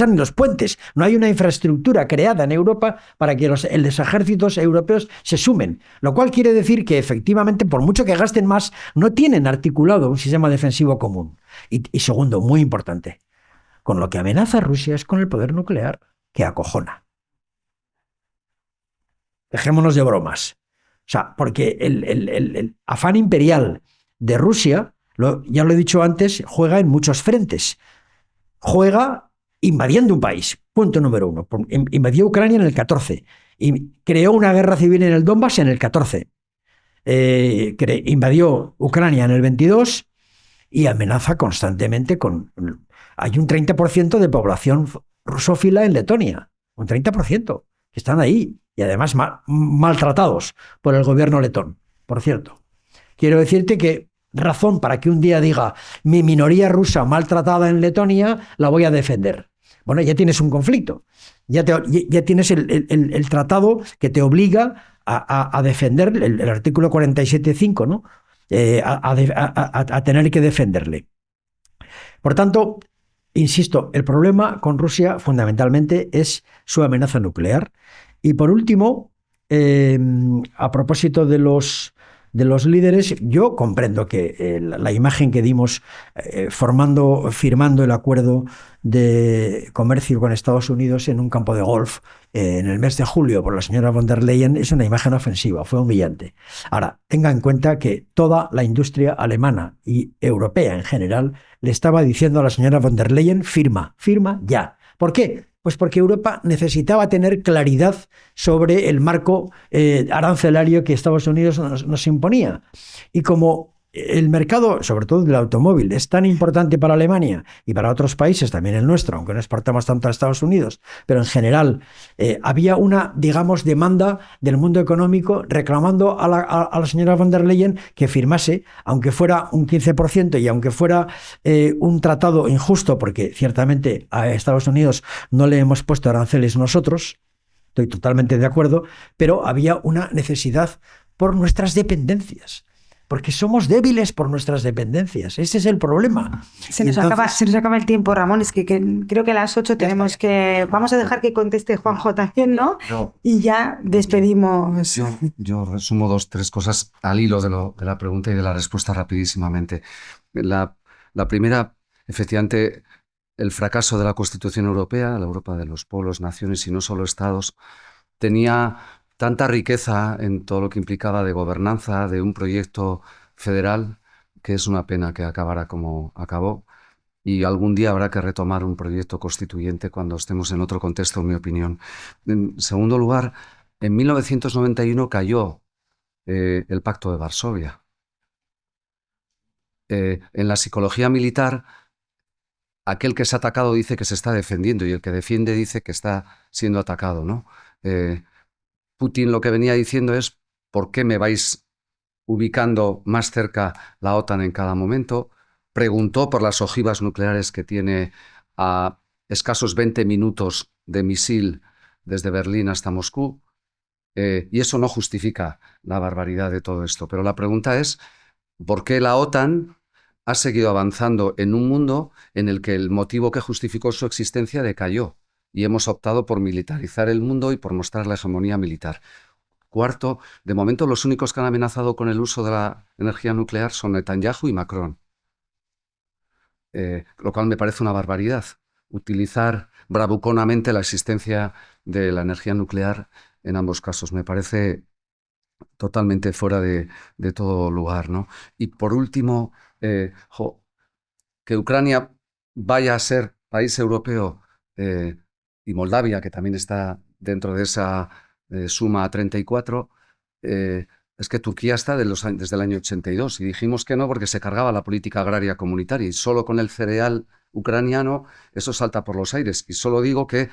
ni los puentes. No hay una infraestructura creada en Europa para que los ejércitos europeos se sumen, lo cual quiere decir que efectivamente, por mucho que gasten más, no tienen articulado un sistema defensivo común. Y segundo, muy importante, con lo que amenaza Rusia es con el poder nuclear, que acojona. Dejémonos de bromas. O sea, porque el afán imperial de Rusia, ya lo he dicho antes, juega en muchos frentes. Juega invadiendo un país, punto número uno. Invadió Ucrania en el 14 y creó una guerra civil en el Donbass en el 14. Invadió Ucrania en el 22 y amenaza constantemente con... Hay un 30% de población rusófila en Letonia, un 30%, que están ahí y además maltratados por el gobierno letón, por cierto. Quiero decirte que razón para que un día diga: mi minoría rusa maltratada en Letonia la voy a defender. Bueno, ya tienes un conflicto, ya tienes el tratado que te obliga a defender, el artículo 47.5, ¿no? A tener que defenderle. Por tanto, insisto, el problema con Rusia fundamentalmente es su amenaza nuclear. Y por último, a propósito de los de los líderes. Yo comprendo que la imagen que dimos firmando el acuerdo de comercio con Estados Unidos en un campo de golf en el mes de julio por la señora von der Leyen es una imagen ofensiva, fue humillante. Ahora, tenga en cuenta que toda la industria alemana y europea en general le estaba diciendo a la señora von der Leyen, firma ya. ¿Por qué? Pues porque Europa necesitaba tener claridad sobre el marco arancelario que Estados Unidos nos imponía. Y como el mercado, sobre todo del automóvil, es tan importante para Alemania y para otros países, también el nuestro, aunque no exportamos tanto a Estados Unidos, pero en general había una, digamos, demanda del mundo económico reclamando a la señora von der Leyen que firmase, aunque fuera un 15% y aunque fuera un tratado injusto, porque ciertamente a Estados Unidos no le hemos puesto aranceles nosotros, estoy totalmente de acuerdo, pero había una necesidad por nuestras dependencias. Porque somos débiles por nuestras dependencias. Ese es el problema. Se nos acaba el tiempo, Ramón. Es que creo que a las 8 tenemos que... Vamos a dejar que conteste Juanjo también, ¿no? Y ya despedimos. Yo resumo 2 o 3 cosas al hilo de la pregunta y de la respuesta rapidísimamente. La primera, efectivamente, el fracaso de la Constitución Europea, la Europa de los pueblos, naciones y no solo estados, tenía tanta riqueza en todo lo que implicaba de gobernanza, de un proyecto federal, que es una pena que acabara como acabó. Y algún día habrá que retomar un proyecto constituyente cuando estemos en otro contexto, en mi opinión. En segundo lugar, en 1991 cayó el Pacto de Varsovia. En la psicología militar, aquel que es atacado dice que se está defendiendo y el que defiende dice que está siendo atacado, ¿no? Putin lo que venía diciendo es ¿por qué me vais ubicando más cerca la OTAN en cada momento? Preguntó por las ojivas nucleares que tiene a escasos 20 minutos de misil desde Berlín hasta Moscú, y eso no justifica la barbaridad de todo esto. Pero la pregunta es ¿por qué la OTAN ha seguido avanzando en un mundo en el que el motivo que justificó su existencia decayó? Y hemos optado por militarizar el mundo y por mostrar la hegemonía militar. Cuarto, de momento los únicos que han amenazado con el uso de la energía nuclear son Netanyahu y Macron. Lo cual me parece una barbaridad. Utilizar bravuconamente la existencia de la energía nuclear en ambos casos me parece totalmente fuera de todo lugar, ¿no? Y por último, que Ucrania vaya a ser país europeo y Moldavia, que también está dentro de esa suma 34, es que Turquía está desde el año 82 y dijimos que no porque se cargaba la política agraria comunitaria y solo con el cereal ucraniano eso salta por los aires. Y solo digo que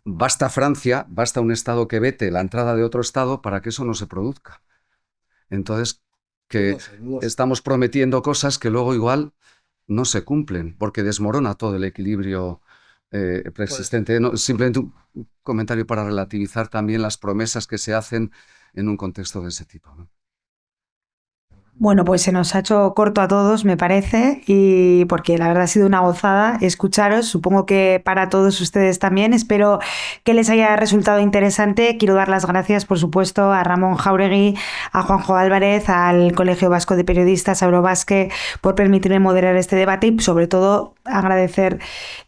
basta Francia, basta un Estado que vete la entrada de otro Estado para que eso no se produzca. Entonces, que estamos prometiendo cosas que luego igual no se cumplen porque desmorona todo el equilibrio preexistente. No, simplemente un comentario para relativizar también las promesas que se hacen en un contexto de ese tipo, ¿no? Bueno, pues se nos ha hecho corto a todos, me parece, y porque la verdad ha sido una gozada escucharos, supongo que para todos ustedes también. Espero que les haya resultado interesante. Quiero dar las gracias, por supuesto, a Ramón Jáuregui, a Juanjo Álvarez, al Colegio Vasco de Periodistas, a Eurobasque, por permitirme moderar este debate y, sobre todo, agradecer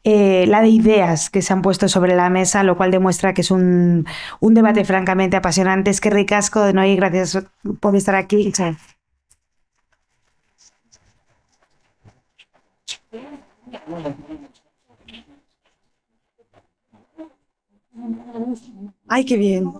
la de ideas que se han puesto sobre la mesa, lo cual demuestra que es un debate francamente apasionante. Es que ricasco de Noy, gracias por estar aquí. Ay, qué bien.